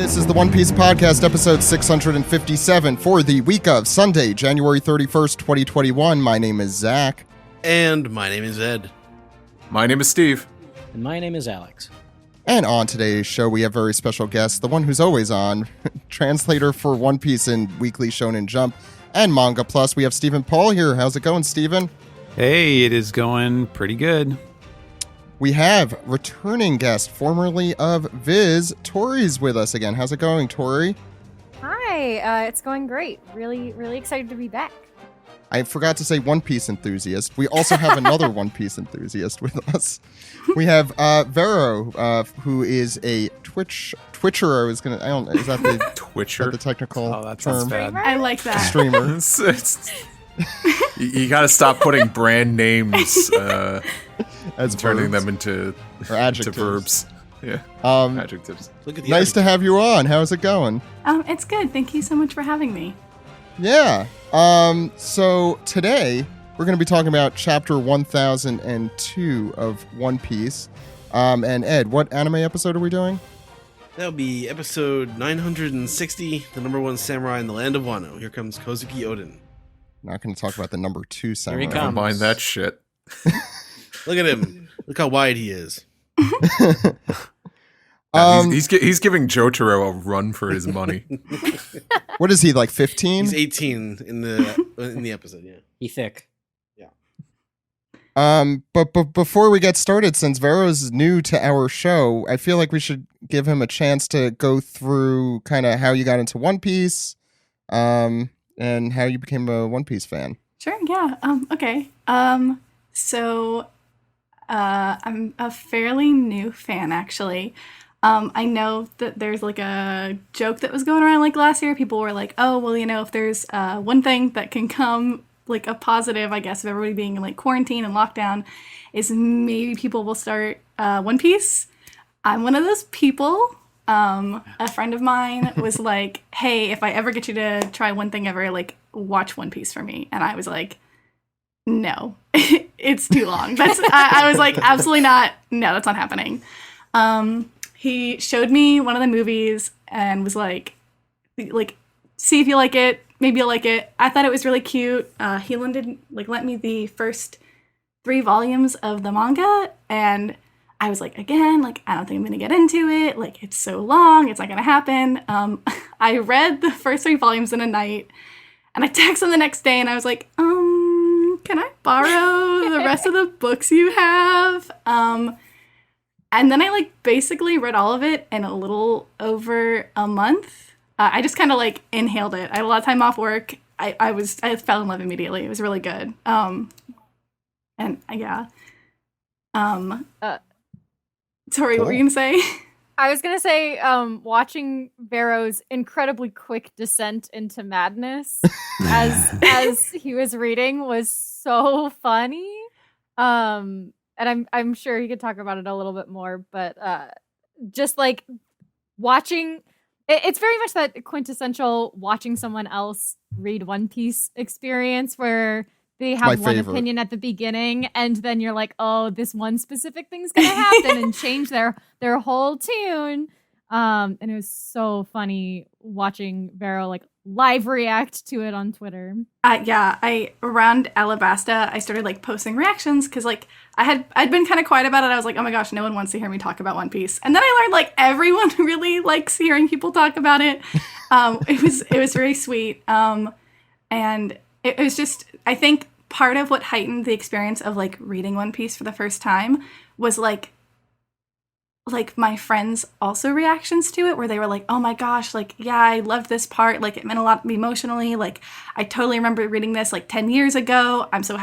This is the One Piece Podcast, episode 657 for the week of Sunday, January 31st, 2021. My name is Zach. And my name is Ed. My name is Steve. And my name is Alex. And on today's show, we have a very special guest, the one who's always on, translator for One Piece and Weekly Shonen Jump and Manga Plus. We have Stephen Paul here. How's it going, Stephen? Hey, it is going pretty good. We have returning guest, formerly of Viz, Tori's with us again. How's it going, Tori? Hi, it's going great. Really excited to be back. I forgot to say One Piece enthusiast. We also have another One Piece enthusiast with us. We have Vero, who is a Twitcher. Is that the Twitcher? Is that the technical Oh, that term? sounds bad. Streamer? I like that. Streamer. You got to stop putting brand names As turning verbs. them into Adjectives. verbs. Yeah, Um, adjectives. Look at the nice to have you on. How's it going? It's good. Thank you so much for having me. Yeah. So today we're going to be talking about chapter 1002 of One Piece. And Ed, what anime episode are we doing? That'll be episode 960, the number one samurai in the land of Wano. Here comes Kozuki Oden. Not going to talk about the number 2 samurai. he Never comes. mind that shit. Look at him. Look how wide he is. He's giving Jotaro a run for his money. What is he, like 15? He's 18 in the episode, yeah. He thick. But before we get started, since Vero's new to our show, I feel like we should give him a chance to go through kind of how you got into One Piece, and how you became a One Piece fan. Sure. Yeah. Okay. So, I'm a fairly new fan, actually. I know that there's like a joke that was going around like last year. People were like, "Oh, well, if there's one thing that can come like a positive, I guess, of everybody being in like quarantine and lockdown, is maybe people will start One Piece." I'm one of those people. A friend of mine was like, "Hey, if I ever get you to try one thing ever, like watch One Piece for me." And I was like, "No, it's too long." I was like, absolutely not. No, that's not happening. He showed me one of the movies and was like, see if you like it. Maybe you'll like it. I thought it was really cute. He lent me the first 3 volumes of the manga, and I was like, again, like, I don't think I'm gonna get into it. Like, it's so long, it's not gonna happen. I read the first 3 volumes in a night, and I texted him the next day, and I was like, can I borrow the rest of the books you have? And then I like basically read all of it in a little over a month. I just kind of like inhaled it. I had a lot of time off work. I fell in love immediately. It was really good. And yeah. Sorry, what were you gonna say? I was gonna say, watching Vero's incredibly quick descent into madness as he was reading was so funny. And I'm sure he could talk about it a little bit more, but just like watching, it's very much that quintessential watching someone else read One Piece experience where they have one opinion at the beginning, and then you're like, oh, this one specific thing's gonna happen and change their whole tune. And it was so funny watching Vero like live react to it on Twitter. Around Alabasta, I started like posting reactions because like I'd been kind of quiet about it. I was like, oh my gosh, no one wants to hear me talk about One Piece. And then I learned like everyone really likes hearing people talk about it. It was very sweet. And it was just, I think part of what heightened the experience of like reading One Piece for the first time was like my friends' also reactions to it, where they were like, oh my gosh, like, yeah, I loved this part. Like, it meant a lot to me emotionally. Like, I totally remember reading this like 10 years ago. I'm so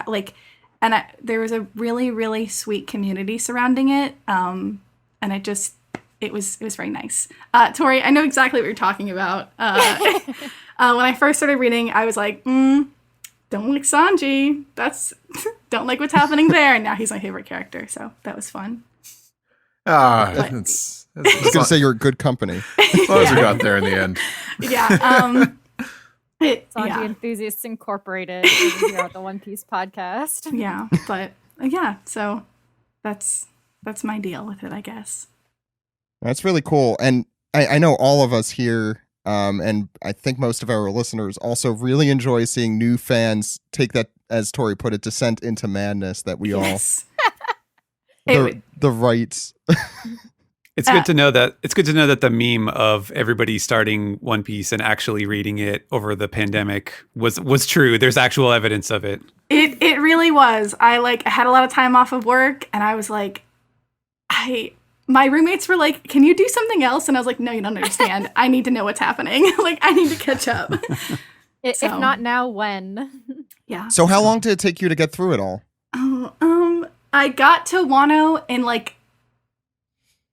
and there was a really, really sweet community surrounding it. And it was very nice. Tori, I know exactly what you're talking about. When I first started reading, I was like, don't like Sanji. Don't like what's happening there. And now he's my favorite character. So that was fun. I I was going to say you're good company. As long as we got there in the end. Yeah. Sanji Enthusiasts Incorporated over here at the One Piece podcast. Yeah, but yeah, so that's my deal with it, I guess. That's really cool. And I know all of us here, and I think most of our listeners also really enjoy seeing new fans take that, as Tori put it, descent into madness that we Yes. the rights. It's good to know that the meme of everybody starting One Piece and actually reading it over the pandemic was true. There's actual evidence of it. It really was. I had a lot of time off of work, and I was like, my roommates were like, "Can you do something else?" And I was like, "No, you don't understand. I need to know what's happening. Like, I need to catch up." If not now, when? Yeah. So how long did it take you to get through it all? I got to Wano in like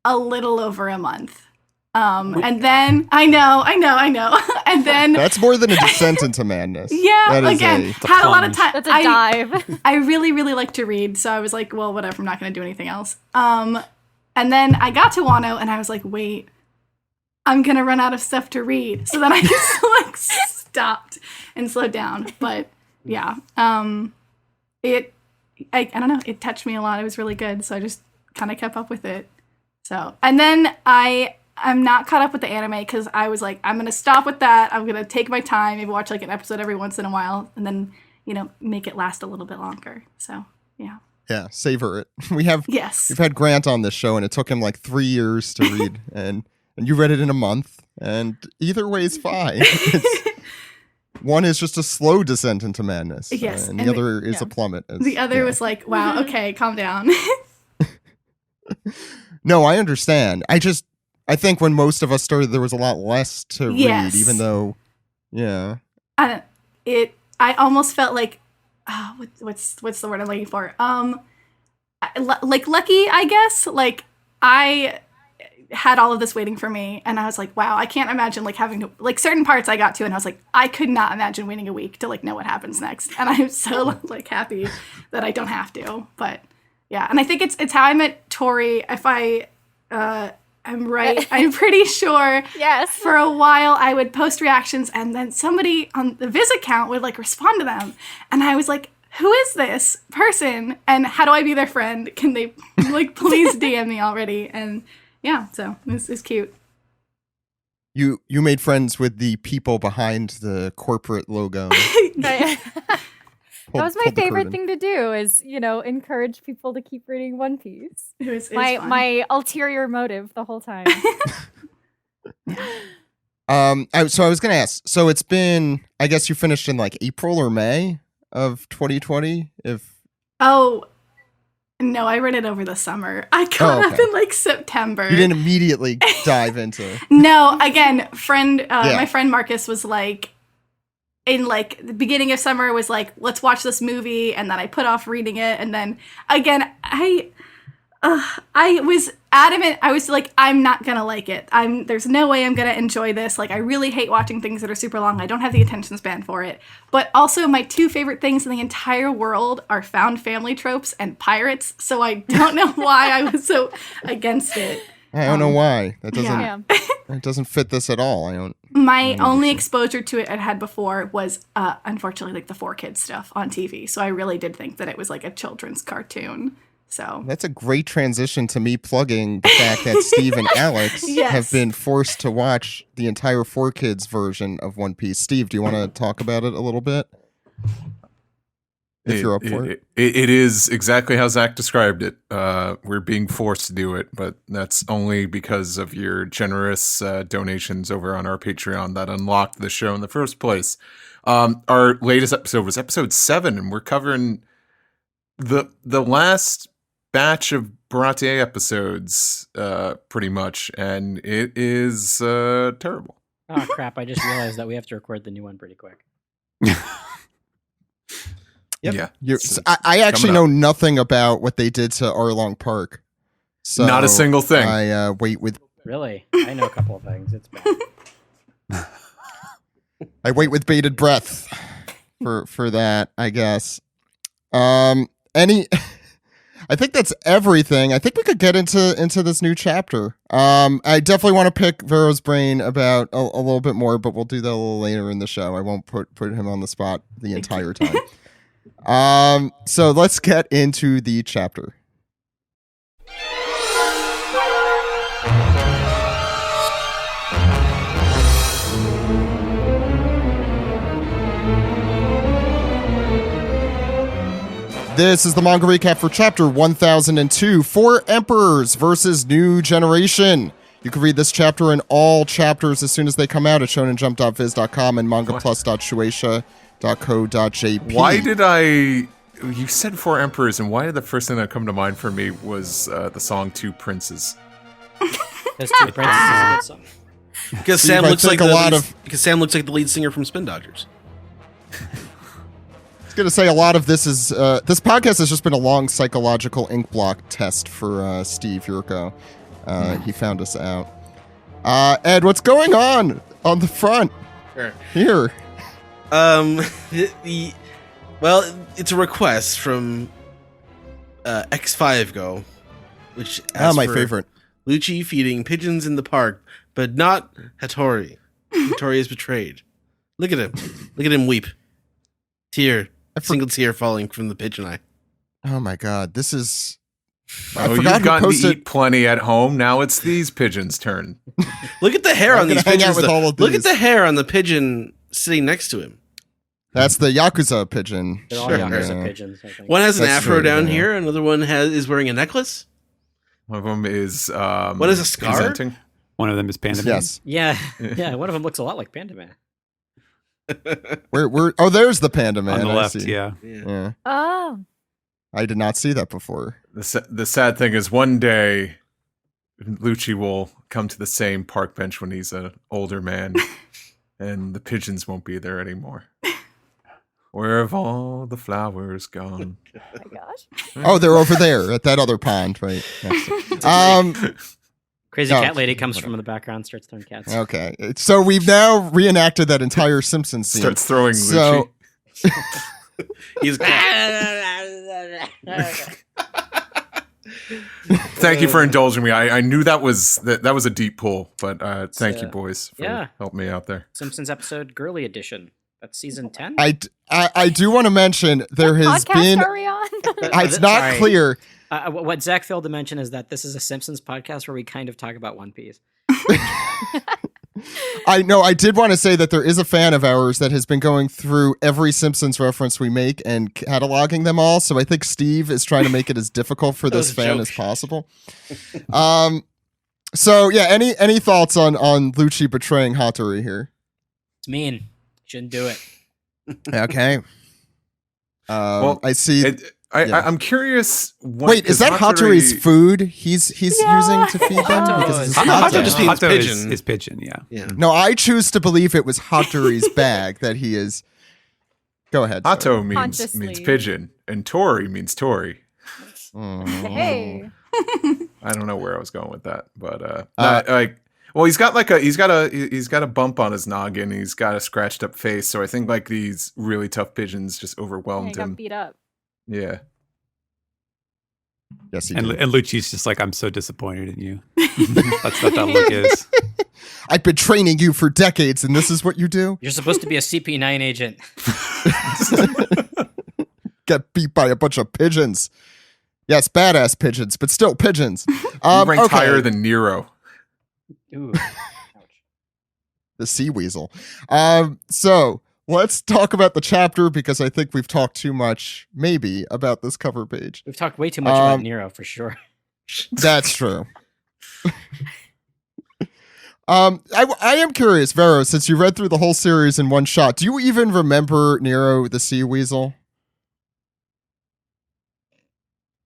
a little over a month. And then I know. And then That's more than a descent into madness. yeah, That is again, had a lot of time. That's a dive. I really, really like to read, so I was like, well, whatever, I'm not going to do anything else. And then I got to Wano, and I was like, wait, I'm going to run out of stuff to read. So then I just like stopped and slowed down. But yeah, I don't know, it touched me a lot. It was really good, so I just kind of kept up with it. So, and then I'm not caught up with the anime because I was like, I'm going to stop with that. I'm going to take my time, maybe watch like an episode every once in a while, and then, make it last a little bit longer. So, yeah. Yeah, savor it. We've had Grant on this show, and it took him like 3 years to read, and you read it in a month, and either way is fine. One is just a slow descent into madness, Yes, and the other is a plummet. The other was like, wow, okay, calm down. No, I understand. I think when most of us started, there was a lot less to read, even though, yeah. I almost felt like, what's the word I'm looking for? Like lucky, I guess. Like I had all of this waiting for me, and I was like, wow, I can't imagine like having to, like, certain parts I got to, and I was like, I could not imagine waiting a week to like know what happens next. And I'm so like happy that I don't have to. But yeah, and I think it's how I met Tori. If I'm right, I'm pretty sure. Yes. For a while, I would post reactions, and then somebody on the Viz account would like respond to them, and I was like, who is this person, and how do I be their friend? Can they like please DM me already? And yeah, so this is cute. You made friends with the people behind the corporate logo. That was my favorite thing to do, is, encourage people to keep reading One Piece. It was fun. My ulterior motive the whole time. So I was gonna ask. So it's been, I guess you finished in like April or May of 2020. Oh no, I read it over the summer. I caught up in like September. You didn't immediately dive into. No, again, my friend Marcus was like, in like the beginning of summer was like, let's watch this movie, and then I put off reading it, and then again I was adamant. I was like, I'm not gonna like it. There's no way I'm gonna enjoy this. Like, I really hate watching things that are super long. I don't have the attention span for it. But also, my two favorite things in the entire world are found family tropes and pirates. So I don't know why I was so against it. I don't know why. That doesn't. It doesn't fit this at all. My only exposure to it I'd had before was, unfortunately, like the 4Kids stuff on TV. So I really did think that it was like a children's cartoon. So that's a great transition to me plugging the fact that Steve and Alex have been forced to watch the entire 4Kids version of One Piece. Steve, do you want to talk about it a little bit? If you're up for it. It is exactly how Zach described it. We're being forced to do it, but that's only because of your generous donations over on our Patreon that unlocked the show in the first place. Our latest episode was episode 7, and we're covering the last batch of Baratie episodes, pretty much, and it is terrible. Oh crap! I just realized that we have to record the new one pretty quick. Yep. Yeah, I actually know nothing about what they did to Arlong Park. So not a single thing. I wait with. Really, I know a couple of things. It's bad. I wait with bated breath for that, I guess. I think that's everything. I think we could get into this new chapter. I definitely want to pick Vero's brain about a little bit more, but we'll do that a little later in the show. I won't put him on the spot the entire time. So let's get into the chapter. This is the manga recap for chapter 1002, Four Emperors versus New Generation. You can read this chapter and all chapters as soon as they come out at shonenjump.viz.com and mangaplus.shueisha.co.jp. Why did I... You said Four Emperors, and why did the first thing that come to mind for me was the song Two Princes? Those Two Princes is a good song. Because Steve, Sam I looks think like because Sam looks like the lead singer from Spin Doctors. I was going to say a lot of this is... this podcast has just been a long psychological ink block test for Steve Yurko. He found us out. Ed, what's going on the front? Sure. Here. Well, it's a request from X5 Go, which asks my for favorite. Lucci feeding pigeons in the park, but not Hattori. Hattori is betrayed. Look at him. Look at him weep. Single tear falling from the pigeon eye. Oh my god, this is... Oh, you've gotten to eat plenty at home. Now it's these pigeons' turn. Look at the hair on these pigeons. Look at these. the hair on the pigeon sitting next to him. That's the Yakuza pigeon. They're all Sure. Yakuza pigeons, I think. One has an That's afro true, down yeah. here. Another one is wearing a necklace. One of them is... What is a scar? presenting. One of them is Panda Man. Yes. Yeah, one of them looks a lot like Panda Man. Oh, there's the panda man. On the I left, see. yeah. Yeah. Oh. I did not see that before. The sad thing is one day Lucci will come to the same park bench when he's an older man and the pigeons won't be there anymore. Where have all the flowers gone? Oh my gosh. Oh, they're over there at that other pond, right? Next. Crazy No, cat lady comes from the background, starts throwing cats. Okay. So we've now reenacted that entire Simpsons scene. Starts throwing So- Lucci. He's Thank you for indulging me. I knew that was a deep pull, but thank you, boys, for yeah. helping me out there. Simpsons episode Girly Edition. That's season 10? I do want to mention there What has podcast been... are we on? It's not Sorry. clear. What Zach failed to mention is that this is a Simpsons podcast where we kind of talk about One Piece. I know. I did want to say that there is a fan of ours that has been going through every Simpsons reference we make and cataloging them all. So I think Steve is trying to make it as difficult for That was this a fan joke. as possible. So yeah, any thoughts on Lucci betraying Hattori here? It's mean. Shouldn't do it. Okay. Well, I see. I'm curious. Wait, is that Hattori's food he's using to feed them? Hato Because is- it's Hato Hato. just means Hato pigeon. is pigeon, yeah. Yeah. No, I choose to believe it was Hattori's bag that he is. Go ahead. sorry. Hato means Consciously. pigeon, and Tori means Tori. Hey. I don't know where I was going with that, but well, he's got a bump on his noggin. He's got a scratched up face, so I think like these really tough pigeons just Yeah, overwhelmed got him. beat up. Yeah. Yes, he And did. Lucci's just like, I'm so disappointed in you. That's what that look is. I've been training you for decades, and this is what you do? You're supposed to be a CP9 agent. Get beat by a bunch of pigeons. Yes, badass pigeons, but still pigeons. He ranked Okay. higher than Nero. Ooh. The sea weasel. So let's talk about the chapter because I think we've talked too much, maybe, about this cover page. We've talked way too much about Nero for sure. That's true. I am curious, Vero, since you read through the whole series in one shot, do you even remember Nero the sea weasel?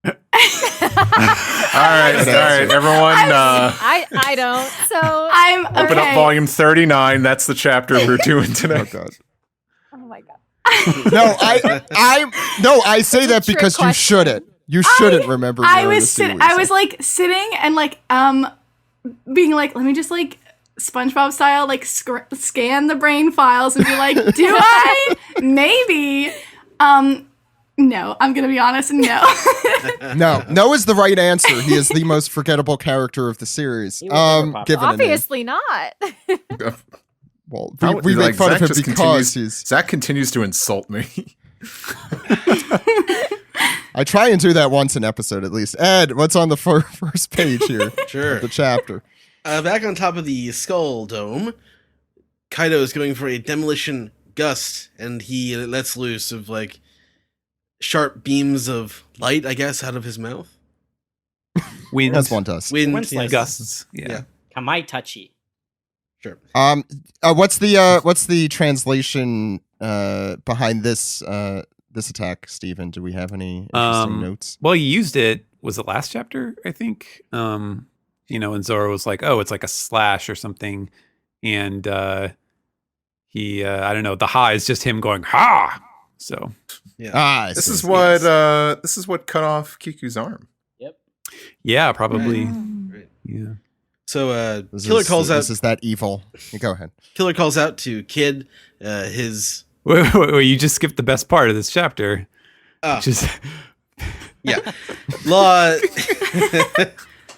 All right, everyone. I don't. So I'm okay. Open up volume 39. That's the chapter we're doing Oh today. god. oh my god. No, I say that Trick because you question. shouldn't. You shouldn't remember. I Nero the was sea sitting. I weasel. was like sitting and like being like, let me just like SpongeBob style like scan the brain files and be like, do I? Maybe. No, I'm gonna be honest. No. No is the right answer. He is the most forgettable character of the series. He will never pop Given a name. Obviously not. Well, How- we make fun Zach of him just because Zach continues to insult me. I try and do that once an episode at least. Ed, what's on the first page here Sure. of the chapter? Back on top of the skull dome, Kaido is going for a demolition gust, and he lets loose of like sharp beams of light, I guess, out of his mouth. Wind, As one does. Wind, Wind yes. gusts. Yeah. Yeah. Kamaitachi. Sure. What's the translation behind this this attack, Stephen? Do we have any interesting notes? Well, you used it. Was it last chapter? I think. And Zoro was like, "Oh, it's like a slash or something," and he, I don't know. The ha is just him going ha. So Yeah. I This see. is what cut off Kiku's arm. Yep. yeah, probably. Right. Yeah. So This Killer is, calls out. This is that evil. You go ahead. Killer calls out to Kid. His Wait, you just skipped the best part of this chapter. Just yeah, Law.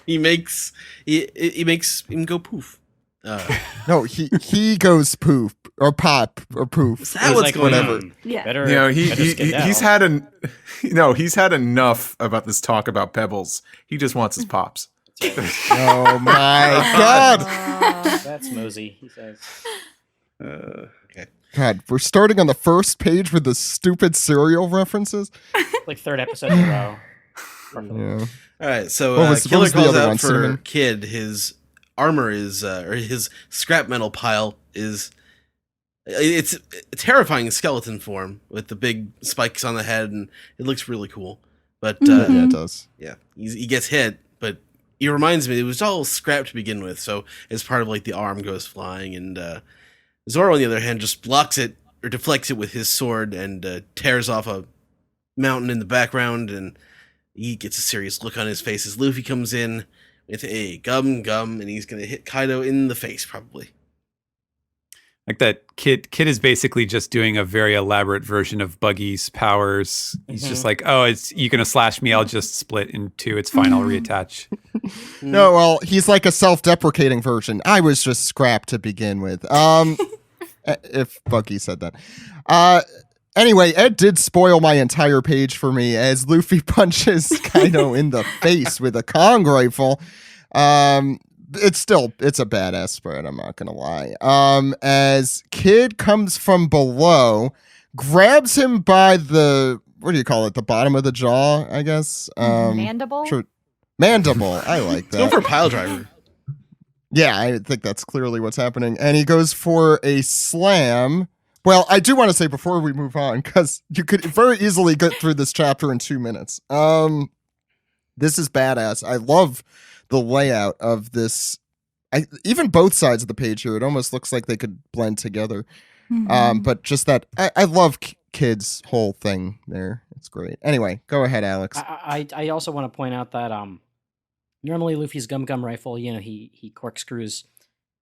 he makes him go poof. No, he goes poof or pop or poof. Is that what's going on? Yeah. Better, You know, better he's had enough about this talk about Pebbles. He just wants his pops. Oh my god! That's Mosey, he says. Okay. God, we're starting on the first page with the stupid cereal references. Like third episode in a row. Yeah. All right. So What was Killer the calls other out one, for Cinnamon? Kid. His armor is, or his scrap metal pile is. It's a terrifying skeleton form with the big spikes on the head, and it looks really cool. But Yeah, it does. yeah, he gets hit, but it reminds me it was all scrap to begin with. So as part of like the arm goes flying, and Zoro on the other hand just blocks it or deflects it with his sword and tears off a mountain in the background, and he gets a serious look on his face as Luffy comes in with a gum, and he's gonna hit Kaido in the face probably. like that kid is basically just doing a very elaborate version of Buggy's powers. He's just like, oh, you're gonna slash me, I'll just split in two, it's fine, I'll reattach. No, well, he's like a self-deprecating version. I was just scrap to begin with. If Bucky said that. Anyway, Ed did spoil my entire page for me as Luffy punches Kaido in the face with a Kong rifle. It's a badass spread, I'm not gonna lie. As Kid comes from below, grabs him by the, what do you call it, the bottom of the jaw, I guess. Mandible. Mandible, I like He's going that. for a pile driver. Yeah, I think that's clearly what's happening. And he goes for a slam. Well, I do want to say before we move on, because you could very easily get through this chapter in 2 minutes. This is badass. I love the layout of this. Even both sides of the page here, it almost looks like they could blend together. But just that, I love Kid's whole thing there. It's great. Anyway, go ahead, Alex. I also want to point out that normally Luffy's gum rifle, he corkscrews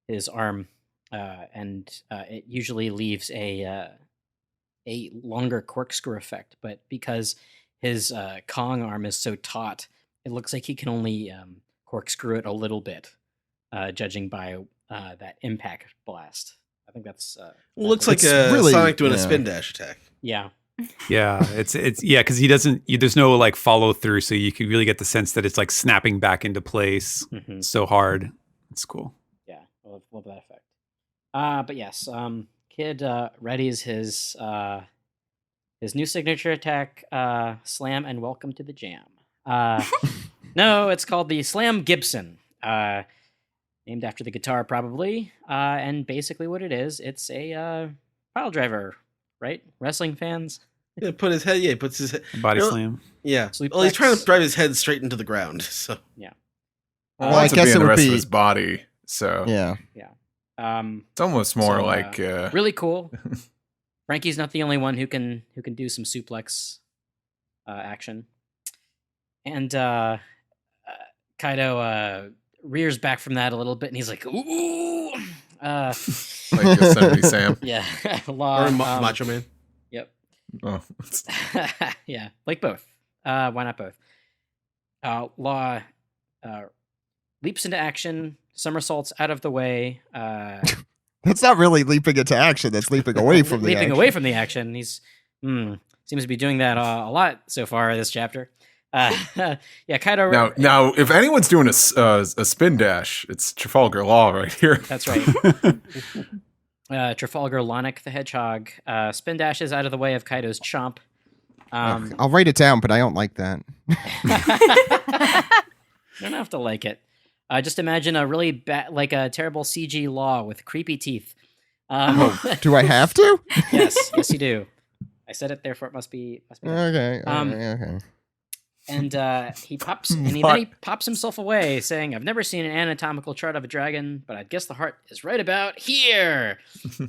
his arm, and it usually leaves a longer corkscrew effect. But because his Kong arm is so taut, it looks like he can only corkscrew it a little bit, judging by that impact blast. I think that's Looks like It's a really- Sonic doing a yeah. spin dash attack. yeah. Yeah, it's because he doesn't. There's no like follow through, so you can really get the sense that it's like snapping back into place Mhm. so hard. It's cool. Yeah, I love that effect. But yes, Kid readies his new signature attack, Slam and Welcome to the Jam. No, it's called the Slam Gibson, named after the guitar probably. And basically what it is, it's a pile driver, right? Wrestling fans. Yeah, put his head. Yeah, he puts his head. Body No. slam. Yeah. Sleep Well, he's trying to flex. drive his head straight into the ground. So Well, I Wants to guess be in it the would rest be- of his body. So Yeah. it's almost more So, like really cool. Frankie's not the only one who can do some suplex action. And Kaido rears back from that a little bit, and he's like, "Ooh!" like Yosemite Sam. Yeah, Law. or Macho Man. Yep. Oh, Yeah, like both. Why not both? Law leaps into action, somersaults out of the way. That's not really leaping into action. That's leaping away from the leaping action. away from the action. He's seems to be doing that a lot so far this chapter. Yeah, Kaido. now, if anyone's doing a spin dash, it's Trafalgar Law right here. That's right. Trafalgar Lonic the Hedgehog spin dashes out of the way of Kaido's chomp, I'll write it down, but I don't like that. You don't have to like it. Just imagine a really bad, like a terrible CG law with creepy teeth. Do I have to? Yes, you do. I said it, therefore it must be. Okay. Okay. And he pops, and then he pops himself away, saying, "I've never seen an anatomical chart of a dragon, but I'd guess the heart is right about here."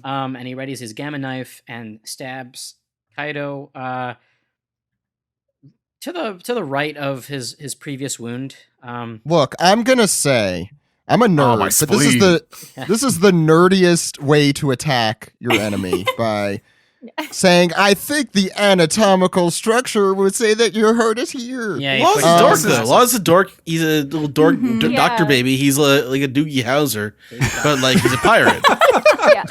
And he readies his gamma knife and stabs Kaido to the right of his previous wound. Look, I'm gonna say I'm a nerd, my but spleen. this is the nerdiest way to attack your enemy by saying, "I think the anatomical structure would say that your heart is here." Yeah, he Law's puts a dork, his- though. Law's a dork. He's a little dork Yeah. doctor baby. He's like a Doogie Howser, but like he's a pirate. Yeah.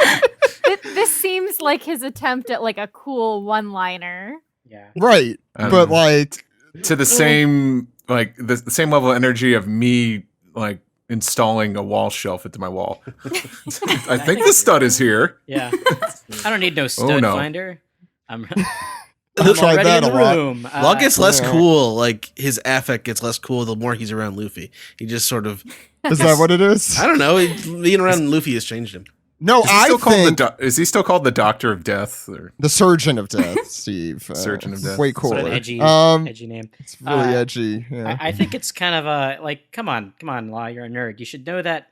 This seems like his attempt at like a cool one-liner. Yeah. Right, but like, To the same like the same level of energy of me like installing a wall shelf into my wall. I think the stud is here. Yeah. I don't need no stud no. finder. I'm I've tried already that in a the lot. room. Law gets less yeah. cool. Like his affect gets less cool the more he's around Luffy. He just sort of, is that what it is? I don't know. Being around Luffy has changed him. No, Is he I still called think is he still called the Doctor of Death? Or the Surgeon of Death, Steve. Surgeon of Death. Way What cooler. an edgy name. It's really Uh, edgy. Yeah. I think it's kind of a like, come on, Law, you're a nerd. You should know that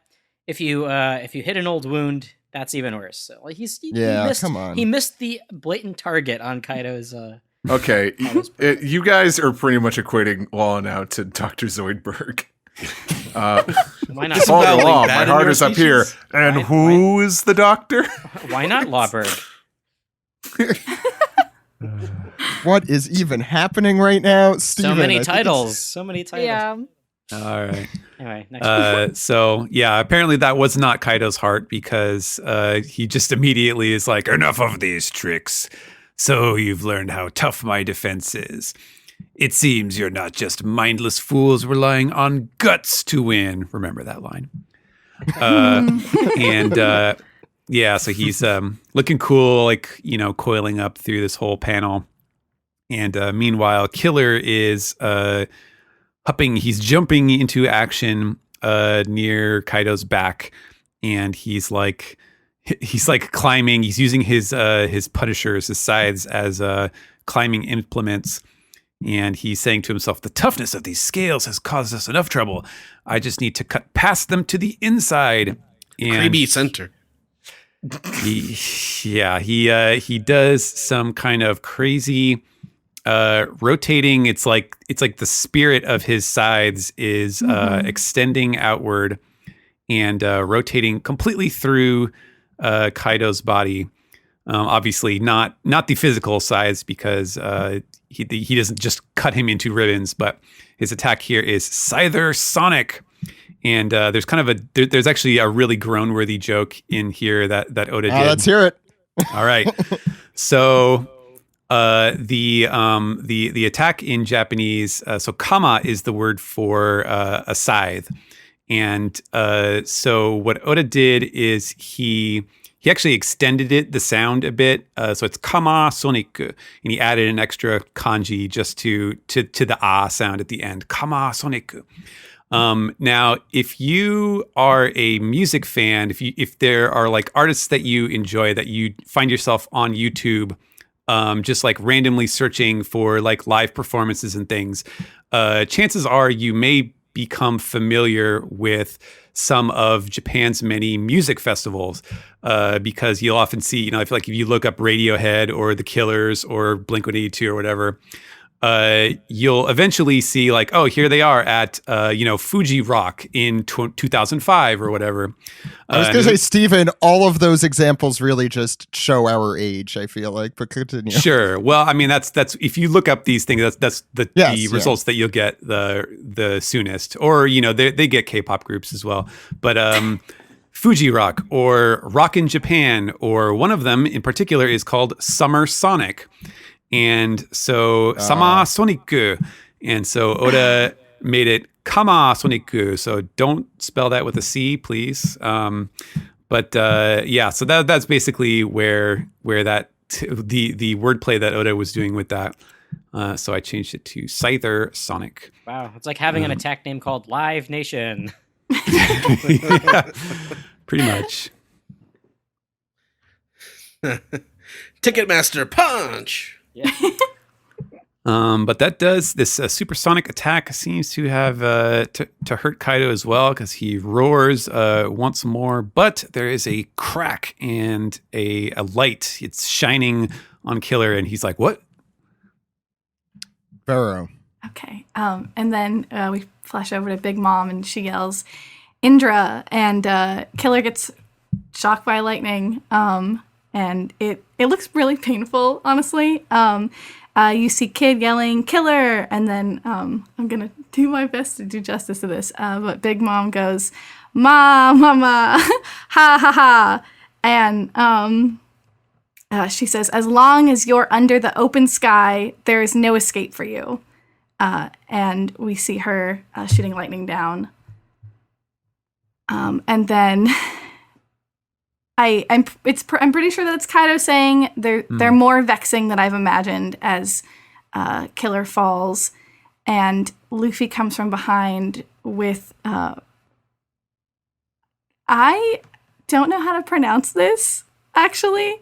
if you hit an old wound, that's even worse. So, like he Yeah, missed, come on. He missed the blatant target on Kaido's. Okay, you guys are pretty much equating Law now to Dr. Zoidberg. Why not? Follow about, the like, law. bad My in heart your is up here. species? And Why- who is the doctor? Why not Lawbird? What is even happening right now, Steven? So I many think it's- titles. So many titles. Yeah. All right. Anyway, next. So yeah, apparently that was not Kaido's heart because he just immediately is like, enough of these tricks. So you've learned how tough my defense is. It seems you're not just mindless fools relying on guts to win. Remember that line. Yeah, so he's looking cool, like, coiling up through this whole panel. And meanwhile, Killer is he's jumping into action near Kaido's back, and he's like climbing. He's using his punishers, his scythes, as climbing implements. And he's saying to himself, the toughness of these scales has caused us enough trouble. I just need to cut past them to the inside. And Creepy center. he does some kind of crazy rotating. It's like the spirit of his scythes is extending outward and rotating completely through Kaido's body. Obviously not the physical size, because he doesn't just cut him into ribbons, but his attack here is Scyther Sonic. And there's kind of there's actually a really groan-worthy joke in here that Oda did. Let's hear it. All right. So the attack in Japanese, so kama is the word for a scythe. And so what Oda did is he actually extended the sound a bit. So it's kama sonic, and he added an extra kanji just to the ah sound at the end. Kama sonic. Now, if you are a music fan, if there are like artists that you enjoy, that you find yourself on YouTube, just like randomly searching for like live performances and things, chances are you may become familiar with some of Japan's many music festivals, because you'll often see, I feel like if you look up Radiohead or The Killers or Blink-182 or whatever, you'll eventually see like, oh, here they are at, Fuji Rock in 2005 or whatever. I was going to say, Steven, all of those examples really just show our age, I feel like, but continue. Sure. Well, I mean, that's if you look up these things, that's the results that you'll get the soonest. Or, they get K-pop groups as well. But Fuji Rock or Rock in Japan, or one of them in particular is called Summer Sonic. And so Sama Sonic. And so Oda made it Kama Sonic. So don't spell that with a C, please. So that's basically where that the wordplay that Oda was doing with that So I changed it to Scyther Sonic. Wow, it's like having an attack name called Live Nation. Yeah, pretty much. Ticketmaster punch. Yeah. But that does this supersonic attack seems to have to hurt Kaido as well because he roars once more. But there is a crack and a light. It's shining on Killer, and he's like, "What?" Vero. Okay. And then we flash over to Big Mom, and she yells, "Indra!" And Killer gets shocked by lightning. And it looks really painful, honestly. You see Kid yelling, "Killer!" And then I'm going to do my best to do justice to this. But Big Mom goes, Mama, ha, ha, ha. And she says, "As long as you're under the open sky, there is no escape for you." And we see her shooting lightning down. And then I'm pretty sure that's Kaido saying they're more vexing than I've imagined as Killer falls, and Luffy comes from behind with I don't know how to pronounce this actually.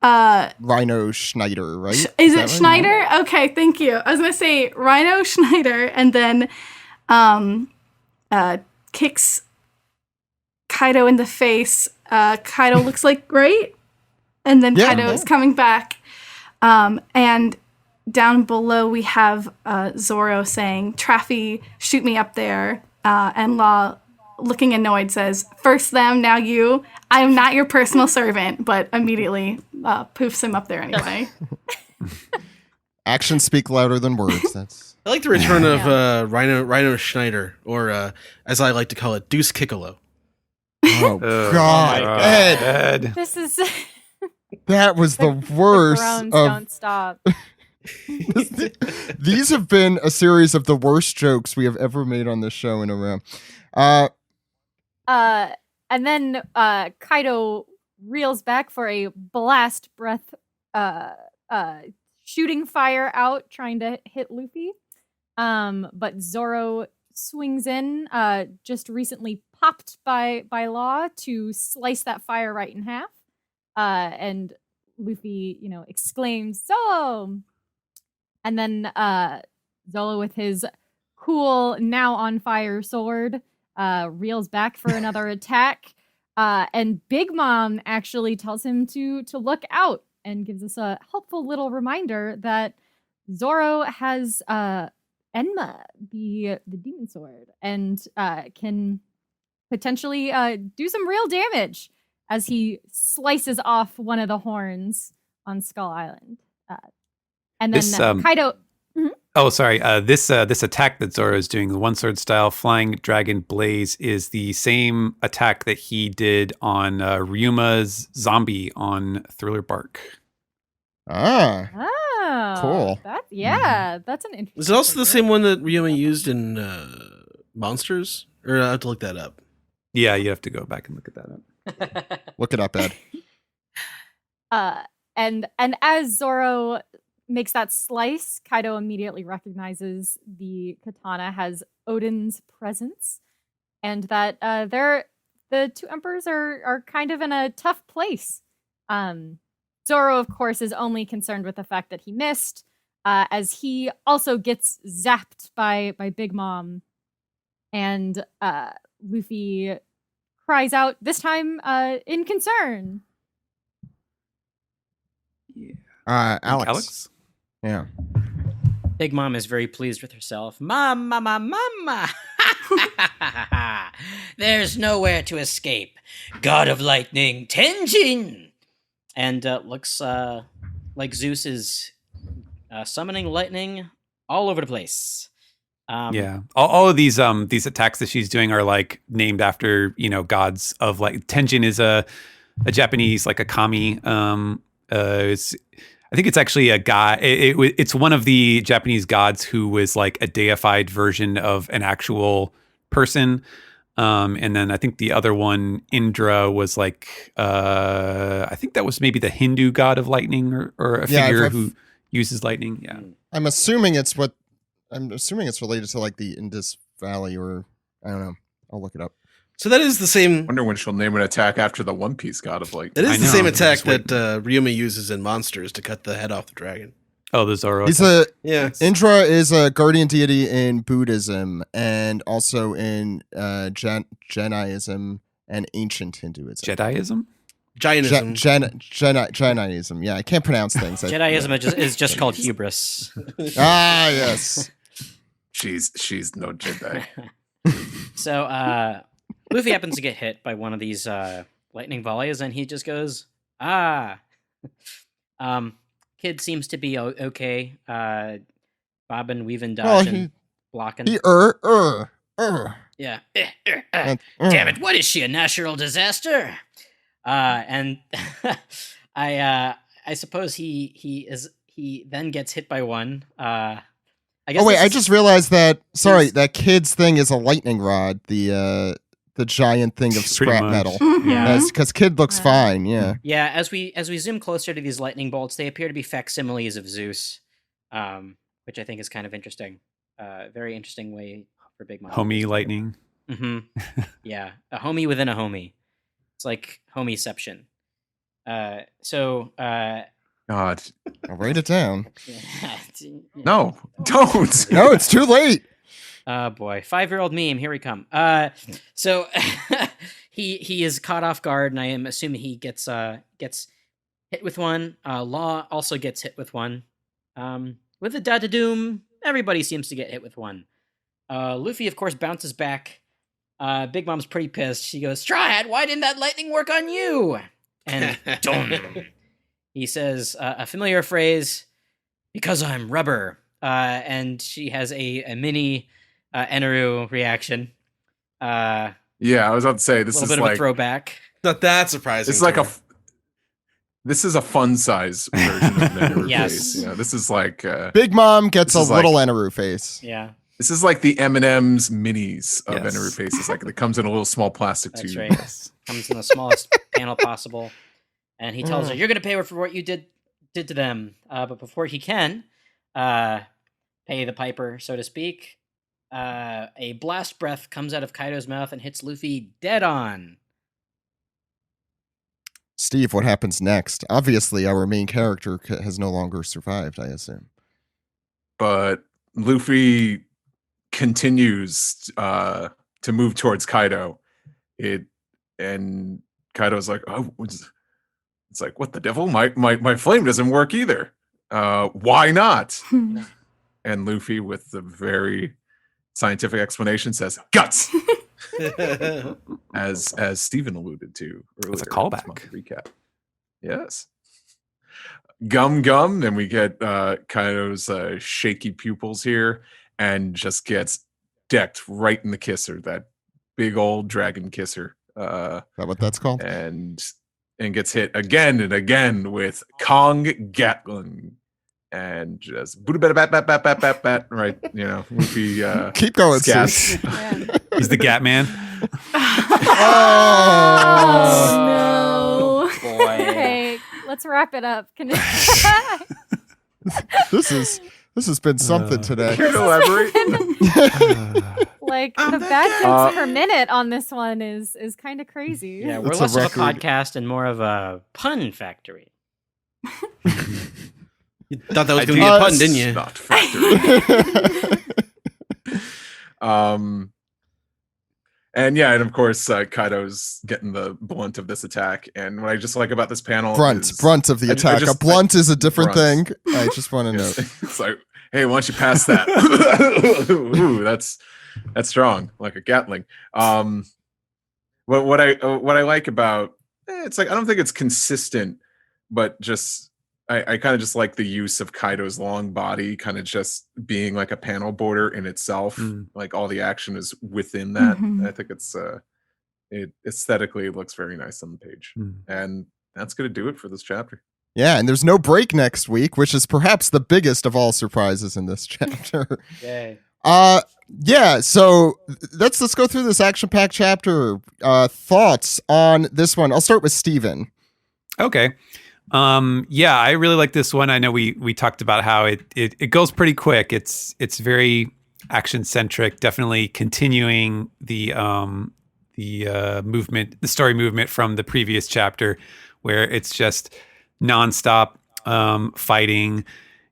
Rhino Schneider, right? Is it that right? Schneider? Okay, thank you. I was gonna say Rhino Schneider, and then kicks Kaido in the face. Kaido looks like great, and then Kaido is coming back. And down below we have Zoro saying, "Traffy, shoot me up there." And Law, looking annoyed, says, "First them, now you. I am not your personal servant," but immediately poofs him up there anyway. Actions speak louder than words. That's. I like the return of Rhino Schneider, or as I like to call it, Deuce Kickalo. Oh God, Ed. This is That was the the worst. groans Of, don't stop. these have been a series of the worst jokes we have ever made on this show in a row. And then Kaido reels back for a blast breath shooting fire out trying to hit Luffy. But Zoro swings in, just recently popped by Law to slice that fire right in half. And Luffy, exclaims, "Zolo!" And then Zolo with his cool, now on fire sword reels back for another attack. And Big Mom actually tells him to look out and gives us a helpful little reminder that Zoro has Enma, the demon sword, and can potentially do some real damage as he slices off one of the horns on Skull Island. And then Kaido... Oh, sorry. This attack that Zoro is doing, the one sword style Flying Dragon Blaze, is the same attack that he did on Ryuma's zombie on Thriller Bark. Ah, Oh, cool. That's an interesting. Is it also the figure. same one that Ryuma used in Monsters? Or I have to look that up. Yeah, you have to go back and look at that up. look it up, Ed. And as Zoro makes that slice, Kaido immediately recognizes the katana has Odin's presence, and that the two emperors are kind of in a tough place. Zoro, of course, is only concerned with the fact that he missed, as he also gets zapped by Big Mom, and Luffy cries out, this time in concern. Alex. Yeah. Big Mom is very pleased with herself. Mama, mama. There's nowhere to escape. God of Lightning, Tenjin. And looks like Zeus is summoning lightning all over the place. Yeah, all of these attacks that she's doing are like named after gods of like Tenjin is a Japanese like a kami. I think it's actually a guy. It's one of the Japanese gods who was like a deified version of an actual person. And then I think the other one, Indra, was like I think that was maybe the Hindu god of lightning or a figure who. uses lightning. Yeah. I'm assuming it's related to like the Indus Valley, or I don't know. I'll look it up. So that is the same. Wonder when she'll name an attack after the One Piece god of like. That is I the know, same I'm attack just that Ryuma uses in Monsters to cut the head off the dragon. Oh, the Zoro. He's attack. Yeah. Indra is a guardian deity in Buddhism and also in Jainism and ancient Hinduism. Jediism. Giantism. Jainism. Yeah, I can't pronounce things. Jediism is just called hubris. Ah, yes. She's no Jedi. So Luffy happens to get hit by one of these lightning volleys, and he just goes, "Ah." Kid seems to be okay. Bobbing, weaving, dodging, blocking. Yeah. Damn it! What is she? A natural disaster? And I suppose he then gets hit by one. I guess. Oh wait, this I is- just realized that. Sorry, that kid's thing is a lightning rod. The giant thing of Pretty scrap much. metal. Yeah. Because kid looks fine. Yeah. Yeah, as we zoom closer to these lightning bolts, they appear to be facsimiles of Zeus, which I think is kind of interesting. Very interesting way for Big Mom. Homie lightning. Mm-hmm. Yeah, a homie within a homie. It's like homieception. God, I'll write it down. no, don't. No, it's too late. Oh boy, 5-year-old meme. Here we come. So he is caught off guard, and I am assuming he gets hit with one. Law also gets hit with one. With the Data-Doom, everybody seems to get hit with one. Luffy, of course, bounces back. Big Mom's pretty pissed. She goes, "Straw Hat, why didn't that lightning work on you?" And done. He says a familiar phrase, "Because I'm rubber." And she has a mini Eneru reaction. Yeah, I was about to say A this little is bit of like a throwback. Not that surprising. it's like to a. her. This is a fun size version of Eneru Yes. face. You know, this is like Big Mom gets a This is little Eneru face. Yeah, this is like the M&M's minis of Yes. Eneru faces. Like it comes in a little small plastic that's tube. right. Comes in the smallest panel possible. And he tells her, "You're going to pay for what you did to them." But before he can pay the piper, so to speak, a blast breath comes out of Kaido's mouth and hits Luffy dead on. Steve, what happens next? Obviously, our main character has no longer survived, I assume. But Luffy continues to move towards Kaido. And Kaido's like, "Oh, it's like, what the devil? My flame doesn't work either. Why not?" And Luffy, with the very scientific explanation, says, "Guts," as Stephen alluded to earlier. It's a in this callback. manga recap. Yes. Gum, and we get Kaido's shaky pupils here, and just gets decked right in the kisser, that big old dragon kisser. Is that what that's called? And gets hit again and again with Kong Gatling, and just bat, right? You know, Luffy Keep going, scats. Steve. Man. He's the Gat Man. Oh, no. Boy. Okay, let's wrap it up. Can This has been something today. Can you elaborate? like the bad jokes per minute on this one is kind of crazy. Yeah, we're It's a less of a record. podcast and more of a pun factory. You thought that was I going to be a did. pun, didn't you? Not factory. And yeah, and of course Kaido's getting the blunt of this attack. And what I just like about this panel is brunt of the I attack. just- A blunt is a different thing. brunt. I just want to know. it's like, hey, why don't you pass that? Ooh, that's strong, like a Gatling. What I like about it's like I don't think it's consistent, but just I kind of just like the use of Kaido's long body kind of just being like a panel border in itself. Mm. Like all the action is within that. Mhm. I think it's it aesthetically looks very nice on the page. Mm. And that's gonna do it for this chapter. Yeah, and there's no break next week, which is perhaps the biggest of all surprises in this chapter. Yay. Yeah, so let's go through this action-packed chapter. Thoughts on this one? I'll start with Steven. Okay. Yeah, I really like this one. I know we talked about how it goes pretty quick. It's very action centric, definitely continuing the movement, the story movement from the previous chapter, where it's just nonstop fighting.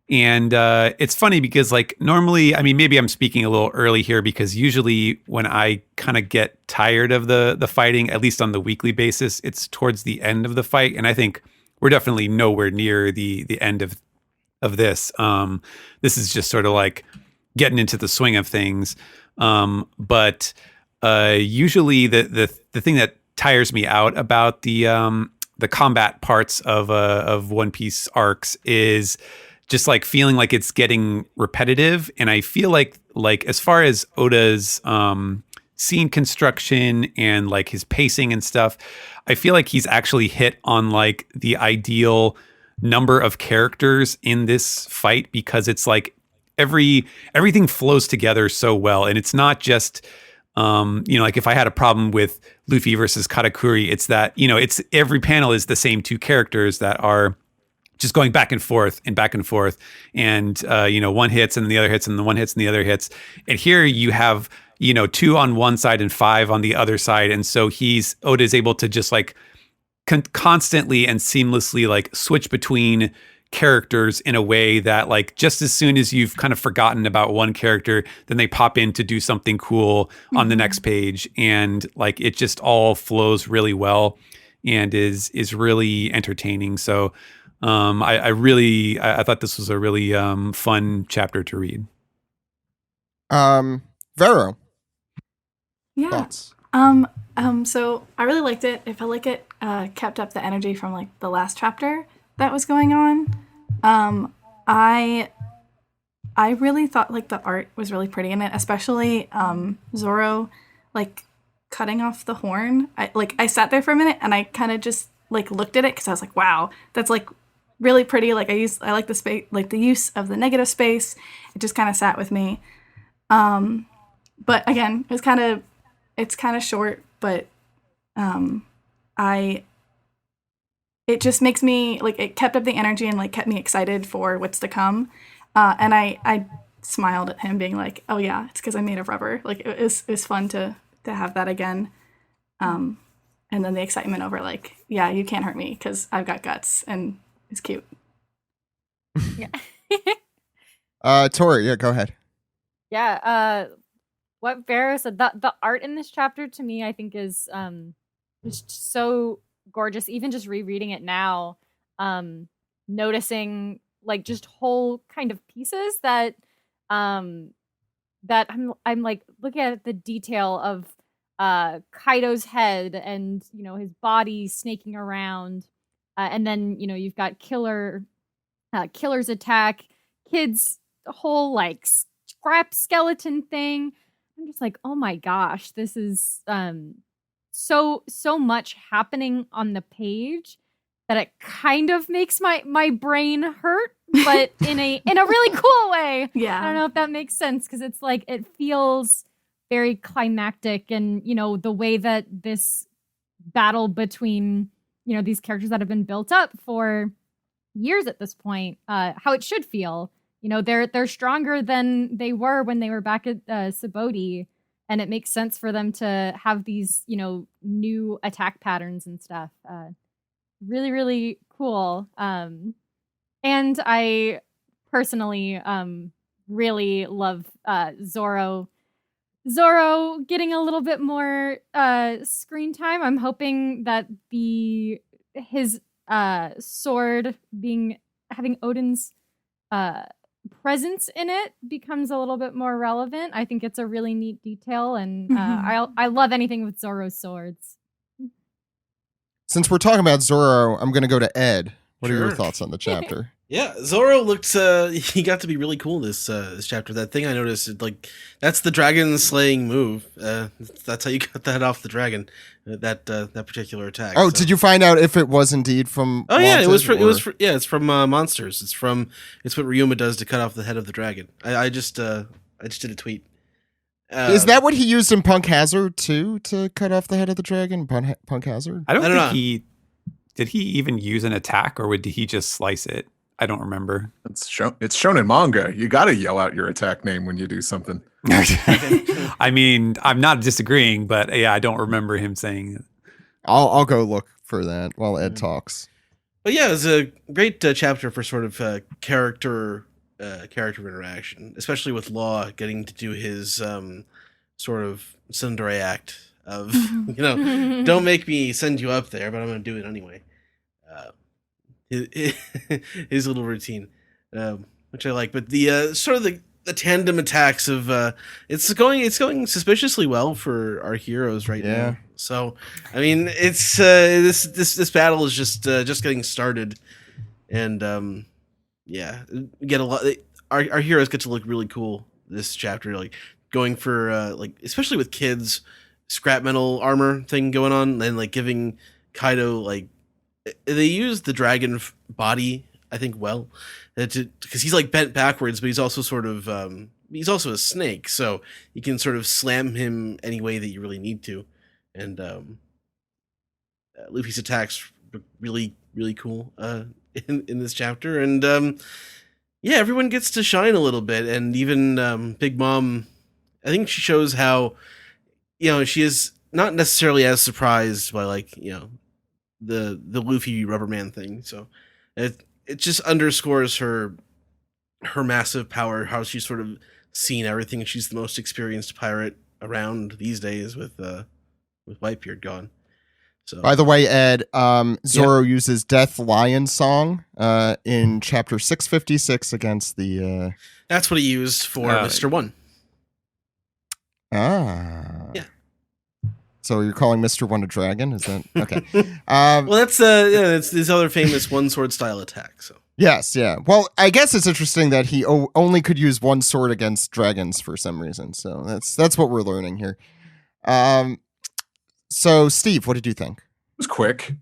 And it's funny because, like, normally, I mean, maybe I'm speaking a little early here, because usually when I kind of get tired of the fighting, at least on the weekly basis, it's towards the end of the fight. And I think we're definitely nowhere near the end of this. This is just sort of like getting into the swing of things. But usually the thing that tires me out about the combat parts of One Piece arcs is just like feeling like it's getting repetitive. And I feel like as far as Oda's scene construction and like his pacing and stuff, I feel like he's actually hit on like the ideal number of characters in this fight, because it's like everything flows together so well. And it's not just like if I had a problem with Luffy versus Katakuri, it's that, it's every panel is the same two characters that are just going back and forth and back and forth. And, one hits and the other hits and the one hits and the other hits. And here you have, 2 on one side and 5 on the other side. And so Oda is able to just like constantly and seamlessly like switch between characters in a way that, like, just as soon as you've kind of forgotten about one character, then they pop in to do something cool on the next page. And like, it just all flows really well and is really entertaining. So, I thought this was a really fun chapter to read. Vero. Yeah. Thoughts? So I really liked it. I felt like it kept up the energy from like the last chapter that was going on. I really thought like the art was really pretty in it, especially Zoro like cutting off the horn. I sat there for a minute and I kind of just like looked at it because I was like, wow, that's like really pretty. Like I like the space, like the use of the negative space. It just kind of sat with me. But again, it's kind of short, but it just makes me like, it kept up the energy and like kept me excited for what's to come. And I smiled at him being like, oh yeah, it's because I'm made of rubber. Like it was fun to have that again. And then the excitement over like, yeah, you can't hurt me because I've got guts, and it's cute. Yeah. Tori, yeah, go ahead. Yeah, what Vero said, the art in this chapter to me, I think is just so gorgeous. Even just rereading it now, noticing like just whole kind of pieces that I'm like looking at the detail of Kaido's head and his body snaking around, and then you've got Killer's attack, Kid's whole like scrap skeleton thing. I'm just like, oh my gosh, this is so much happening on the page that it kind of makes my brain hurt, but in a really cool way. Yeah. I don't know if that makes sense, because it's like it feels very climactic, and the way that this battle between these characters that have been built up for years at this point, how it should feel. They're stronger than they were when they were back at Subodi, and it makes sense for them to have these new attack patterns and stuff. Really, really cool. And I personally really love Zoro getting a little bit more screen time. I'm hoping that his sword having Odin's presence in it becomes a little bit more relevant. I think it's a really neat detail, and I love anything with Zoro's swords. Since we're talking about Zoro, I'm going to go to Ed. What are your Sure. thoughts on the chapter? Yeah, Zoro looked. He got to be really cool this chapter. That thing I noticed, like, that's the dragon slaying move. That's how you got that off the dragon. That particular attack. Oh, so. did you find out if it was indeed from? Oh yeah, Wanted, it's from monsters. It's what Ryuma does to cut off the head of the dragon. I just did a tweet. Is that what he used in Punk Hazard too, to cut off the head of the dragon? Punk Hazard? I don't think know. he did he even use an attack, or did he just slice it? I don't remember. It's shown in manga. You got to yell out your attack name when you do something. I mean, I'm not disagreeing, but yeah, I don't remember him saying it. I'll go look for that while Ed talks. But yeah, it was a great chapter for sort of character interaction, especially with Law getting to do his sort of tsundere act of, don't make me send you up there, but I'm going to do it anyway. His little routine, which I like. But the sort of the tandem attacks of it's going suspiciously well for our heroes right now. So I mean, it's this battle is just getting started, and we get a lot. Our heroes get to look really cool this chapter, like going for like especially with kids, scrap metal armor thing going on, and like giving Kaido like. They use the dragon body, I think, well, because he's like bent backwards, but he's also sort of he's also a snake, so you can sort of slam him any way that you really need to. And Luffy's attacks really cool in this chapter, and everyone gets to shine a little bit, and even Big Mom, I think she shows how she is not necessarily as surprised by the Luffy rubber man thing. So it just underscores her massive power, how she's sort of seen everything. She's the most experienced pirate around these days with Whitebeard gone. So by the way, Ed, Zoro uses Death Lion Song in chapter 656 against the that's what he used for Mr. One. Yeah. So you're calling Mr. One a dragon? Is that okay? Well, that's it's his other famous one sword style attack. So yes, yeah. Well, I guess it's interesting that he only could use one sword against dragons for some reason. So that's what we're learning here. So Steve, what did you think? It was quick,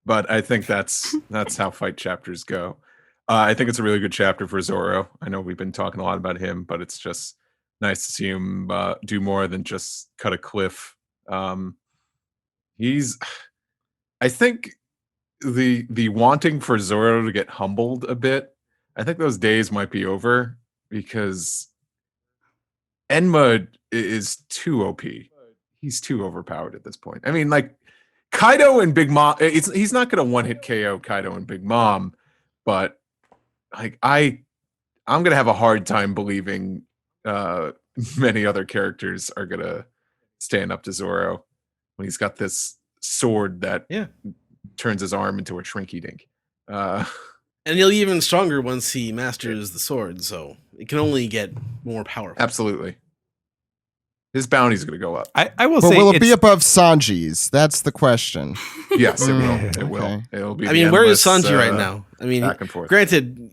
but I think that's how fight chapters go. I think it's a really good chapter for Zoro. I know we've been talking a lot about him, but it's just nice to see him do more than just cut a cliff. I think the wanting for Zoro to get humbled a bit, I think those days might be over, because Enma is too OP. He's too overpowered at this point. I mean, like Kaido and Big Mom, he's not going to one-hit KO Kaido and Big Mom, but like I'm going to have a hard time believing many other characters are gonna stand up to Zoro when he's got this sword that turns his arm into a shrinky dink. And he'll be even stronger once he masters the sword, so it can only get more powerful. Absolutely. His bounty's gonna go up. I will but say, will it be above Sanji's? That's the question. Yes, it will. It Okay. will. It'll be. I mean, where is Sanji right now? I mean, back and forth. Granted,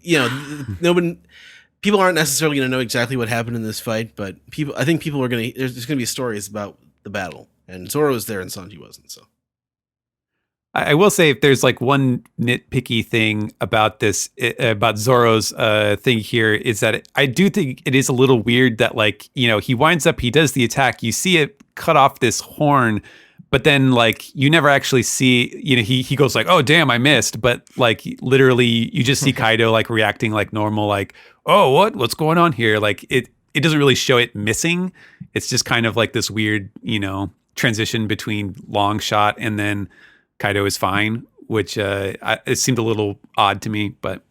people aren't necessarily going to know exactly what happened in this fight, but I think people are going to. There's going to be stories about the battle, and Zoro was there and Sanji wasn't. So, I will say, if there's like one nitpicky thing about this, about Zoro's thing here, is that I do think it is a little weird that he winds up, he does the attack, you see it cut off this horn, but then you never actually see, he goes like, oh damn, I missed, but literally you just see Kaido reacting like normal, oh what's going on here? It doesn't really show it missing. It's just kind of like this weird, transition between long shot and then Kaido is fine, which it seemed a little odd to me, but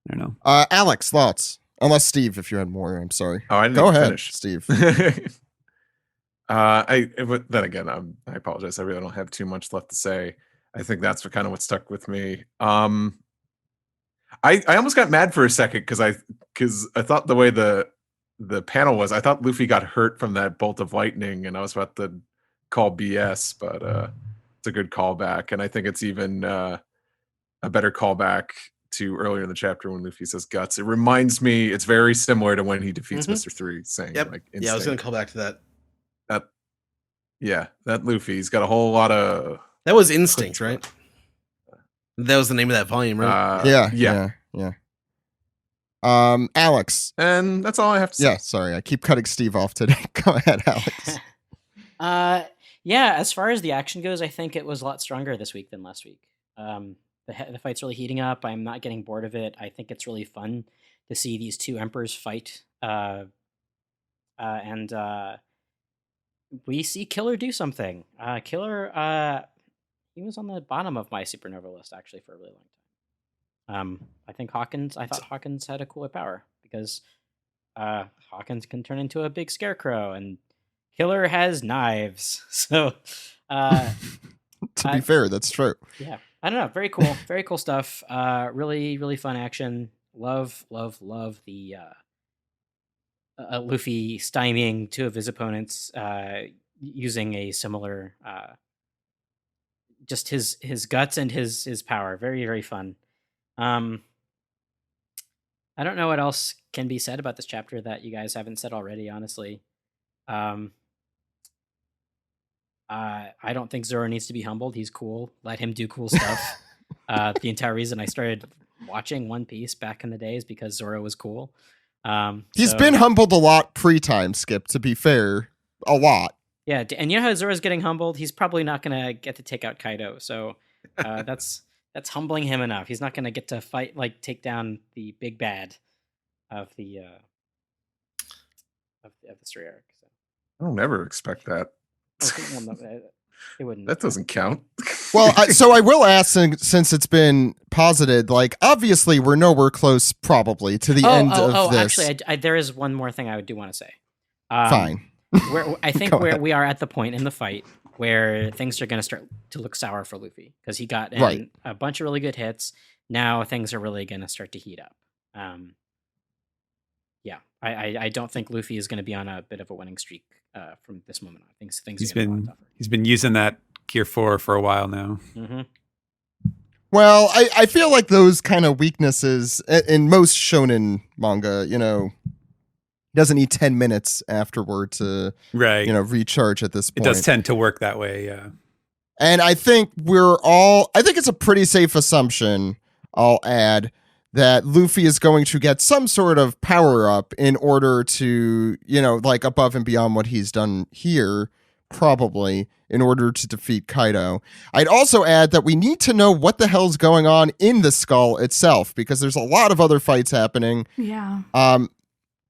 I don't know. Alex, thoughts? Unless Steve, if you had more, I'm sorry. Oh, I didn't Go ahead, finish. Steve. But then again, I apologize. I really don't have too much left to say. I think that's what stuck with me. I almost got mad for a second because I thought the way the panel was, I thought Luffy got hurt from that bolt of lightning, and I was about to call BS, but it's a good callback, and I think it's even a better callback to earlier in the chapter when Luffy says guts. It reminds me, it's very similar to when he defeats Mr. 3, saying yep. I was going to call back to that. That Luffy's got a whole lot of. That was Instinct, right? That was the name of that volume, right? Yeah. Alex. And that's all I have to say. Yeah, sorry. I keep cutting Steve off today. Go ahead, Alex. Yeah, as far as the action goes, I think it was a lot stronger this week than last week. The fight's really heating up. I'm not getting bored of it. I think it's really fun to see these two emperors fight. And we see Killer do something. Killer, he was on the bottom of my supernova list actually for a really long time. I thought Hawkins had a cooler power because Hawkins can turn into a big scarecrow and Killer has knives. So To be fair, that's true. yeah, I don't know. Very cool. Very cool stuff. Really, really fun action. Love the Luffy stymieing two of his opponents using a similar just his guts and his power. Very, very fun. I don't know what else can be said about this chapter that you guys haven't said already, honestly. I don't think Zoro needs to be humbled. He's cool. Let him do cool stuff. The entire reason I started watching One Piece back in the day is because Zoro was cool. He's been humbled a lot pre-time skip, to be fair. A lot. Yeah, and you know how Zoro's getting humbled? He's probably not going to get to take out Kaido. So that's humbling him enough. He's not going to get to fight, take down the big bad of the story arc. So. I don't ever expect that. It wouldn't. That doesn't count. Well, so I will ask, since it's been posited, obviously we're nowhere close, probably, to the end of this. Actually, there is one more thing I do want to say. Fine. I think we are at the point in the fight where things are going to start to look sour for Luffy because he got in a bunch of really good hits. Now things are really going to start to heat up. Yeah, I don't think Luffy is going to be on a bit of a winning streak from this moment on. Things he's been using that Gear 4 for a while now. Mm-hmm. Well, I feel like those kind of weaknesses in most shonen manga, doesn't need 10 minutes afterward to recharge at this point. It does tend to work that way, yeah. And I think I think it's a pretty safe assumption, I'll add, that Luffy is going to get some sort of power up in order to, above and beyond what he's done here, probably, in order to defeat Kaido. I'd also add that we need to know what the hell's going on in the skull itself, because there's a lot of other fights happening. Yeah.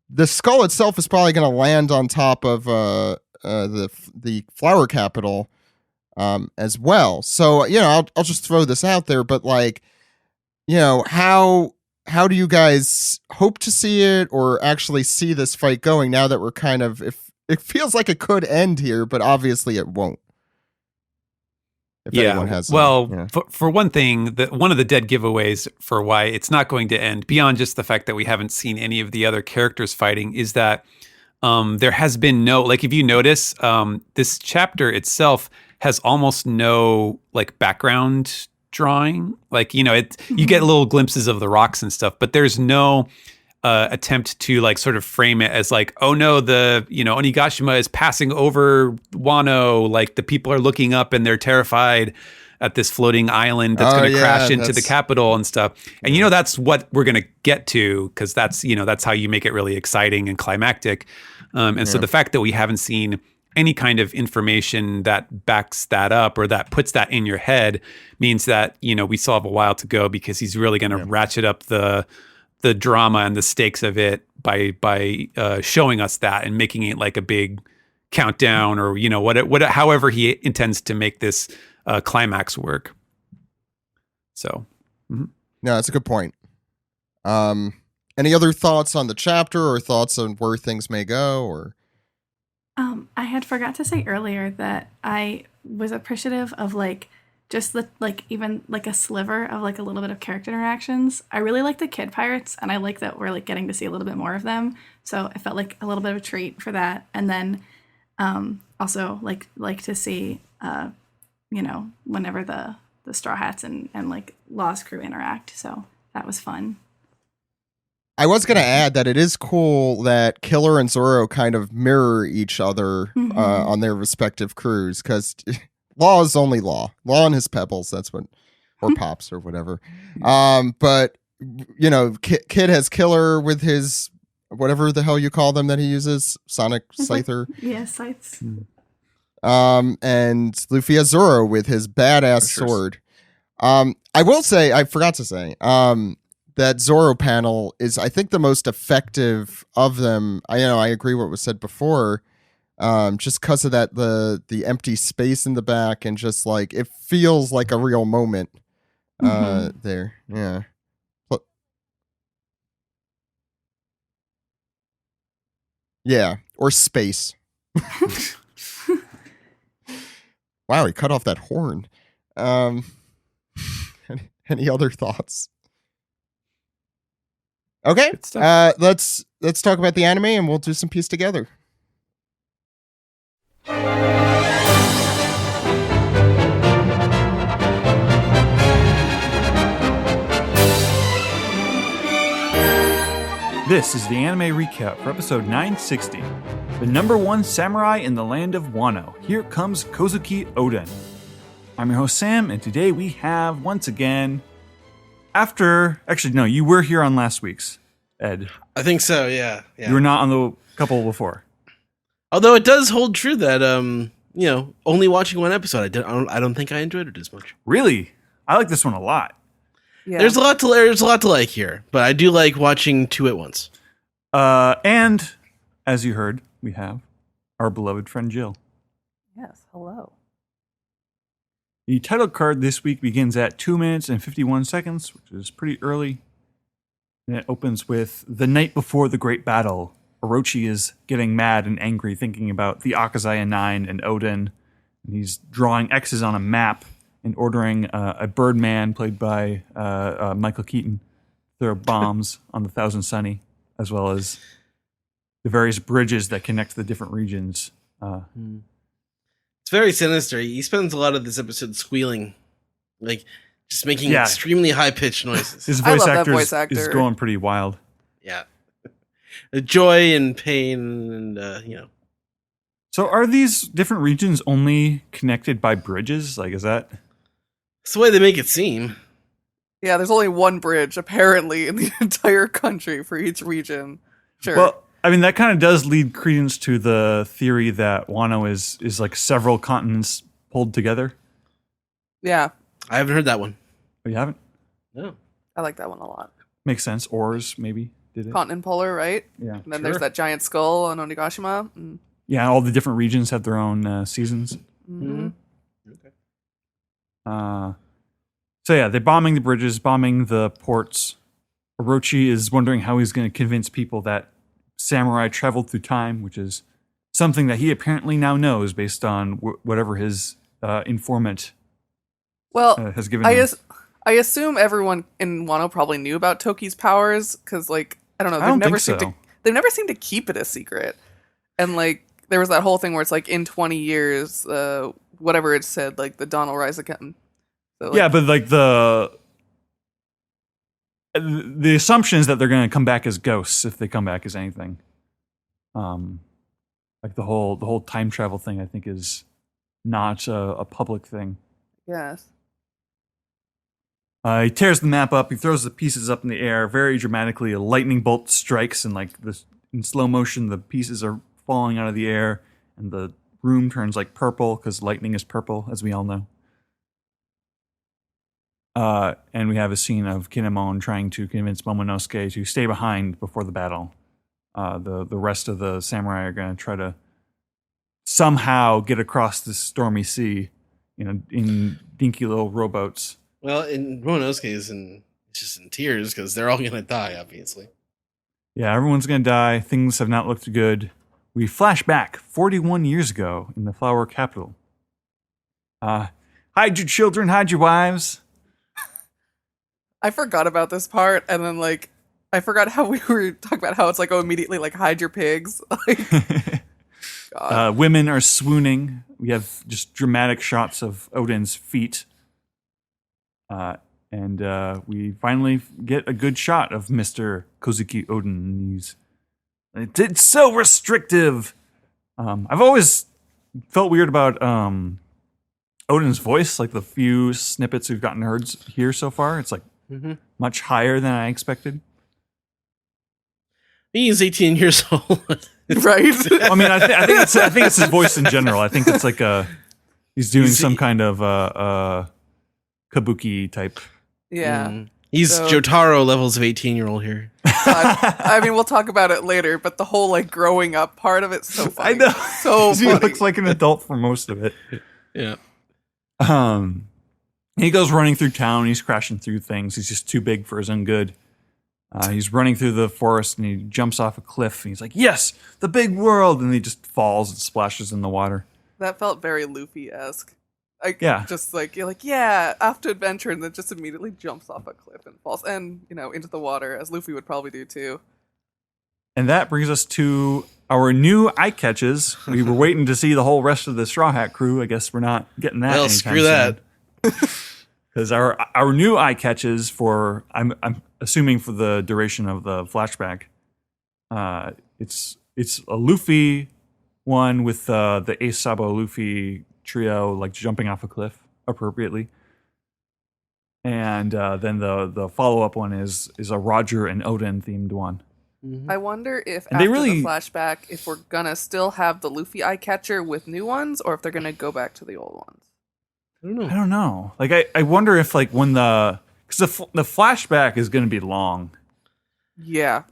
The skull itself is probably going to land on top of the flower capital as well. So, I'll just throw this out there, but how do you guys hope to see it or actually see this fight going now that we're kind of, it feels like it could end here, but obviously it won't. If anyone has for one thing, one of the dead giveaways for why it's not going to end, beyond just the fact that we haven't seen any of the other characters fighting, is that there has been no, if you notice, this chapter itself has almost no background drawing. You get little glimpses of the rocks and stuff, but there's no attempt to sort of frame it as oh no, the Onigashima is passing over Wano, the people are looking up and they're terrified at this floating island that's going to crash into the capital and stuff. And that's what we're going to get to, because that's how you make it really exciting and climactic. So the fact that we haven't seen any kind of information that backs that up or that puts that in your head means that we still have a while to go, because he's really going to ratchet up the drama and the stakes of it by showing us that and making it a big countdown, or however he intends to make this climax work. So, no, that's a good point. Any other thoughts on the chapter or thoughts on where things may go? Or I had forgot to say earlier that I was appreciative of just even a sliver of a little bit of character interactions. I really like the kid pirates, and I like that we're getting to see a little bit more of them. So I felt like a little bit of a treat for that. And then also like to see whenever the Straw Hats and Law's crew interact. So that was fun. I was going to add that it is cool that Killer and Zoro kind of mirror each other on their respective crews, because Law is only Law and his pebbles. That's what, or pops or whatever. But Kid has Killer with his whatever the hell you call them that he uses, Sonic Scyther. Yeah, scythes. And Luffy has Zoro with his badass Pressures. sword. I will say, I forgot to say, that Zoro panel is, I think, the most effective of them. I agree with what was said before. Just because of that, the empty space in the back, and just like it feels like a real moment. There, yeah. Yeah, or space. Wow, he cut off that horn. Any other thoughts? Okay, Good stuff. let's talk about the anime, and we'll do some piece together. This is the anime recap for episode 960. The number one samurai in the land of Wano. Here comes Kozuki Oden. I'm your host Sam, and today we have, once again, actually no, you were here on last week's, Ed. I think so. Yeah. You were not on the couple before. Although it does hold true that only watching one episode, I don't think I enjoyed it as much. Really? I like this one a lot. Yeah. There's a lot to like here, but I do like watching two at once. And as you heard, we have our beloved friend Jill. Yes. Hello. The title card this week begins at 2 minutes and 51 seconds, which is pretty early. And it opens with the night before the great battle. Orochi is getting mad and angry, thinking about the Akazaya Nine and Oden. And he's drawing X's on a map and ordering a Birdman, played by Michael Keaton, throw bombs on the Thousand Sunny, as well as the various bridges that connect the different regions. It's very sinister. He spends a lot of this episode squealing, like just making extremely high pitched noises. His I voice love that actor, voice is actor. going pretty wild. Yeah, joy and pain, and So are these different regions only connected by bridges? Like, is that... it's the way they make it seem. Yeah, there's only one bridge apparently in the entire country for each region. Sure. Well, I mean, that kind of does lead credence to the theory that Wano is like several continents pulled together. yeah, I haven't heard that one. Oh, you haven't? No. I like that one a lot. Makes sense. Oars, maybe, did it? Continent Polar, right? Yeah. And then there's that giant skull on Onigashima. Mm. Yeah, all the different regions have their own seasons. Mhm. So yeah, they're bombing the bridges, bombing the ports. Orochi is wondering how he's going to convince people that samurai traveled through time, which is something that he apparently now knows based on whatever his informant Well, has given him. I assume everyone in Wano probably knew about Toki's powers because, like, I don't know, I don't think so. they've never seemed to keep it a secret. And like, there was that whole thing where it's like in 20 years, whatever it said, like the dawn will rise again. So, like, Yeah, but like the assumption is that they're going to come back as ghosts if they come back as anything. Like the whole time travel thing, I think, is not a public thing. yes. He tears the map up. He throws the pieces up in the air very dramatically. A lightning bolt strikes, and like this in slow motion, the pieces are falling out of the air, and the room turns like purple because lightning is purple, as we all know. And we have a scene of Kinemon trying to convince Momonosuke to stay behind before the battle. The rest of the samurai are going to try to somehow get across this stormy sea, in dinky little rowboats. Well, in Momonosuke is just in tears because they're all gonna die, obviously. Yeah, everyone's going to die. Things have not looked good. We flash back 41 years ago in the flower capital. Hide your children, hide your wives. I forgot about this part, and then like I forgot how we were talking about how it's like, oh, immediately like hide your pigs. Like, God. Women are swooning. We have just dramatic shots of Odin's feet. And we finally get a good shot of Mr. Kozuki Oden. It's so restrictive. I've always felt weird about Odin's voice, like the few snippets we've gotten heard here so far. It's like much higher than I expected. He's 18 years old. Right? I mean, I think it's his voice in general. I think it's like he's doing some kind of kabuki type. Yeah. He's So- Jotaro levels of 18-year-old here. I mean, we'll talk about it later, but the whole like growing up part of it's so funny. I know. So He funny. looks like an adult for most of it. Yeah. He goes running through town. He's crashing through things. He's just too big for his own good. He's running through the forest and he jumps off a cliff. And he's like, "Yes, the big world!" And he just falls and splashes in the water. That felt very Luffy-esque. Like, Yeah. just like, you're like, yeah, off to adventure, and then just immediately jumps off a cliff and falls, and, into the water, as Luffy would probably do too. And that brings us to our new eye catches. We were waiting to see the whole rest of the Straw Hat crew. I guess we're not getting that. Well, anytime screw that. Because our new eye catches for I'm assuming for the duration of the flashback, it's a Luffy one with the Ace Sabo Luffy trio like jumping off a cliff appropriately, and then the follow up one is a Roger and Odin themed one. I wonder if And they after really- the flashback, if we're gonna still have the Luffy eye catcher with new ones, or if they're gonna go back to the old ones. I don't know. I don't know. Like I wonder if like when because the flashback is going to be long. Yeah.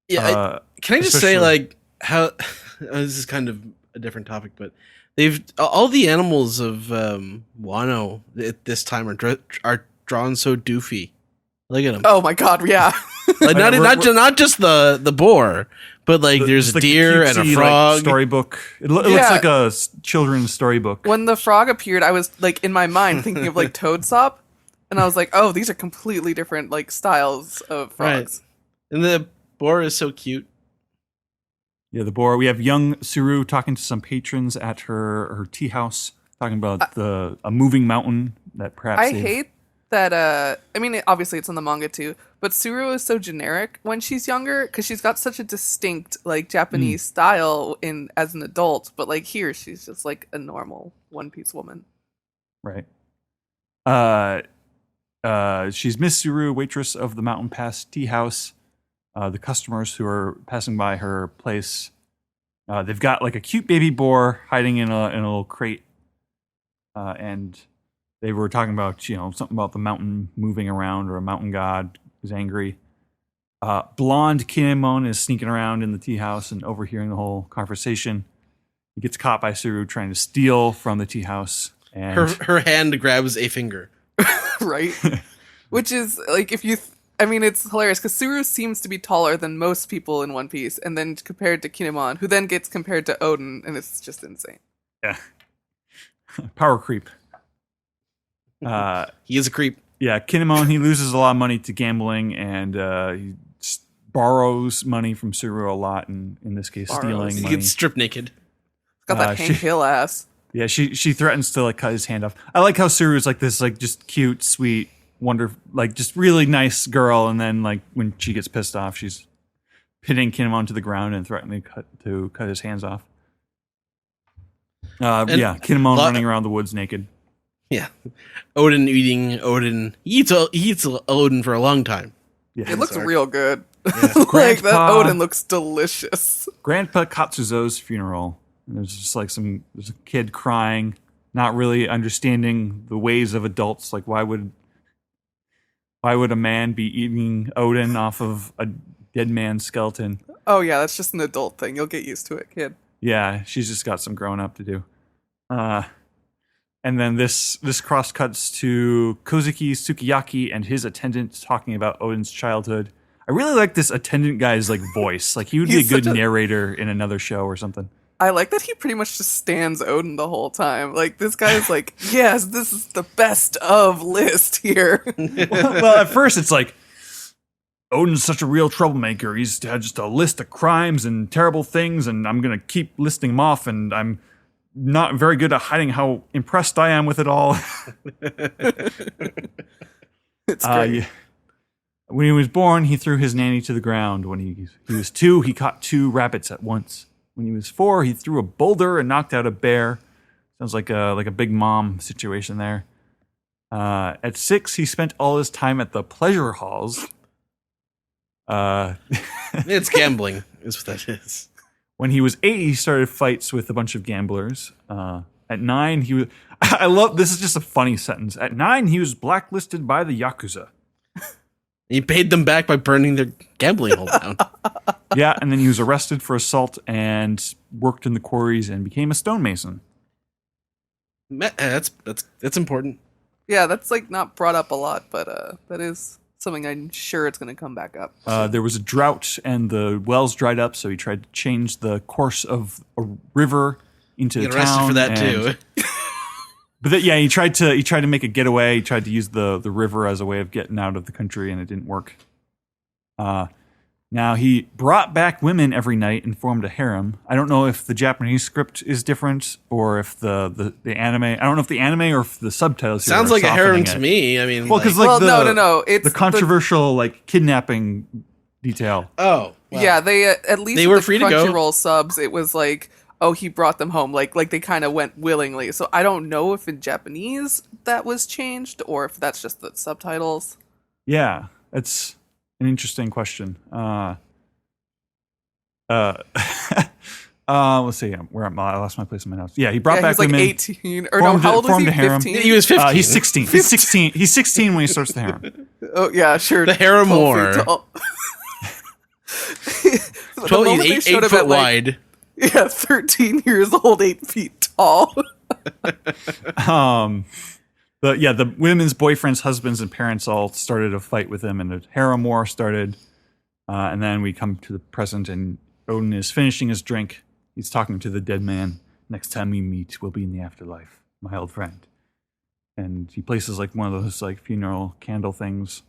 Yeah. Can I just say, especially- like, how this is kind of a different topic, but they've all the animals of Wano at this time are drawn so doofy. Look at them. Oh my god, yeah. Like not we're- not just the boar, but like there's Just a like the deer and a cutesy, frog. like, storybook. It looks Yeah. like a children's storybook. When the frog appeared, I was like in my mind thinking of like Toadsop, and I was like, oh, these are completely different like styles of frogs. And the boar is so cute. Yeah, the boar. We have young Suru talking to some patrons at her tea house, talking about a moving mountain that perhaps I they've- hate that. I mean, obviously it's in the manga too, but Suru is so generic when she's younger because she's got such a distinct like Japanese style as an adult, but like here she's just like a normal One Piece woman. Right. She's Miss Suru, waitress of the Mountain Pass Tea House. The customers who are passing by her place, they've got like a cute baby boar hiding in a little crate, and they were talking about something about the mountain moving around or a mountain god who's angry. Blonde Kinemon is sneaking around in the tea house and overhearing the whole conversation. He gets caught by Suru trying to steal from the tea house, and Her hand grabs a finger. Right? Which is like I mean, it's hilarious because Suru seems to be taller than most people in One Piece, and then compared to Kinemon, who then gets compared to Odin, and it's just insane. yeah, power creep. He is a creep. Yeah, Kinemon, he loses a lot of money to gambling, and he borrows money from Suru a lot, and in this case, Borrows. stealing He money. gets stripped naked. Got that Hank Hill ass. Yeah, she threatens to like cut his hand off. I like how Suru's like this like just cute, sweet, wonderful, like just really nice girl, and then like when she gets pissed off, she's pinning Kinemon to the ground and threatening to cut his hands off. Yeah, Kinemon running around the woods naked. Yeah. Odin eating Odin. He eats Odin for a long time. Yeah, It looks sorry. real good. like that Grandpa- Odin looks delicious. Grandpa Katsuzo's funeral. And there's just like there's a kid crying, not really understanding the ways of adults. Like why would a man be eating Odin off of a dead man's skeleton? Oh yeah, that's just an adult thing. You'll get used to it, kid. Yeah, she's just got some growing up to do. And then this cross cuts to Kozuki Sukiyaki and his attendant talking about Odin's childhood. I really like this attendant guy's like voice. Like he would be a He's good such a- narrator in another show or something. I like that he pretty much just stands Odin the whole time. Like this guy is like, yes, this is the best of list here. Well, at first it's like Odin's such a real troublemaker. He's had just a list of crimes and terrible things, and I'm gonna keep listing them off. And I'm not very good at hiding how impressed I am with it all. It's great. Yeah. When he was born, he threw his nanny to the ground. When he was 2, he caught 2 rabbits at once. When he was 4, he threw a boulder and knocked out a bear. Sounds like a big mom situation there. At 6, he spent all his time at the pleasure halls. It's gambling, is what that is. When he was 8, he started fights with a bunch of gamblers. At 9, he was. I love this. Is just a funny sentence. At 9, he was blacklisted by the Yakuza. He paid them back by burning their gambling hole down. Yeah, and then he was arrested for assault and worked in the quarries and became a stonemason. That's important. Yeah, that's like not brought up a lot, but that is something I'm sure it's going to come back up. There was a drought and the wells dried up, so he tried to change the course of a river into You a get arrested town. for that and- too. But he tried to make a getaway. He tried to use the river as a way of getting out of the country, and it didn't work. Now he brought back women every night and formed a harem. I don't know if the Japanese script is different or if the anime. I don't know if the anime or if the subtitles. Sounds here are like a harem softening to it. me. I mean, Well, because no. It's the controversial like kidnapping detail. oh, well, Yeah, they at least They with were the free to go. Crunchyroll subs, it was like, oh, he brought them home. Like they kind of went willingly. So I don't know if in Japanese that was changed or if that's just the subtitles. Yeah, it's an interesting question. Let's see. Where am I? I lost my place in my notes. Yeah, he brought Yeah, back he's like women. 18 or no, formed how a- old is formed he? a harem. 15? he was 15. He's 16. He's 16. He's 16 when he starts the harem. Oh yeah, sure. The harem 12 war. feet tall. The 12, moment they 8 showed him foot at, like, wide. Yeah, 13 years old, 8 feet tall. The women's boyfriends, husbands, and parents all started a fight with him, and a harem war started. And then we come to the present, and Odin is finishing his drink. He's talking to the dead man. Next time we meet, we'll be in the afterlife, my old friend. And he places like one of those like funeral candle things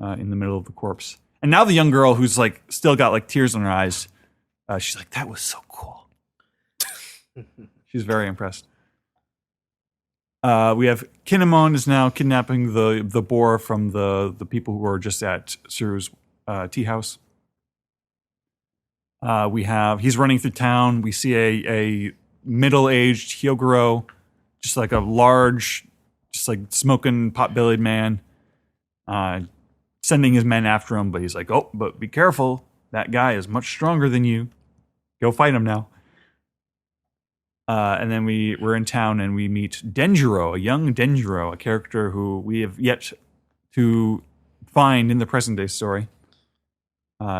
in the middle of the corpse. And now the young girl who's like still got like tears in her eyes, she's like, "That was so cool." She's very impressed. We have Kinemon is now kidnapping the boar from the people who are just at Suru's tea house. He's running through town. We see a middle-aged Hyoguro, just like a large, just like smoking pot-bellied man, sending his men after him. But he's like, "Oh, but be careful. That guy is much stronger than you. Go fight him now." And then we're in town and we meet Denjiro, a young Denjiro, a character who we have yet to find in the present day story.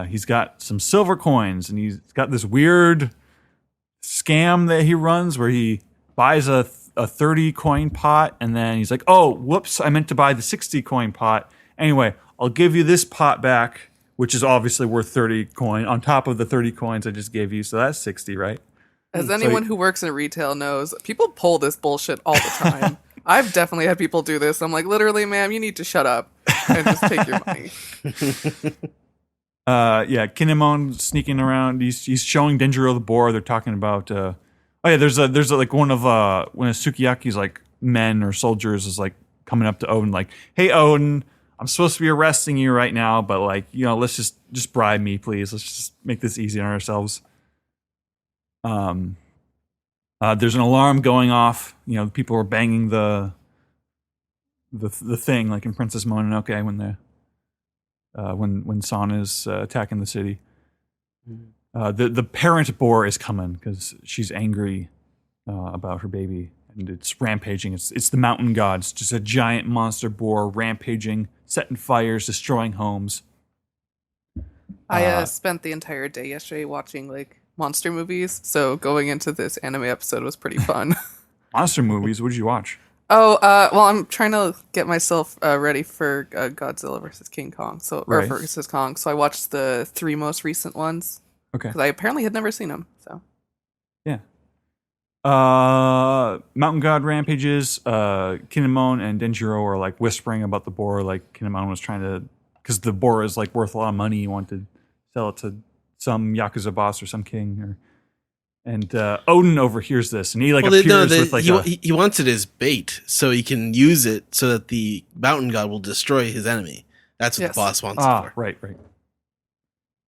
He's got some silver coins and he's got this weird scam that he runs where he buys a 30 coin pot and then he's like, "Oh, whoops, I meant to buy the 60 coin pot. Anyway, I'll give you this pot back," which is obviously worth 30 coin on top of the 30 coins I just gave you. So that's 60, right? As anyone who works in retail knows, people pull this bullshit all the time. I've definitely had people do this. I'm like, literally, ma'am, you need to shut up and just take your money. Kinemon sneaking around. He's showing Denjiro the boar. They're talking about. There's like one of Sukiyaki's like men or soldiers is like coming up to Odin like, "Hey Odin, I'm supposed to be arresting you right now, but like let's just bribe me, please. Let's just make this easy on ourselves." There's an alarm going off. People are banging the thing like in Princess Mononoke when San is attacking the city. The parent boar is coming because she's angry about her baby and it's rampaging. It's the mountain gods, just a giant monster boar rampaging, setting fires, destroying homes. I spent the entire day yesterday watching like monster movies, so going into this anime episode was pretty fun. Monster movies? What did you watch? Well, I'm trying to get myself ready for Godzilla versus King Kong, Right. or versus Kong. So I watched the 3 most recent ones Okay. because I apparently had never seen them. So Yeah. Mountain God rampages. Kinemon and Denjiro are like whispering about the boar. Like Kinemon was trying to, because the boar is like worth a lot of money. He wanted to sell it to some Yakuza boss or some king. And Odin overhears this, and he appears with like he wants it as bait so he can use it so that the mountain god will destroy his enemy. That's what Yes. the boss wants it for. Right.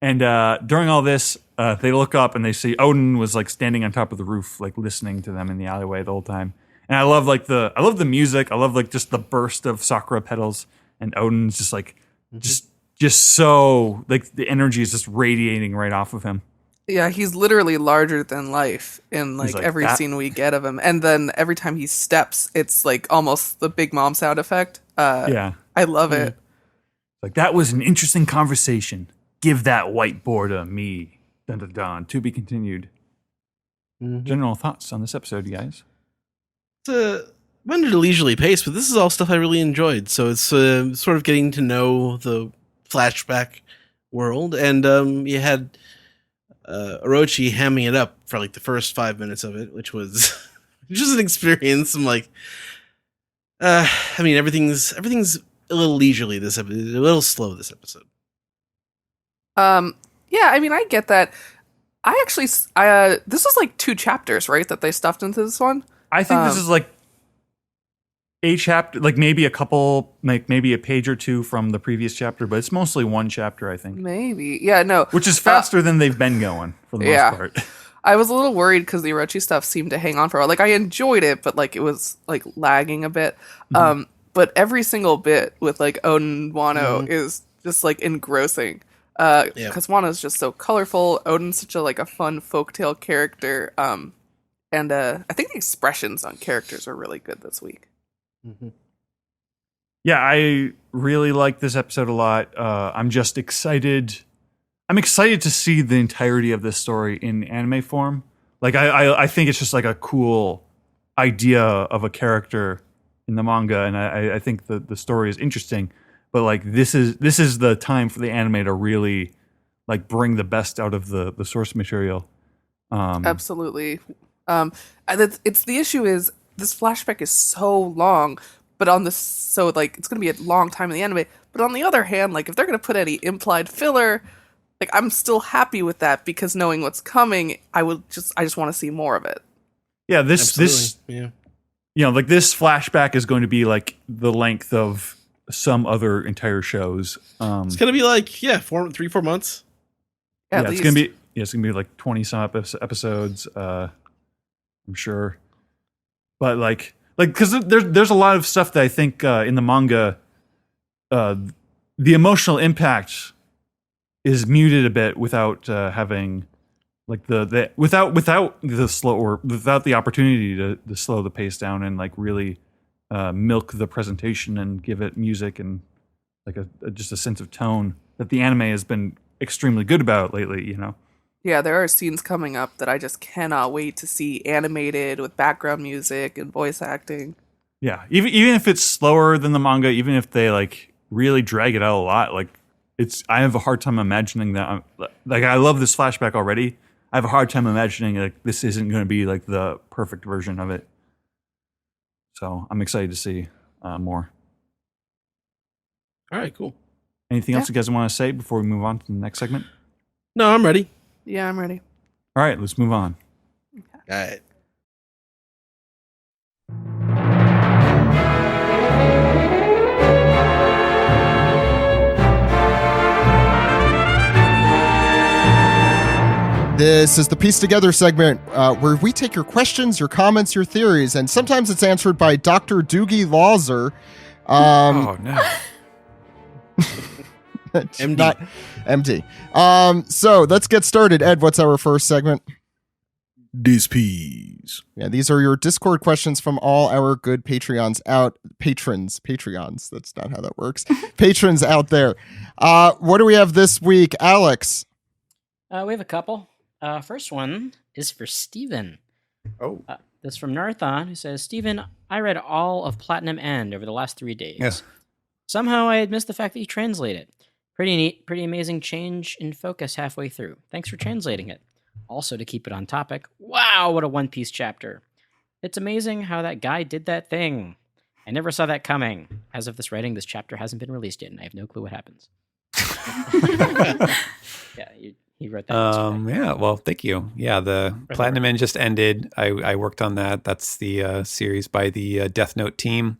And during all this, they look up and they see Odin was like standing on top of the roof, like listening to them in the alleyway the whole time. And I love the music. I love like just the burst of sakura petals, and Odin's just like just just so like the energy is just radiating right off of him. Yeah, he's literally larger than life in like like every that. scene we get of him. And then every time he steps, it's like almost the Big Mom sound effect. Yeah. I love it. Like, that was an interesting conversation. Give that whiteboard to me. Dun dun dun. To be continued. General thoughts on this episode, you guys? Went at a leisurely pace, but this is all stuff I really enjoyed. So it's sort of getting to know the flashback world, and you had Orochi hamming it up for like the first 5 minutes of it, which was just an experience. I'm like, I mean, everything's a little leisurely this episode, a little slow this episode. Yeah, I mean, I get that. I actually, this was like 2 chapters, right, that they stuffed into this one? I think this is like a chapter, like maybe a couple, like maybe a page or 2 from the previous chapter, but it's mostly 1 chapter, I think. Maybe. Yeah, no. Which is faster than they've been going, for the most part. I was a little worried because the Orochi stuff seemed to hang on for a while. Like, I enjoyed it, but like it was like lagging a bit. But every single bit with like Odin and Wano is just like engrossing. Because Wano's just so colorful. Odin's such a fun folktale character. And I think the expressions on characters are really good this week. Yeah, I really like this episode a lot. I'm just excited. I'm excited to see the entirety of this story in anime form. Like, I think it's just like a cool idea of a character in the manga, and I think the story is interesting. But like, this is the time for the anime to really like bring the best out of the source material. Absolutely. And it's the issue is this flashback is so long, but on this, so like it's gonna be a long time in the anime. But on the other hand, like if they're gonna put any implied filler, like I'm still happy with that because knowing what's coming, I just want to see more of it. Yeah, this you know, like this flashback is going to be like the length of some other entire shows. It's gonna be like 3-4 months. Yeah, it's gonna be like 20 some episodes. I'm sure, but like because there's a lot of stuff that I think in the manga, the emotional impact is muted a bit without having like without the opportunity to slow the pace down and like really milk the presentation and give it music and like just a sense of tone that the anime has been extremely good about lately, you know. Yeah, there are scenes coming up that I just cannot wait to see animated with background music and voice acting. Yeah, even if it's slower than the manga, even if they like really drag it out a lot, like I have a hard time imagining that. Like, I love this flashback already. I have a hard time imagining like this isn't going to be like the perfect version of it. So I'm excited to see more. All right, cool. Anything else you guys want to say before we move on to the next segment? No, I'm ready. Yeah, I'm ready. All right, let's move on. All right. This is the Piece Together segment where we take your questions, your comments, your theories, and sometimes it's answered by Dr. Doogie Lawser. Oh, no. MD. Not MD. So let's get started. Ed, what's our first segment? These peas. Yeah, these are your Discord questions from all our good Patreons. That's not how that works. Patrons out there. What do we have this week, Alex? We have a couple. First one is for Steven. Oh. This is from Narthon, who says, Steven, I read all of Platinum End over the last 3 days. Yeah. Somehow I had missed the fact that you translate it. Pretty neat, pretty amazing change in focus halfway through. Thanks for translating it. Also, to keep it on topic, wow, what a One Piece chapter. It's amazing how that guy did that thing. I never saw that coming. As of this writing, this chapter hasn't been released yet, and I have no clue what happens. Yeah, he wrote that. Yeah, well, thank you. Yeah, the Platinum End just ended. I worked on that. That's the series by the Death Note team.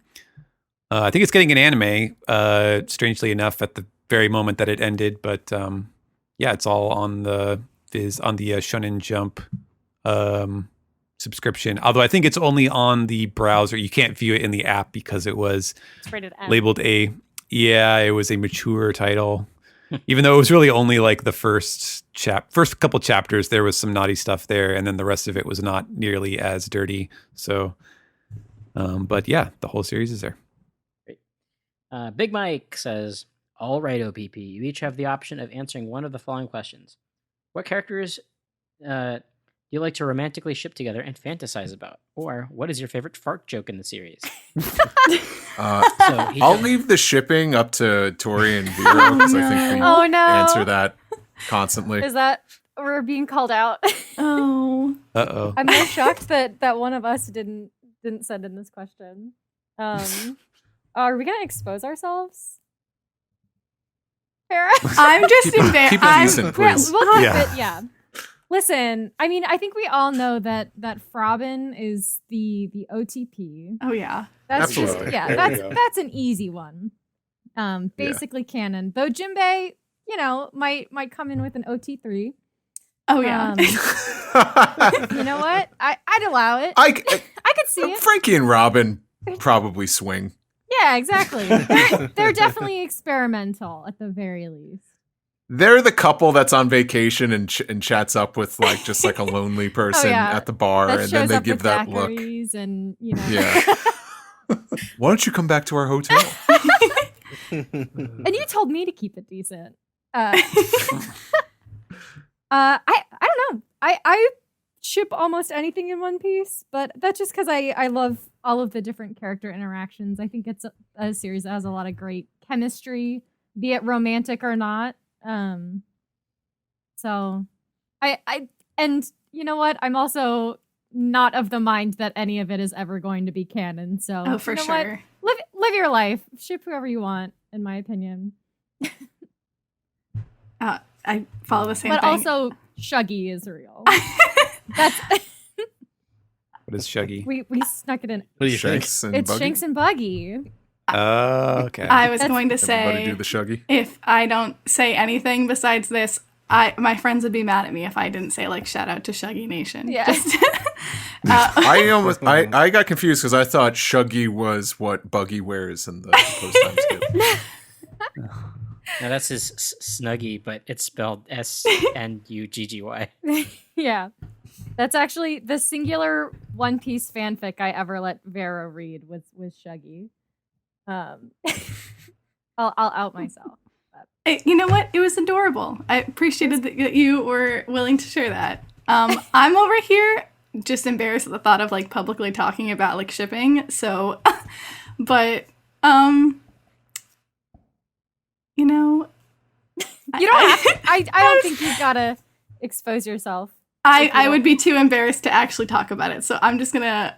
I think it's getting an anime, strangely enough, at the very moment that it ended. But yeah, it's all on the Shonen Jump subscription. Although I think it's only on the browser. You can't view it in the app because it was It's rated M. labeled it was a mature title. Even though it was really only like the first couple chapters, there was some naughty stuff there, and then the rest of it was not nearly as dirty. So, but yeah, the whole series is there. Great. Big Mike says, all right, OPP, you each have the option of answering one of the following questions. What characters do you like to romantically ship together and fantasize about? Or what is your favorite fart joke in the series? I'll leave the shipping up to Tori and Vero because I think we answer that constantly. Is that we're being called out? Oh. Uh-oh. I'm more shocked that one of us didn't send in this question. Are we gonna expose ourselves? Farrah? I'm just embarrassed. Keep it decent, please. We'll keep Yeah. it, yeah. Listen, I mean, I think we all know that Frobin is the OTP. Oh yeah. That's Absolutely. just yeah, There you go. that's an easy one. Basically canon. Though Jinbei, might come in with an OT3. Oh yeah. You know what? I'd allow it. I could see it. Frankie and Robin probably swing. Yeah, exactly. They're definitely experimental at the very least. They're the couple that's on vacation and chats up with like just like a lonely person yeah. at the bar, That and then shows they up give with that look. daiquiris and Yeah. Why don't you come back to our hotel? And you told me to keep it decent. I don't know. I ship almost anything in One Piece, but that's just because I love all of the different character interactions. I think it's a series that has a lot of great chemistry, be it romantic or not. So I and you know what? I'm also not of the mind that any of it is ever going to be canon. So Oh, for you know what? sure. Live your life. Ship whoever you want, in my opinion. I follow the same But thing. also Shuggy is real. That's What is Shuggy? we snuck it in. What do you think? Shanks and It's Buggy? Shanks and Buggy. Okay. I was That's- going to Everybody say do the Shuggy. if I don't say anything besides this, my friends would be mad at me if I didn't say like shout out to Shuggy Nation. Yeah. Just- I got confused because I thought Shuggy was what Buggy wears in the post time skip. Now that's his Snuggie, but it's spelled SNUGGY. Yeah. That's actually the singular One Piece fanfic I ever let Vero read was Shuggy. I'll out myself. You know what? It was adorable. I appreciated that you were willing to share that. I'm over here just embarrassed at the thought of like publicly talking about like shipping. So, but you know, You don't have to, I don't think you've gotta expose yourself. I would be too embarrassed to actually talk about it. So I'm just gonna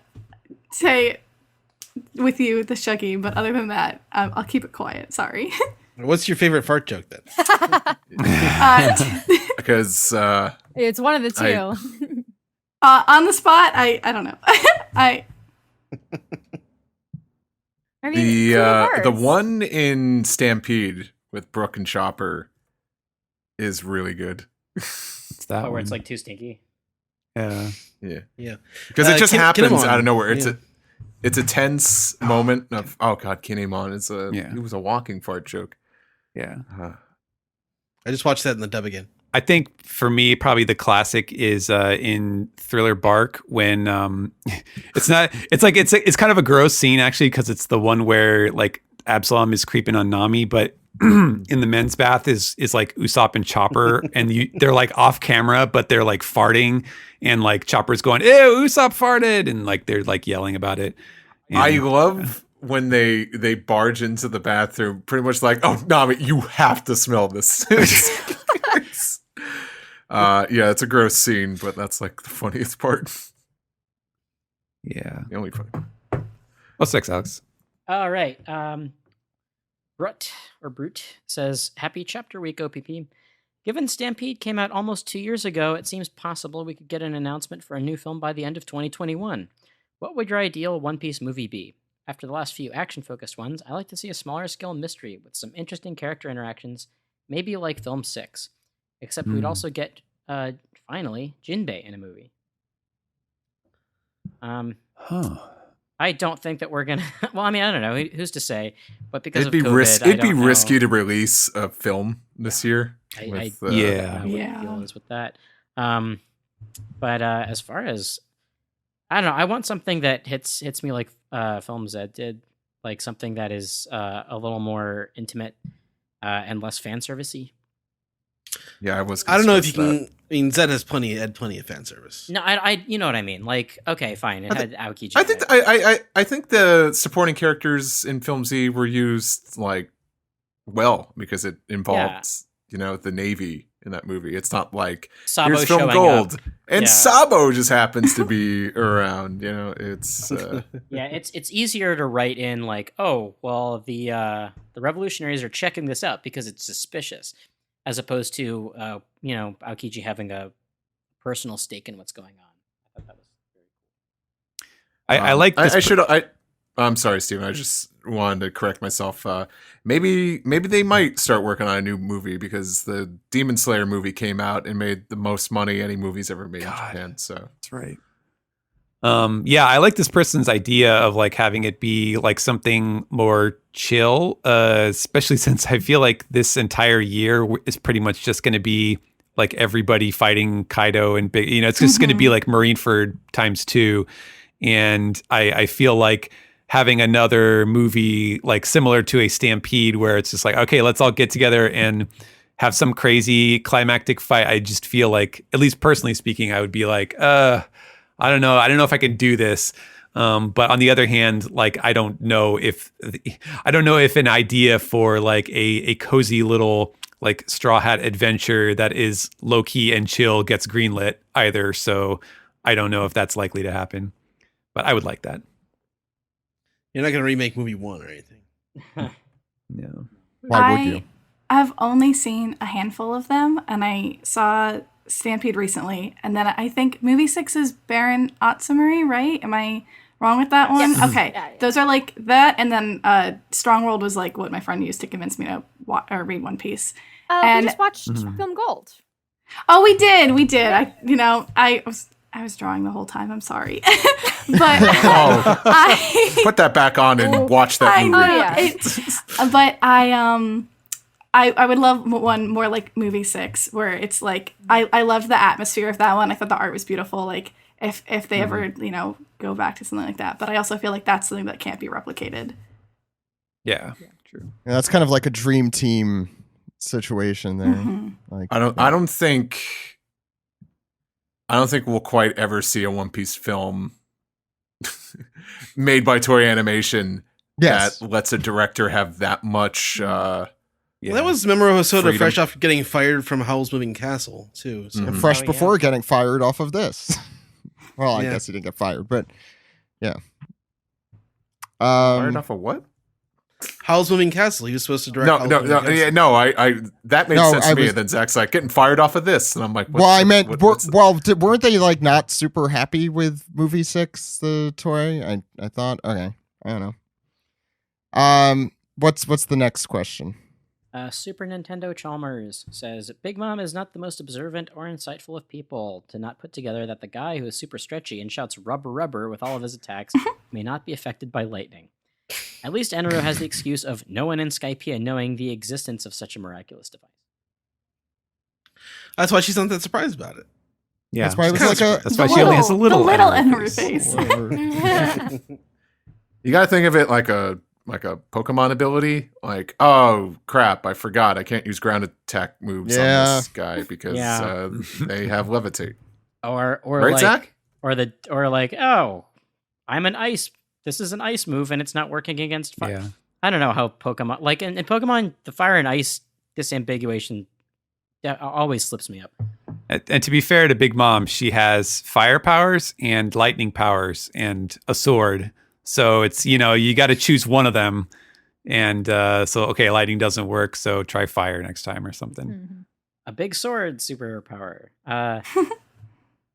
say with you the Shuggy, but other than that, I'll keep it quiet. Sorry. What's your favorite fart joke then? Because It's one of the two. On the spot, I don't know. I mean, the one in Stampede with Brooke and Chopper is really good. It's that Where one. it's like too stinky. Yeah. Yeah. Yeah. Because it just happens Kinemon. out of nowhere. Yeah. It's a tense moment of Kinemon is Yeah. it was a walking fart joke. Yeah. I just watched that in the dub again. I think for me, probably the classic is in Thriller Bark when it's kind of a gross scene actually because it's the one where like Absalom is creeping on Nami, but in the men's bath is like Usopp and Chopper, and they're like off camera, but they're like farting, and like Chopper's going, "Ew, Usopp farted," and like they're like yelling about it. And, I love when they barge into the bathroom, pretty much like, "Oh, Nami, you have to smell this." Yeah, it's a gross scene, but that's like the funniest part. yeah. The only funny. What's next, Alex? All right. Brute says, Happy Chapter Week, OPP. Given Stampede came out almost 2 years ago, it seems possible we could get an announcement for a new film by the end of 2021. What would your ideal One Piece movie be? After the last few action-focused ones, I like to see a smaller scale mystery with some interesting character interactions, maybe like Film 6. Except we'd also get, finally, Jinbei in a movie. I don't think that we're gonna. Well, I mean, I don't know. Who's to say? But because It'd be of COVID, I it'd be don't know. risky to release a film this year. Yeah. what the Yeah. deal is with that. But as far as I don't know, I want something that hits me like films that did, like something that is a little more intimate and less fan servicey. Yeah, I was. I don't know if you stress can. I mean, Zed had plenty of fan service. No, I you know what I mean. Like, okay, fine, it had Aokiji. I think in it. I think the supporting characters in Film Z were used like well because it involved the Navy in that movie. It's not like Sabo here's Film showing Gold up. and Yeah. Sabo just happens to be around. It's Yeah, it's easier to write in like, oh, well, the revolutionaries are checking this out because it's suspicious, as opposed to Aokiji having a personal stake in what's going on. I thought that was very I like this. I'm sorry, Steven. I just wanted to correct myself. Maybe they might start working on a new movie because the Demon Slayer movie came out and made the most money any movie's ever made in Japan. So That's right. Yeah, I like this person's idea of like having it be like something more chill, especially since I feel like this entire year is pretty much just going to be like everybody fighting Kaido and big, it's just going to be like Marineford ×2. And I feel like having another movie like similar to a Stampede where it's just like, okay, let's all get together and have some crazy climactic fight. I just feel like, at least personally speaking, I would be like, I don't know if I can do this. But on the other hand, like I don't know if an idea for like a cozy little like Straw Hat adventure that is low key and chill gets greenlit either. So I don't know if that's likely to happen. But I would like that. You're not going to remake movie 1 or anything. No. Why would you? I've only seen a handful of them, and I saw Stampede recently, and then I think movie 6 is Baron Atsumori, right? Am I wrong with that one? Yes. Okay, Yeah. those are like that, and then Strong World was like what my friend used to convince me to read One Piece. We And- just watched Film Gold. Oh, we did. I was drawing the whole time. I'm sorry, but Oh. I put that back on and watch that I movie. know. Yeah. But I would love one more like movie 6 where it's like I loved the atmosphere of that one. I thought the art was beautiful. Like if they ever go back to something like that. But I also feel like that's something that can't be replicated. Yeah, true. Yeah, that's kind of like a dream team situation there. Mhm. Like I don't think we'll quite ever see a One Piece film made by Toei Animation yes. that lets a director have that much. Well, that was Mamoru Hosoda Freedom. fresh off getting fired from Howl's Moving Castle, too. So. Mhm. And fresh Oh, yeah. before getting fired off of this. Well, I Yeah. guess he didn't get fired, but yeah. Fired off of what? Howl's Moving Castle. He was supposed to direct. No, Howl's no, Moving no, Castle. yeah, no. I that made No, sense I to me. was- And then Zach's like getting fired off of this, and I'm like, what, well, I meant, what's the- weren't they like not super happy with movie 6, the toy? I thought, okay, I don't know. What's the next question? Super Nintendo Chalmers says, Big Mom is not the most observant or insightful of people to not put together that the guy who is super stretchy and shouts rubber rubber with all of his attacks may not be affected by lightning. At least Eneru has the excuse of no one in Skypiea knowing the existence of such a miraculous device. That's why she's not that surprised about it. Yeah, That's why it was Kinda like a. that's why she only has a little Eneru face. face. You got to think of it like a Pokemon ability. Like, oh crap, I forgot. I can't use ground attack moves Yeah. on this guy because Yeah. they have levitate. Or Right, like, Zach? or like, oh, I'm an ice. This is an ice move, and it's not working against fire. Yeah. I don't know how Pokemon, like in Pokemon, the fire and ice disambiguation always slips me up. And to be fair to Big Mom, she has fire powers and lightning powers and a sword. So it's, you got to choose one of them. And okay, lightning doesn't work, so try fire next time or something. A big sword superpower.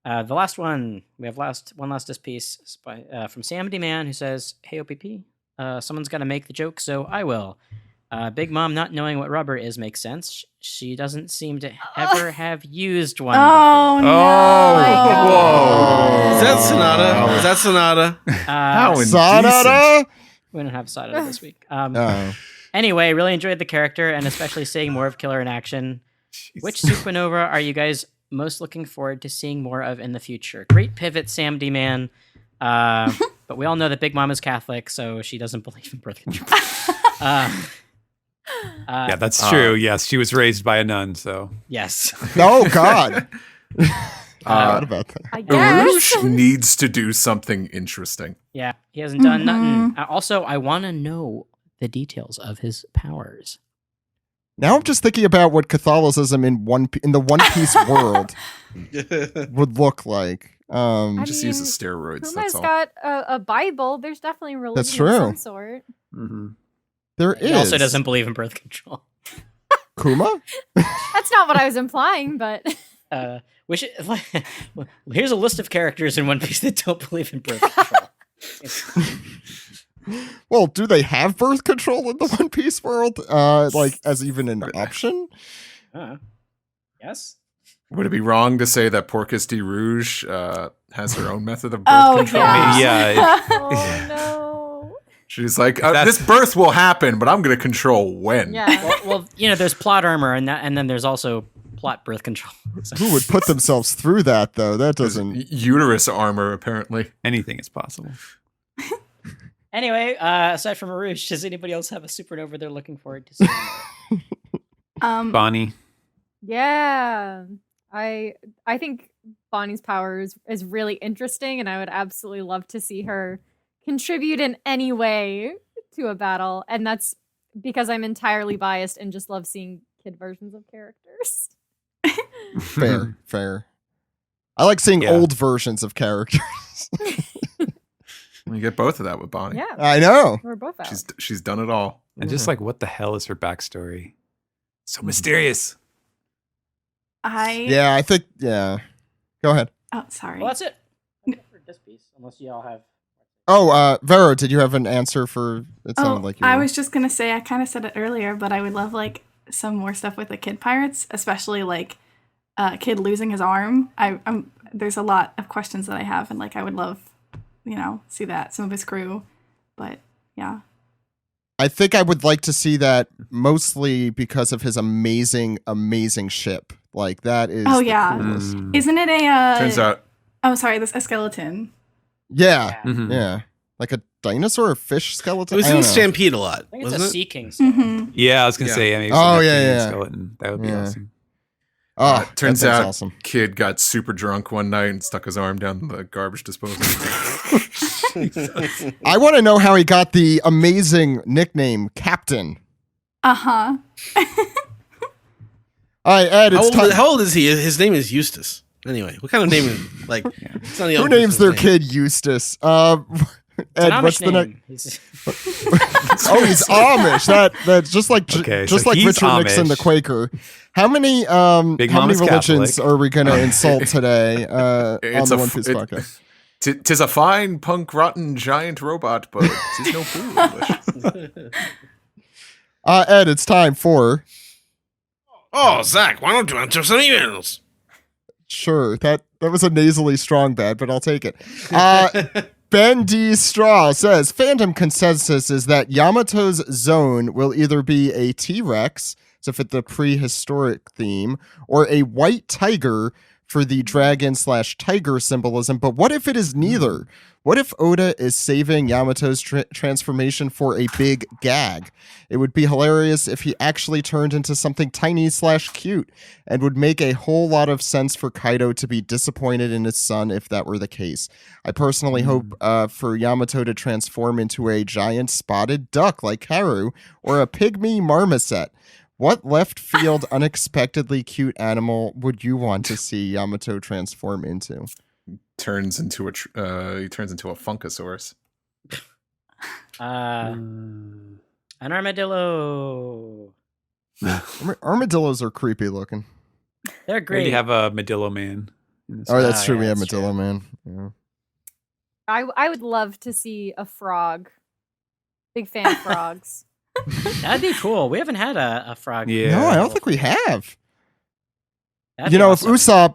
The last one, we have one last diss piece from Sam D. Man, who says, Hey, OPP, someone's got to make the joke, so I will. Big Mom not knowing what rubber is makes sense. She doesn't seem to ever have used one Oh before. no! whoa! Is that Sonata? How Uh, indecent. Sanada? we don't have Sada this week. Oh. Anyway, really enjoyed the character and especially seeing more of Killer in action. Which supernova are you guys most looking forward to seeing more of in the future? Great pivot, Sam D. Man. But we all know that Big Mom is Catholic, so she doesn't believe in birth control. Yeah, that's true. Yes, she was raised by a nun, so. Yes. Oh, God. What about that? I guess. Arush needs to do something interesting. Yeah, he hasn't done nothing. Also, I want to know the details of his powers. Now I'm just thinking about what Catholicism in the One Piece world would look like. Just uses steroids. Puma's That's all. got a Bible. There's definitely religion That's of true. some sort. There He is. also doesn't believe in birth control. Kuma? That's not what I was implying, but We should, here's a list of characters in One Piece that don't believe in birth control. Well, do they have birth control in the One Piece world? Like, as even an option? Yes. Would it be wrong to say that Porcus de Rouge has her own method of birth control? Yeah. oh no. She's like, this birth will happen, but I'm going to control when. Yeah. Well, there's plot armor, and then there's also plot birth control. So- Who would put themselves through that, though? That doesn't... Uterus armor, apparently. Anything is possible. Anyway, aside from Arush, does anybody else have a supernova they're looking forward to seeing? Bonnie. Yeah. I think Bonnie's power is really interesting, and I would absolutely love to see her contribute in any way to a battle. And that's because I'm entirely biased and just love seeing kid versions of characters. Fair. I like seeing old versions of characters. You get both of that with Bonnie. Yeah. I know. We're both out. She's done it all. And just like, what the hell is her backstory? So mysterious. Yeah, I think... Yeah. Go ahead. Oh, sorry. Well, that's it. For this piece, unless you all have... Oh, Vero, did you have an answer for... It sounded like you I were- was just going to say, I kind of said it earlier, but I would love, like, some more stuff with the kid pirates, especially, like, kid losing his arm. There's a lot of questions that I have, and, like, I would love, see that, some of his crew. But, yeah. I think I would like to see that mostly because of his amazing, amazing ship. Like, that is... Oh, the yeah. coolest. Isn't it Turns out... Oh, sorry, a skeleton. Yeah. Mhm. Yeah. Like a dinosaur or fish skeleton? It was I don't in know. Stampede a lot, I think it's wasn't a it? Sea King. Mm-hmm. Yeah, I was going to Yeah. say, I mean, Oh, yeah. skeleton. That would be Yeah. awesome. Oh, turns that sounds out awesome. Kid got super drunk one night and stuck his arm down the garbage disposal. I want to know how he got the amazing nickname Captain. Uh-huh. All right, Ed, it's time. How old is he? His name is Eustace. Anyway, what kind of name is like? It's not the Who old names their person's name. kid Eustace? It's an Ed, what's Amish the name. next? Oh, he's Amish. That's just like Okay, just so like he's Richard Nixon, the Amish. Quaker. How many Big how Mom many is religions Catholic. are we going to insult today on It's the a One f- Piece it- podcast? Tis a fine, punk, rotten, giant robot, but tis no fool English. Ed, it's time for Oh, Zach, why don't you answer some emails? sure that was a nasally strong bad, but I'll take it. Ben D. Straw says, fandom consensus is that Yamato's zone will either be a T-Rex to fit the prehistoric theme, or a white tiger for the dragon/tiger symbolism. But what if it is neither? What if Oda is saving Yamato's transformation for a big gag? It would be hilarious if he actually turned into something tiny/cute, and would make a whole lot of sense for Kaido to be disappointed in his son if that were the case. I personally hope for Yamato to transform into a giant spotted duck like Haru, or a pygmy marmoset. What left field, unexpectedly cute animal would you want to see Yamato transform into? Turns into a Funkasaurus. An armadillo. Armadillos are creepy looking. They're We great. have a Medillo Man. in this Oh, one. that's true. yeah, We have that's true. Matillo Man. Yeah. I would love to see a frog. Big fan of frogs. That'd be cool. We haven't had a frog. Yeah. No, I don't think we have. That'd You be know, awesome.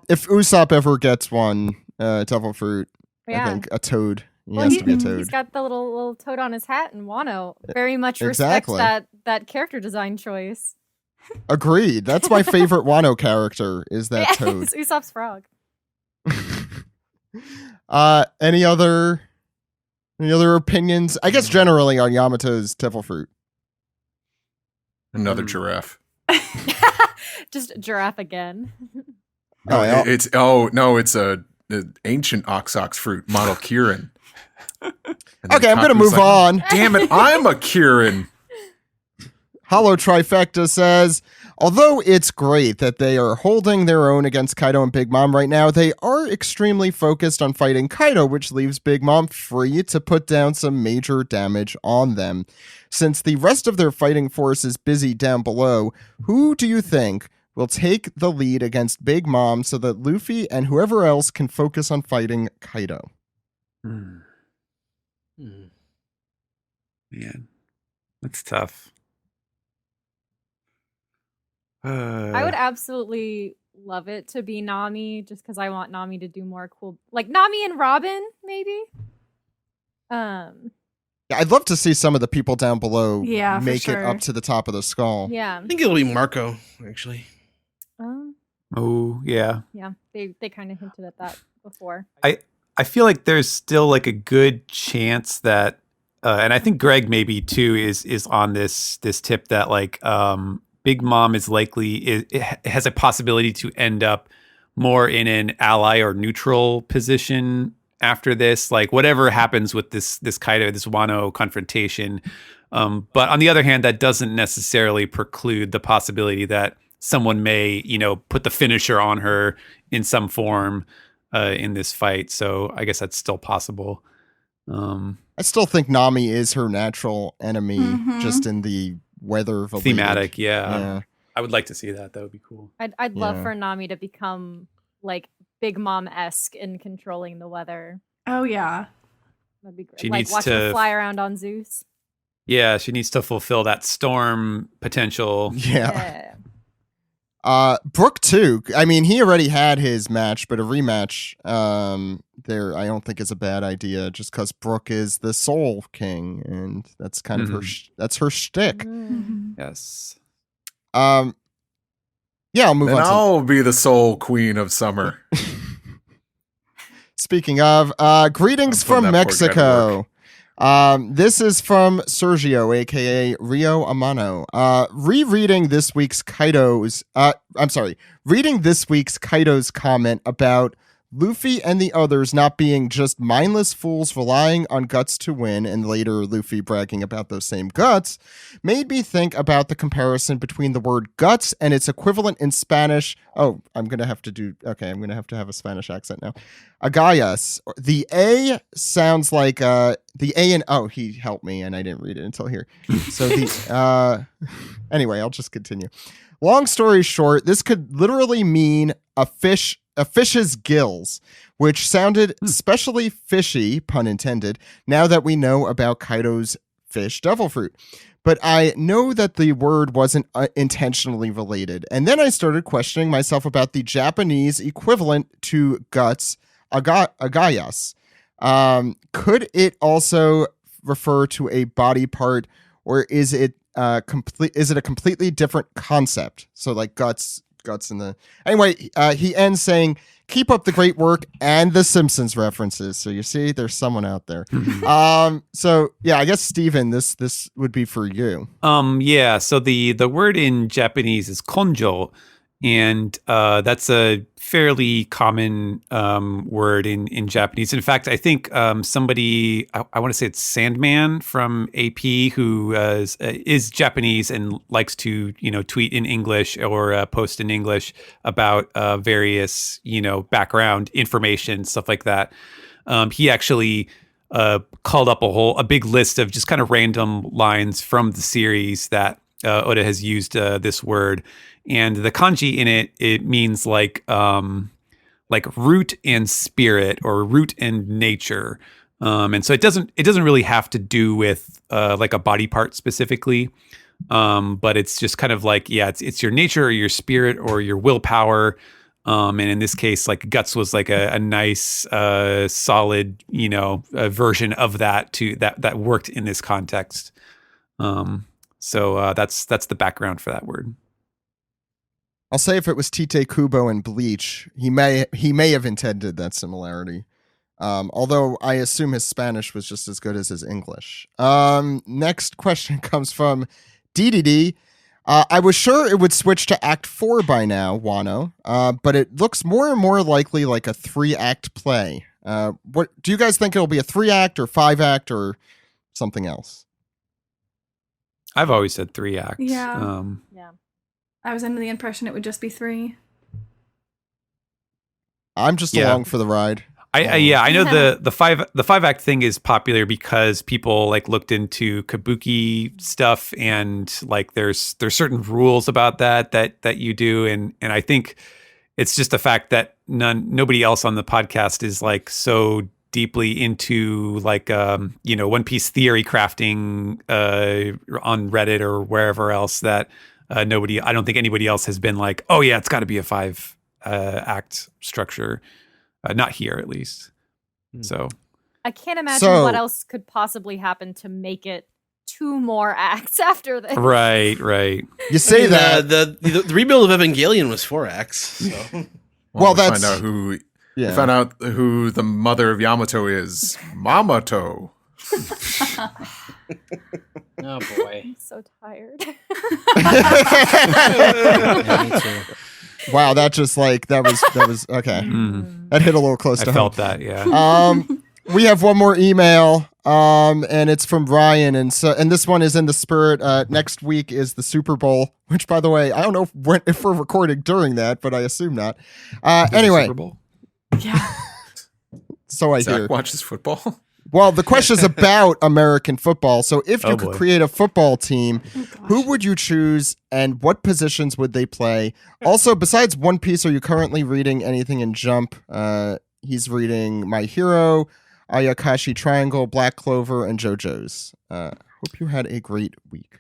if Usopp ever gets one, devil fruit, I Yeah. think a toad. He has to be a He's toad. got the little toad on his hat, and Wano very much respects Exactly. that character design choice. Agreed. That's my favorite Wano character, is that toad. It's Usopp's frog. Any other opinions? I guess generally on Yamato's Tiffle fruit. Another giraffe. Just giraffe again. Oh, yeah. It's an ancient ox fruit, model Kirin. Okay, I'm gonna move on. Damn it, I'm a Kirin. Hollow Trifecta says, although it's great that they are holding their own against Kaido and Big Mom right now, they are extremely focused on fighting Kaido, which leaves Big Mom free to put down some major damage on them. Since the rest of their fighting force is busy down below, who do you think will take the lead against Big Mom so that Luffy and whoever else can focus on fighting Kaido? Man, that's tough. I would absolutely love it to be Nami, just because I want Nami to do more cool, like Nami and Robin, maybe. Yeah, I'd love to see some of the people down below Yeah, for make it sure. up to the top of the skull. Yeah. I think it'll be Marco, actually. Oh, yeah. Yeah. They kind of hinted at that before. I feel like there's still like a good chance that, and I think Greg maybe too is on this tip that like Big Mom is likely it has a possibility to end up more in an ally or neutral position after this. Like whatever happens with this Kaido, this Wano confrontation. But on the other hand, that doesn't necessarily preclude the possibility that someone may, put the finisher on her in some form in this fight. So I guess that's still possible. I still think Nami is her natural enemy, Mhm. just in the weather of a Thematic, league. yeah. I would like to see that. That would be cool. I'd love Yeah. for Nami to become like Big Mom-esque in controlling the weather. Oh yeah. That'd be great. She Like needs watch her to- fly around on Zeus. Yeah, she needs to fulfill that storm potential. Yeah. Brook too. I mean, he already had his match, but a rematch there I don't think is a bad idea, just because Brook is the Soul King, and that's kind of her. That's her shtick. Mm. Yes. Yeah, I'll move And on. I'll be the soul queen of summer. Speaking of, greetings I'm putting from that poor guy to Mexico. This is from Sergio, aka Rio Amano. Reading this week's Kaido's comment about Luffy and the others not being just mindless fools relying on guts to win, and later Luffy bragging about those same guts, made me think about the comparison between the word guts and its equivalent in Spanish. Oh, I'm going to have to have a Spanish accent now. Agallas. The A sounds like the A and he helped me and I didn't read it until here. So anyway, I'll just continue. Long story short, this could literally mean a fish's gills, which sounded especially fishy, pun intended, now that we know about Kaido's fish devil fruit. But I know that the word wasn't intentionally related. And then I started questioning myself about the Japanese equivalent to guts, agallas. Could it also refer to a body part, or is it a completely different concept? So like guts in the anyway. He ends saying, "Keep up the great work," and the Simpsons references. So you see, there's someone out there. So yeah, I guess Steven, this would be for you. Yeah. So the word in Japanese is konjo, and that's a fairly common word in Japanese. In fact, I think somebody, I want to say it's Sandman from AP, who is Japanese and likes to tweet in English or post in English about various background information, stuff like that. He actually called up a big list of just kind of random lines from the series that Oda has used this word. And the kanji in it means like root and spirit, or root and nature. And so it doesn't really have to do with like a body part specifically. But it's just kind of like, yeah, it's your nature or your spirit or your willpower. And in this case, like Guts was like a nice, solid, version of that that worked in this context. So that's the background for that word. I'll say if it was Tite Kubo and Bleach, he may have intended that similarity. Although I assume his Spanish was just as good as his English. Next question comes from DDD. I was sure it would switch to Act 4 by now, Wano, but it looks more and more likely like a 3-act play. What do you guys think it'll be, a 3-act or 5-act or something else? I've always said 3 acts. Yeah. Yeah. I was under the impression it would just be 3. I'm just Yeah. along for the ride. I know the 5-act thing is popular because people like looked into kabuki stuff, and like there's certain rules about that you do, and I think it's just the fact that nobody else on the podcast is like so deeply into like One Piece theory crafting on Reddit or wherever else that I don't think anybody else has been like, oh yeah, it's got to be a 5-act structure. Not here, at least. So I can't imagine what else could possibly happen to make it 2 more acts after this. right. You say that the rebuild of Evangelion was 4 acts. So. Well, we that's- find out who. Yeah. We found out who the mother of Yamato is. Mamato. Oh boy. I'm so tired. Yeah, me too. Wow, that was okay. That hit a little close I to felt home. that, yeah. We have one more email, and it's from Ryan, and this one is in the spirit. Next week is the Super Bowl, which, by the way, I don't know if we're recording during that, but I assume not. Anyway, Super Bowl? Yeah. so I Zach hear. watches football. Well, the question is about American football. So if you could boy. create a football team, who would you choose and what positions would they play? Also, besides One Piece, are you currently reading anything in Jump? He's reading My Hero, Ayakashi Triangle, Black Clover, and JoJo's. Hope you had a great week.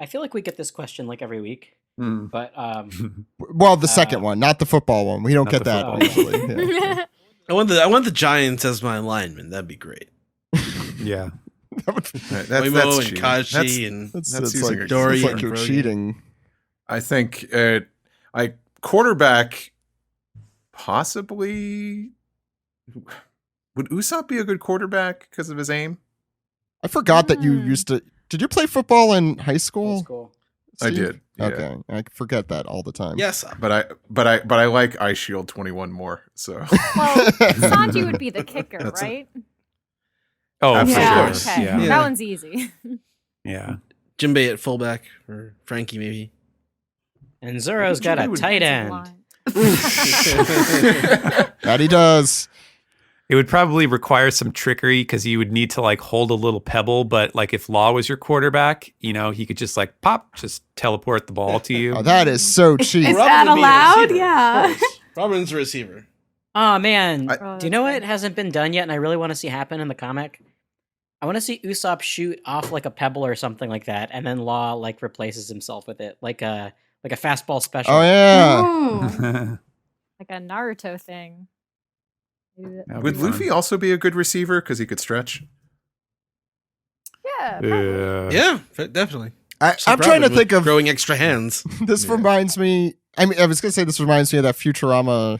I feel like we get this question like every week, Mm. but Well, the second one, not the football one. We don't Not get the that football usually. Yeah. I want the Giants as my lineman. That'd be great. Yeah. Right, Moimo and cheating. Kashi and That's using like, a- it's Dory like and you're Brogan. cheating. I think quarterback possibly. Would Usopp be a good quarterback because of his aim? I forgot that you used to. Did you play football in high school? that's cool. I Steve? did. Yeah. Okay, I forget that all the time. yes, But I like Ice Shield 21 more. So Well, Sanji would be the kicker, That's a- right? Oh, Yeah. for Yeah. sure. Okay, Yeah. that one's easy. Yeah. Jinbei at fullback or Frankie maybe. And Zoro's got a Jinbei would- tight end. Line. That he does. It would probably require some trickery because you would need to like hold a little pebble. But like if Law was your quarterback, he could just like just teleport the ball to you. Oh, that is so cheap. Is Robin that would be a allowed? receiver, Yeah. of course. Robin's a receiver. Oh man, I- do you know what hasn't been done yet, and I really want to see happen in the comic? I want to see Usopp shoot off like a pebble or something like that, and then Law like replaces himself with it, like a fastball special. Oh yeah. Oh. Like a Naruto thing. Maybe that- That'd would be fun. Luffy also be a good receiver because he could stretch? Yeah. probably. Yeah, definitely. I'm trying to Robin think with of growing extra hands. this. Yeah. Reminds me. I mean, I was gonna say this reminds me of that Futurama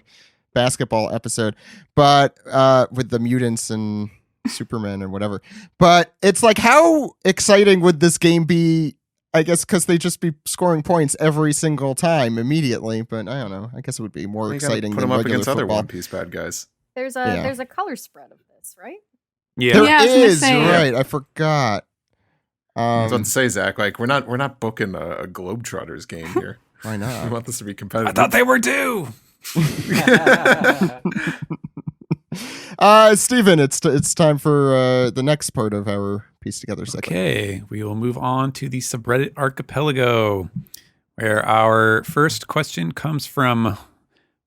basketball episode, but with the mutants and Superman or whatever. But it's like, how exciting would this game be? I guess because they just be scoring points every single time immediately. But I don't know. I guess it would be more You gotta exciting put than him up regular against other football. One Piece bad guys. There's Yeah. there's a color spread of this, right? Yeah. There Yeah, I was gonna is. say. You're right. I forgot. I was about to say, Zach, like we're not booking a Globetrotters game here. Why We not? want this to be I competitive. thought they were due. Steven, it's time for the next part of our piece together segment. Okay, we will move on to the subreddit archipelago, where our first question comes from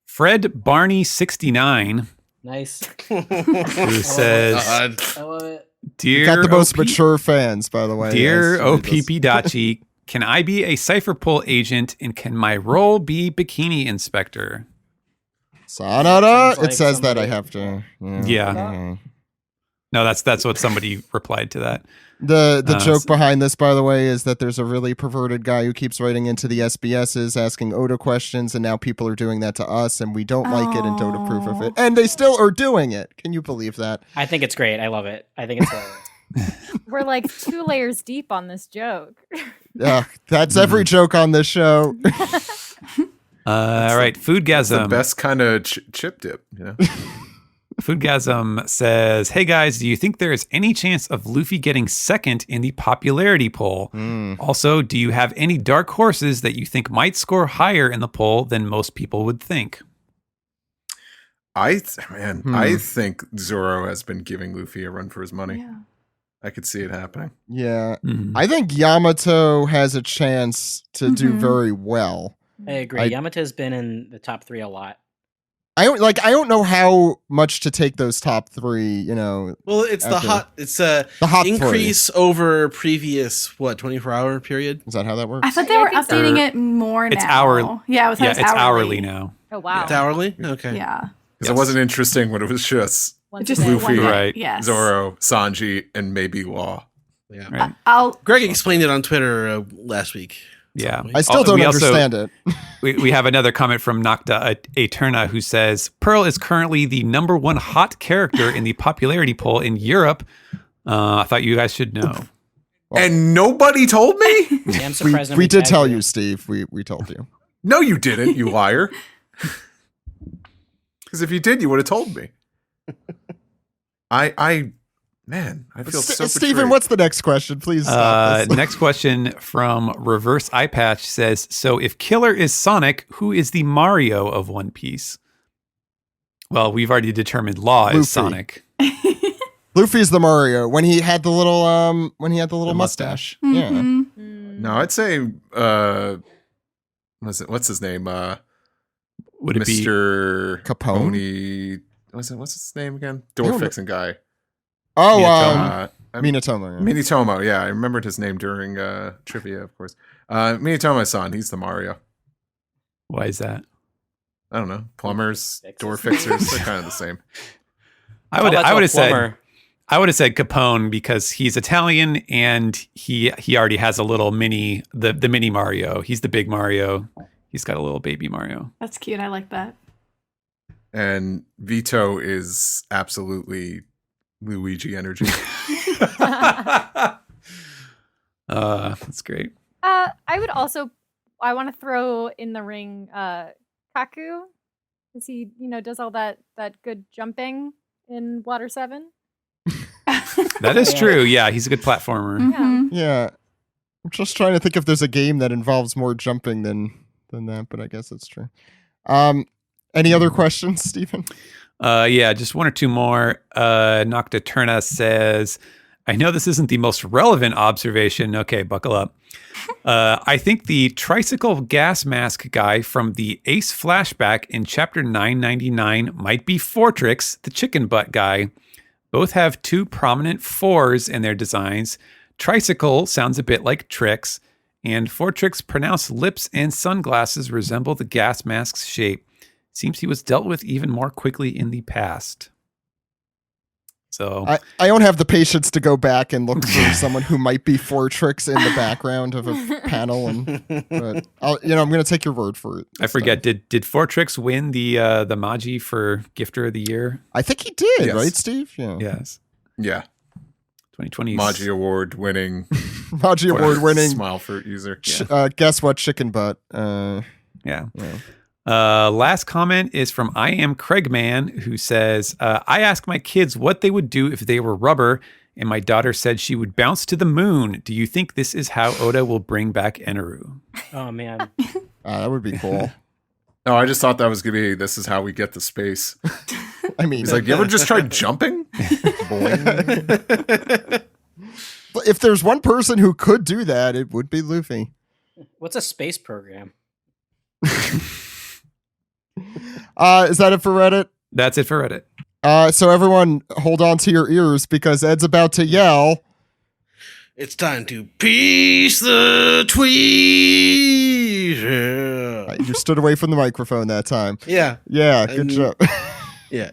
Fred Barney 69, Nice. who says, God. I love it. You got "Dear the most OP mature fans, by the way. Dear Yes, read this. OPP Dachi, can I be a cipher pull agent and can my role be bikini inspector?" Sanada. Sounds like It says that I somebody- have to. Yeah. No, that's what somebody replied to that. The joke so- behind this, by the way, is that there's a really perverted guy who keeps writing into the SBSs asking Oda questions, and now people are doing that to us, and we don't like it and don't approve of it. And they still are doing it. Can you believe that? I think it's great. I love it. I think it's hilarious. We're like 2 layers deep on this joke. That's every joke on this show. All right, It's the Foodgasm. best kind of chip dip, you know? Foodgasm says, "Hey guys, do you think there is any chance of Luffy getting second in the popularity poll? Also, do you have any dark horses that you think might score higher in the poll than most people would think?" I think Zoro has been giving Luffy a run for his money. Yeah. I could see it happening. Yeah. Mhm. I think Yamato has a chance to do very well. I agree. I- Yamato's been in the top 3 a lot. I don't know how much to take those top 3, you know. Well, it's the After- hot. It's a The hot increase over previous 24-hour period. Is that how that works? I thought they Yeah, I were think so. updating it more It's now. hourly. Yeah, Yeah, it's hourly now. Oh wow. It's hourly. Okay. Yeah. Because it wasn't interesting when it was just Once Just a day. Luffy, one day. right. Yes. Zoro, Sanji, and maybe Law. Yeah. Right. I'll Greg explained it on Twitter last week. Yeah. I still don't We also- understand it. We have another comment from Nocta Eterna who says, Pearl is currently the #1 hot character in the popularity poll in Europe. I thought you guys should know. And nobody told me? Yeah, I'm surprised We nobody did tagged tell you, Steve. We told you. No, you didn't, you liar. Because if you did, you would have told me. Man, I feel so Steven, betrayed. what's the next question? Please stop this. Next question from Reverse Eye Patch says, so if Killer is Sonic, who is the Mario of One Piece? Well, we've already determined Law Luffy. is Sonic. Luffy's the Mario when he had the little The mustache. mustache. Yeah. Mhm. No, I'd say, what's his name? Would it be? Mr. Capone? What's his name again? Door fixing guy. Oh, Minatomo. Minatomo. Minatomo, yeah. I remembered his name during trivia, of course. Minatomo's son, he's the Mario. Why is that? I don't know. Plumbers, Fixes. door fixers, they're kind of the same. I would have said Capone because he's Italian and he already has a little mini the mini Mario. He's the big Mario. He's got a little baby Mario. That's cute. I like that. And Vito is absolutely Luigi energy. That's great. I would also. I want to throw in the ring Kaku, because he does all that good jumping in Water 7. That is Yeah. true. Yeah, he's a good platformer. Mhm. Yeah. I'm just trying to think if there's a game that involves more jumping than that, but I guess it's true. Any other questions, Stephen? Yeah, just one or two more. Nocta Turna says, I know this isn't the most relevant observation. Okay, buckle up. I think the tricycle gas mask guy from the Ace flashback in chapter 999 might be Fortrix, the chicken butt guy. Both have two prominent fours in their designs. Tricycle sounds a bit like Trix, and Fortrix pronounced lips and sunglasses resemble the gas mask's shape. Seems he was dealt with even more quickly in the past. So I don't have the patience to go back and look for someone who might be Fortrix in the background of a panel, but I'm going to take your word for it. I forget. Did Fortrix win the Magi for Gifter of the Year? I think he did, Yes. right, Steve? Yeah. Yes, Yeah. 2020. Magi Award winning. Magi Award winning. Smile fruit user. Yeah. Guess what? Chicken butt. Yeah. Yeah. Last comment is from I Am Craigman, who says, I asked my kids what they would do if they were rubber, and my daughter said she would bounce to the moon. Do you think this is how Oda will bring back Eneru? Oh man, That would be cool. No, I just thought that was going to be, this is how we get to space. I mean, He's like, you ever just tried jumping? Boing. if there's one person who could do that, it would be Luffy. what's a space program? Is that it for Reddit? That's it for Reddit. So everyone hold on to your ears because Ed's about to yell. It's time to piece the tweet. Yeah. You stood away from the microphone that time. Yeah. Yeah, good job. Yeah.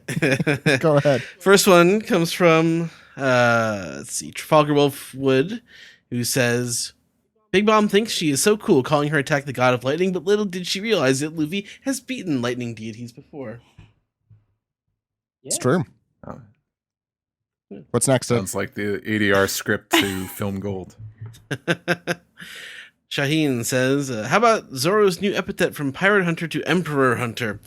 Go ahead. First one comes from let's see, Trafalgar Wolfwood, who says, Big Mom thinks she is so cool calling her attack the god of lightning, but little did she realize that Luffy has beaten lightning deities before. It's true. Oh. What's next? Ed? Sounds like the ADR script to Film Gold. Shaheen says, how about Zoro's new epithet from Pirate Hunter to Emperor Hunter?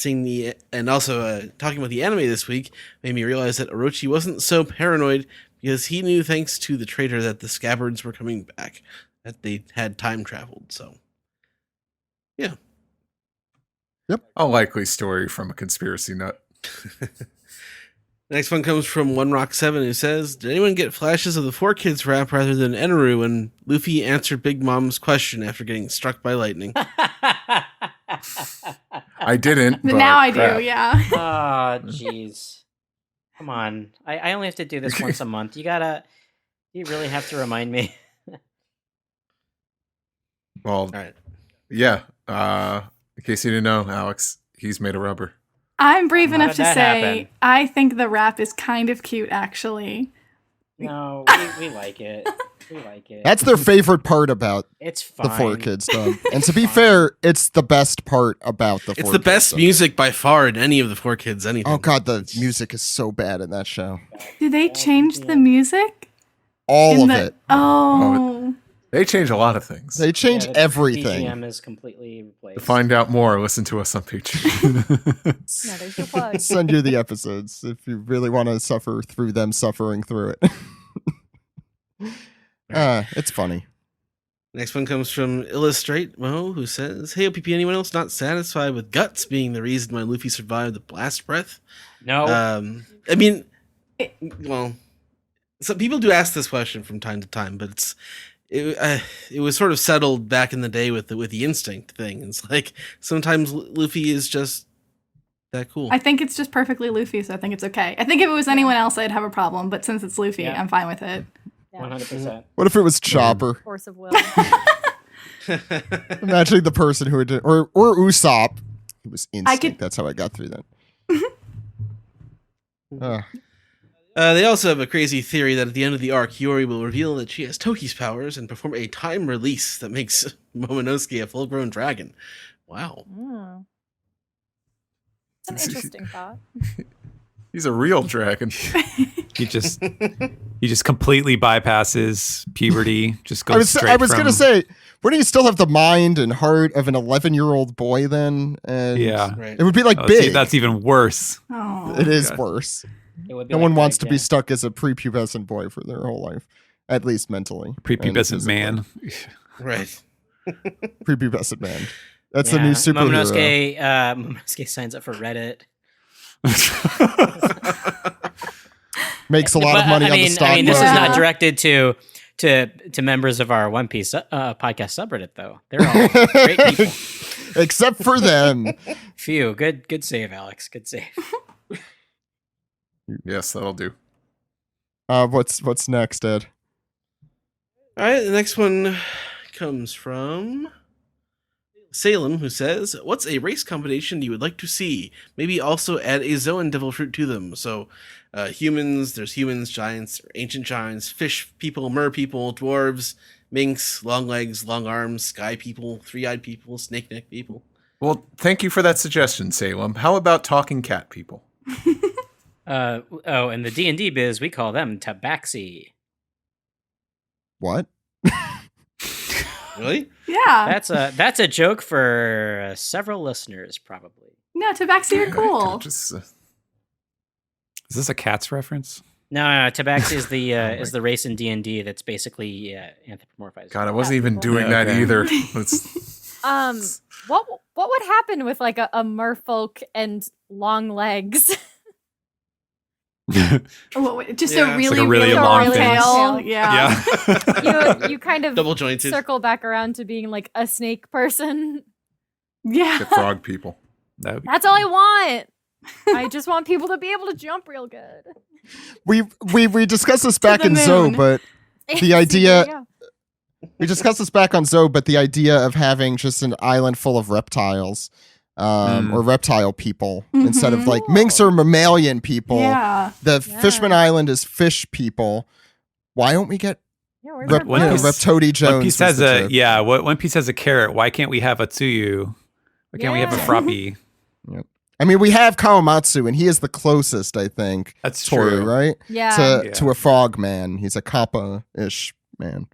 And also talking about the anime this week made me realize that Orochi wasn't so paranoid because he knew, thanks to the traitor, that the scabbards were coming back, that they had time traveled. So, yeah. Yep. A likely story from a conspiracy nut. Next one comes from One Rock 7, who says, did anyone get flashes of the Four Kids rap rather than Eneru when Luffy answered Big Mom's question after getting struck by lightning? I didn't. But but now I do, crap. yeah. Oh, jeez. Come on. I only have to do this once a month. You really have to remind me. Well, All right. yeah. In case you didn't know, Alex, he's made of rubber. I'm brave How enough did to that say happen? I think the rap is kind of cute, actually. No, we like it. We like it. That's their favorite part about It's fine. the Four Kids dub. And to be Fine. fair, it's the best part about the Four It's Kids the best dub. music by far in any of the Four Kids anything. Oh god, the music is so bad in that show. Do they change the music? All in of the- it. Oh. They change a lot of things. They change the everything. BGM is completely replaced. To find out more, listen to us on Patreon. Yeah, there's your plug. Send you the episodes if you really want to suffer through them suffering through it. It's funny. Next one comes from Illustrate Mo, who says, hey, OPP, anyone else not satisfied with Guts being the reason why Luffy survived the blast breath? No. I mean, well, some people do ask this question from time to time, but it was sort of settled back in the day with the instinct thing. It's like sometimes Luffy is just that cool. I think it's just perfectly Luffy, so I think it's okay. I think if it was anyone else, I'd have a problem, but since it's Luffy, Yeah. I'm fine with it. Yeah. 100%. What if it was Chopper? Force of will. Imagine the person who would do, or Usopp. It was instinct. could- That's how I got through that. They also have a crazy theory that at the end of the arc, Yori will reveal that she has Toki's powers and perform a time release that makes Momonosuke a full-grown dragon. Wow. Mm. An interesting thought. He's a real dragon. He just completely bypasses puberty. Just goes I was straight from, gonna say, wouldn't he still have the mind and heart of an 11-year-old boy then? And Yeah. Right. it would be like Oh, see, big. that's even worse. Oh. It is God. worse. It would be No like one wants Big, to be yeah. stuck as a prepubescent boy for their whole life, at least mentally. and Prepubescent physically. man. Right. Prepubescent man. That's Yeah, the new superhero. Momonosuke signs up for Reddit. Makes a lot of But, money on the stock I mean, this is market. not directed to members of our One Piece podcast subreddit, though. They're all great people. Except for them. Phew, good save, Alex. Good save. Yes, that'll do. What's next, Ed? All right, the next one comes from Salem, who says, what's a race combination you would like to see? Maybe also add a Zoan devil fruit to them. So humans, there's humans, giants, ancient giants, fish people, mer people, dwarves, minks, long legs, long arms, sky people, three-eyed people, snake neck people. Well, thank you for that suggestion, Salem. How about talking cat people? In the D&D biz, we call them tabaxi. What? Really? Yeah. That's a joke for several listeners, probably. No, Tabaxi are cool. Just, Is this a Cats reference? No, tabaxi is the race in D&D that's basically anthropomorphized. God, I wasn't even people. doing that Okay. either. It's, What would happen with like a merfolk and long legs? Just Yeah. a It's really, like a really long tail. thing. Yeah. you kind of Double jointed. circle back around to being like a snake person. Yeah. the frog people. That would be That's all I want. I just want people to be able to jump real good. We discussed this back the in Zoe, moon. but The idea- Yeah. We discussed this back on Zoe, but the idea of having just an island full of reptiles, or reptile people instead of like minks or mammalian people. Yeah. The Fishman Island is fish people. Why don't we get Yeah, Reptody Jones? One Piece has One Piece has a carrot. Why can't we have a Tsuyu? Why can't we have a Froppy? Yep. I mean, we have Kawamatsu, and he is the closest, I think. That's Tori, true, right? Yeah. To a frog man. He's a kappa-ish man.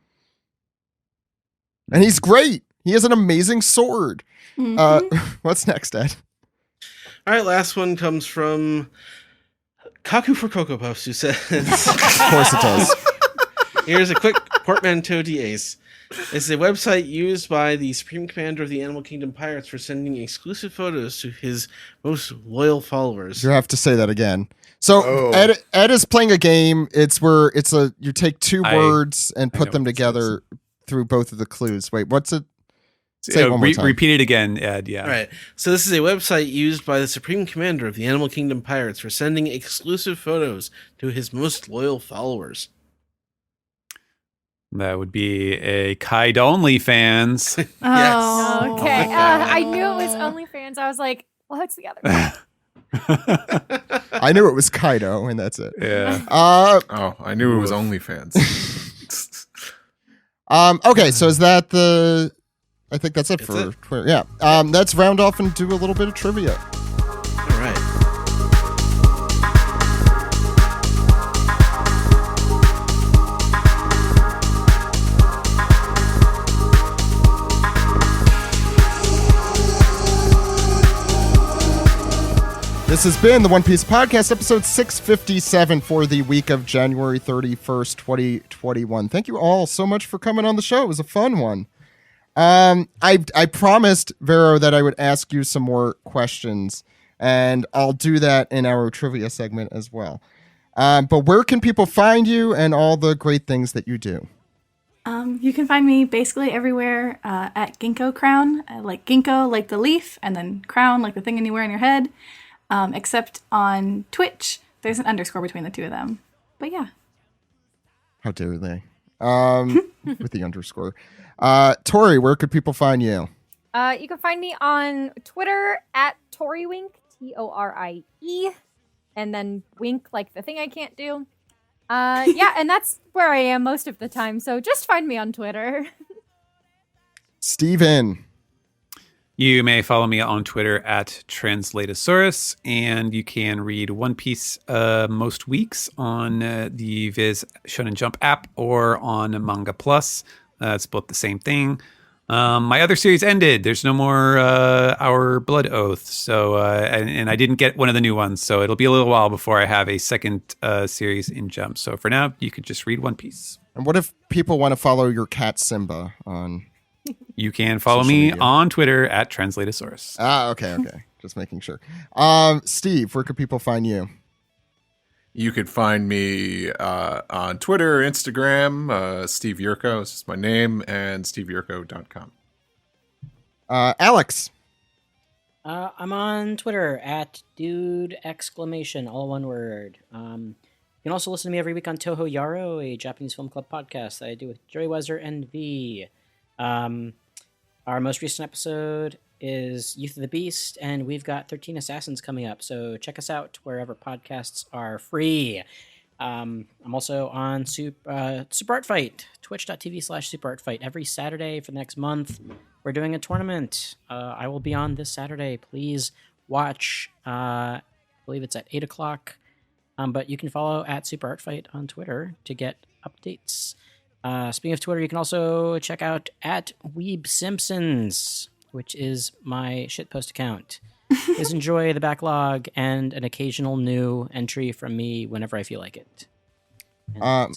And he's great. He has an amazing sword. What's next, Ed? All right, last one comes from Kaku for Cocoa Puffs, who says, Of course it does. here's a quick portmanteau d'Ace. It's a website used by the Supreme Commander of the Animal Kingdom Pirates for sending exclusive photos to his most loyal followers. You have to say that again. So Ed is playing a game. It's where you take two words and put them together through both of the clues. Wait, what's it? Say it one more time. Repeat it again, Ed. Yeah. All right. So this is a website used by the Supreme Commander of the Animal Kingdom Pirates for sending exclusive photos to his most loyal followers. That would be a Kite OnlyFans. Yes. Oh, Okay. Oh my God. I knew it was OnlyFans. I was like, what's the other one? I knew it was Kaido, and that's it. Yeah. I knew it was OnlyFans. Okay, so is that the... I think that's it for Twitter. Yeah. Let's round off and do a little bit of trivia. All right. This has been the One Piece Podcast, episode 657 for the week of January 31st, 2021. Thank you all so much for coming on the show. It was a fun one. I promised, Vero, that I would ask you some more questions, and I'll do that in our trivia segment as well. But where can people find you and all the great things that you do? You can find me basically everywhere at Ginkgo Crown, like ginkgo, like the leaf, and then crown, like the thing you wear on your head. Except on Twitch, there's an underscore between the two of them. But yeah. How dare they? With the underscore. Tori, where could people find you? You can find me on Twitter at ToriWink, TORIE, and then wink like the thing I can't do. Yeah, and that's where I am most of the time, so just find me on Twitter. Steven. You may follow me on Twitter at Translatosaurus, and you can read One Piece most weeks on the Viz Shonen Jump app or on Manga Plus. It's both the same thing. My other series ended. There's no more Our Blood Oath, so and I didn't get one of the new ones, so it'll be a little while before I have a second series in Jump. So for now, you could just read One Piece. And what if people want to follow your cat Simba on... You can follow me on Twitter at Translatosaurus. Okay. Just making sure. Steve, where could people find you? You could find me on Twitter, Instagram, Steve Yurko, is just my name, and steveyurko.com. Alex. I'm on Twitter at dude exclamation, all one word. You can also listen to me every week on Toho Yaro, a Japanese film club podcast that I do with Jerry Weser and V. Our most recent episode is Youth of the Beast, and we've got 13 Assassins coming up, so check us out wherever podcasts are free. I'm also on Super Art Fight, twitch.tv/Super Art Fight. Every Saturday for the next month, we're doing a tournament. I will be on this Saturday. Please watch. I believe it's at 8 o'clock. But you can follow at Super Art Fight on Twitter to get updates. Speaking of Twitter, you can also check out at Weeb Simpsons, which is my shitpost account. Please enjoy the backlog and an occasional new entry from me whenever I feel like it. Yeah,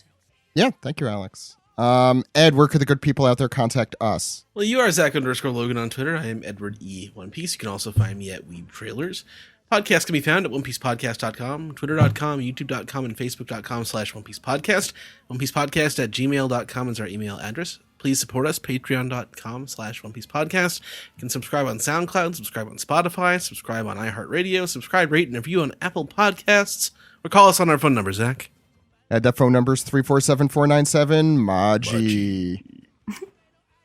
thank you, Alex. Ed, where could the good people out there contact us? Well, you are Zach_Logan on Twitter. I am Edward E. One Piece. You can also find me at Weeb Trailers. Podcasts can be found at onepiecepodcast.com, twitter.com, youtube.com, and facebook.com/onepiecepodcast. onepiecepodcast@gmail.com is our email address. Please support us, patreon.com/onepiecepodcast. You can subscribe on SoundCloud, subscribe on Spotify, subscribe on iHeartRadio, subscribe, rate, and review on Apple Podcasts, or call us on our phone number, Zach. That phone number is 347-497-MAJI.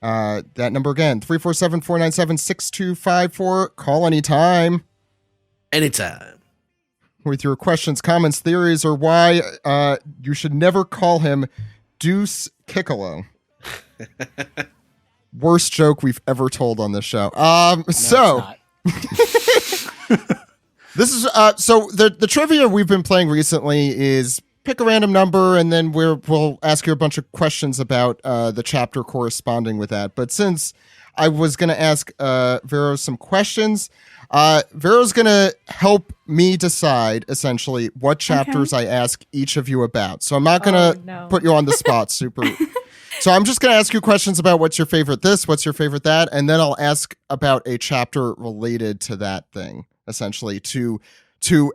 That number again, 347-497-6254. Call anytime Anytime. with your questions, comments, theories, or why you should never call him Deuce Kickalo. Worst joke we've ever told on this show. So this is so the trivia we've been playing recently is pick a random number and then we'll ask you a bunch of questions about the chapter corresponding with that. But since I was going to ask Vero some questions, Vero's going to help me decide essentially what chapters I ask each of you about. So I'm not going to put you on the spot super. So I'm just going to ask you questions about what's your favorite this, what's your favorite that, and then I'll ask about a chapter related to that thing, essentially, to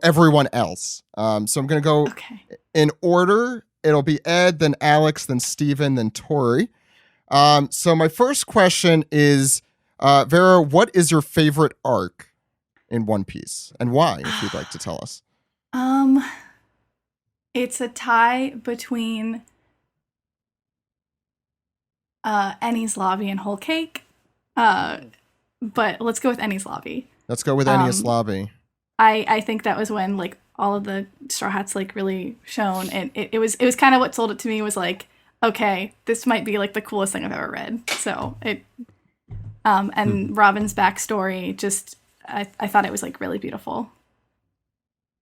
everyone else. So I'm going to go in order. It'll be Ed, then Alex, then Steven, then Tori. So my first question is, Vero, what is your favorite arc in One Piece, and why, if you'd like to tell us? It's a tie between Enies Lobby and Whole Cake. But let's go with Enies Lobby. Let's go with Enies Lobby. I think that was when like all of the Straw Hats like really shone, and it was kind of what sold it to me was like, okay, this might be like the coolest thing I've ever read. So it and Robin's backstory, just I thought it was like really beautiful.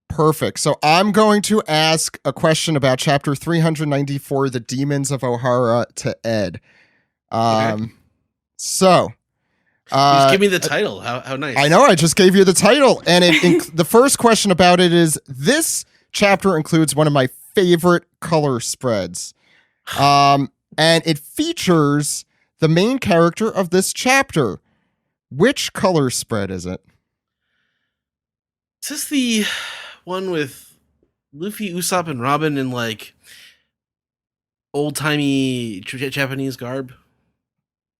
Perfect. So I'm going to ask a question about chapter 394, The Demons of Ohara, to Ed. So just give me the title. How nice. I know, I just gave you the title. And the first question about it is, this chapter includes one of my favorite color spreads. And it features the main character of this chapter. Which color spread is it? Is this the one with Luffy, Usopp, and Robin in like old-timey Japanese garb?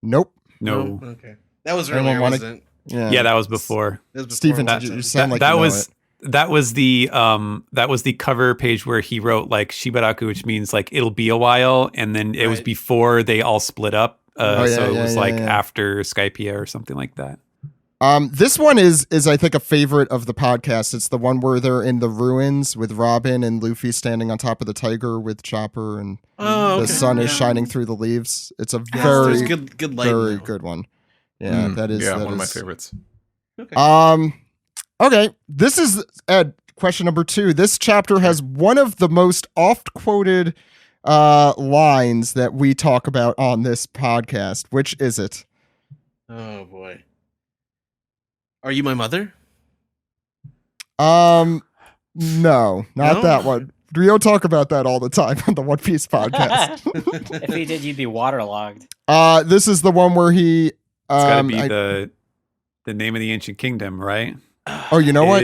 Nope. No. Oh, okay. That was earlier, wasn't it? Yeah, that was before. Steven, you sound like you know it. That was the cover page where he wrote like Shibaraku, which means like it'll be a while, and then it was before they all split up. So it was after Skypiea or something like that. This one is I think a favorite of the podcast. It's the one where they're in the ruins with Robin and Luffy standing on top of the tiger with Chopper, and the sun is shining through the leaves. It's a very good light, very good one. Yeah, that is one of my favorites. Okay. Okay, this is Ed. Question number 2. This chapter has one of the most oft quoted lines that we talk about on this podcast. Which is it? Oh boy. Are you my mother? No, not that one. Rio talk about that all the time on the One Piece podcast. If he did, you'd be waterlogged. This is the one where he. It's gotta be the name of the ancient kingdom, right? Oh, you know what?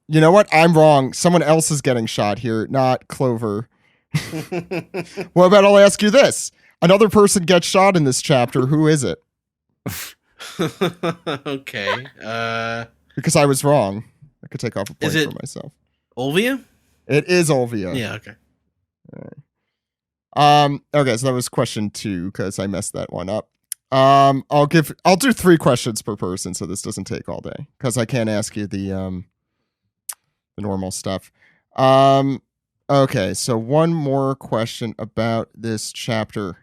You know what? I'm wrong. Someone else is getting shot here, not Clover. Well, but I'll ask you this: another person gets shot in this chapter. Who is it? Okay. Because I was wrong. I could take off a point Is it for myself. Olvia? It is Olvia. Yeah, okay. All right. Okay, so that was question 2 because I messed that one up. I'll do 3 questions per person, so this doesn't take all day because I can't ask you the normal stuff. Okay, so one more question about this chapter.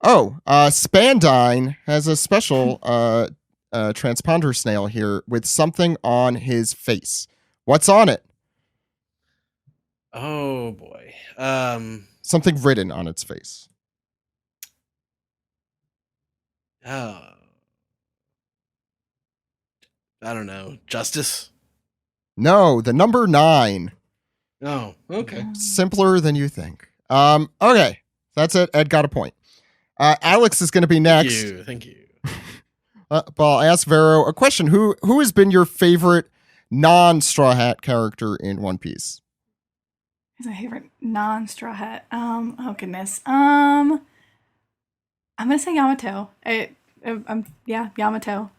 Oh, Spandine has a special transponder snail here with something on his face. What's on it? Oh boy. Something written on its face. I don't know. Justice? No, the number 9. Oh, okay. Simpler than you think. Okay, that's it. Ed got a point. Alex is going to be next. Thank you. But I'll ask Vero a question. Who has been your favorite non-Straw Hat character in One Piece? Who's my favorite non-Straw Hat? Oh goodness. I'm gonna say Yamato. Yamato.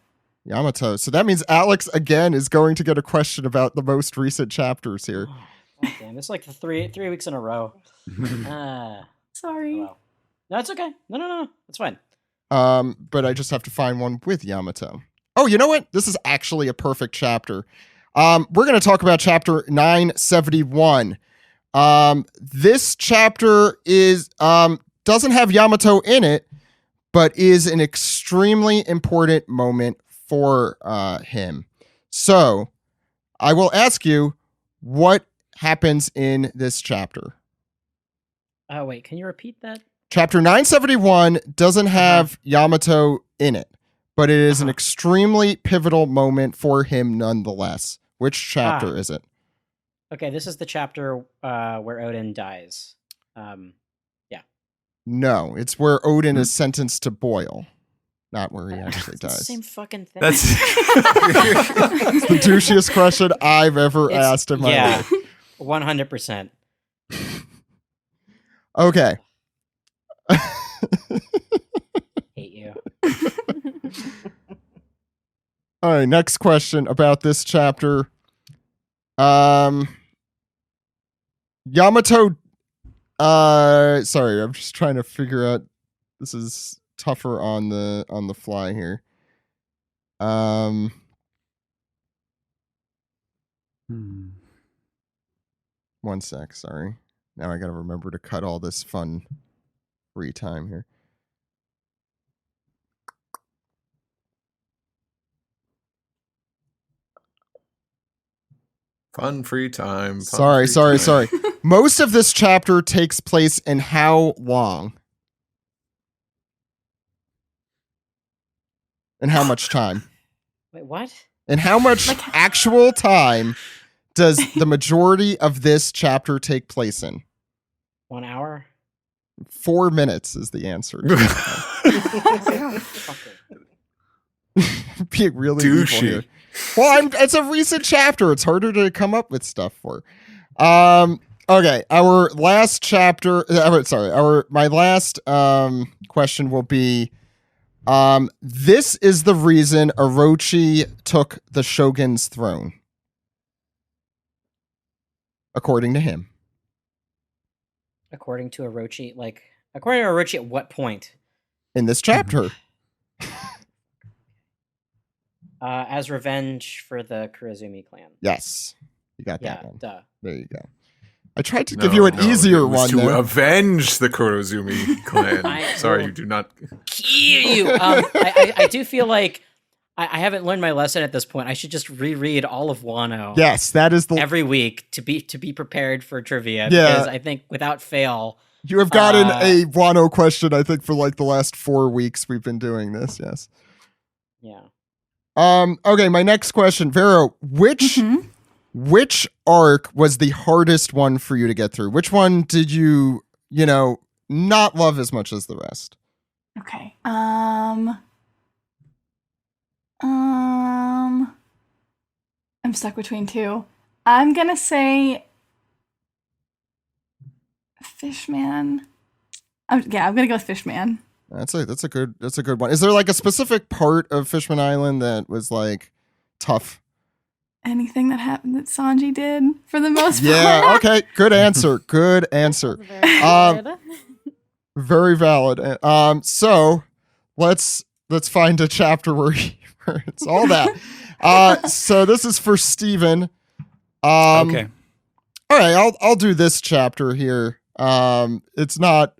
Yamato. So that means Alex again is going to get a question about the most recent chapters here. Oh, damn, it's like 3 weeks in a row. Sorry. Oh, well. No, it's okay. No, it's fine. But I just have to find one with Yamato. Oh, you know what? This is actually a perfect chapter. We're going to talk about chapter 971. This chapter is doesn't have Yamato in it, but is an extremely important moment for him. So I will ask you, what happens in this chapter? Wait, can you repeat that? Chapter 971 doesn't have Yamato in it, but it is an extremely pivotal moment for him nonetheless. Which chapter is it? Okay, this is the chapter where Odin dies. No, it's where Odin is sentenced to boil, not where he actually It's the dies. same fucking thing. That's It's the douchiest question I've ever asked in my life. 100%. Okay. Hate you. All right, next question about this chapter. Yamato sorry, I'm just trying to figure out, this is tougher on the fly here. One sec, sorry. Now I got to remember to cut all this fun free time here. Fun free time. Sorry. Most of this chapter takes place in how long? And how much time? Wait, what? And how much actual time does the majority of this chapter take place in? 1 hour? 4 minutes is the answer. Being really evil here. Well, it's a recent chapter. It's harder to come up with stuff for. Okay, our last chapter. My last question will be: this is the reason Orochi took the Shogun's throne, according to him. According to Orochi, at what point? In this chapter. As revenge for the Kurozumi clan. Yes. You got that Yeah, one. duh. There you go. I tried to give you an easier one. To avenge the Kurozumi clan. Sorry, you do not. Kill you. I do feel like I haven't learned my lesson at this point. I should just reread all of Wano. Yes, that is the every week to be prepared for trivia. Yeah. Because I think without fail, you have gotten a Wano question, I think, for like the last 4 weeks we've been doing this. Yes. Yeah. Okay, my next question, Vero, which arc was the hardest one for you to get through? Which one did you not love as much as the rest? Okay. I'm stuck between two. I'm gonna say Fishman. I'm gonna go with Fishman. That's a good one. Is there like a specific part of Fishman Island that was like tough? Anything that happened that Sanji did for the most part. Yeah, okay. Good answer. Good answer. Very valid. So let's find a chapter where it's all that. So this is for Steven. Okay. All right, I'll do this chapter here. There's not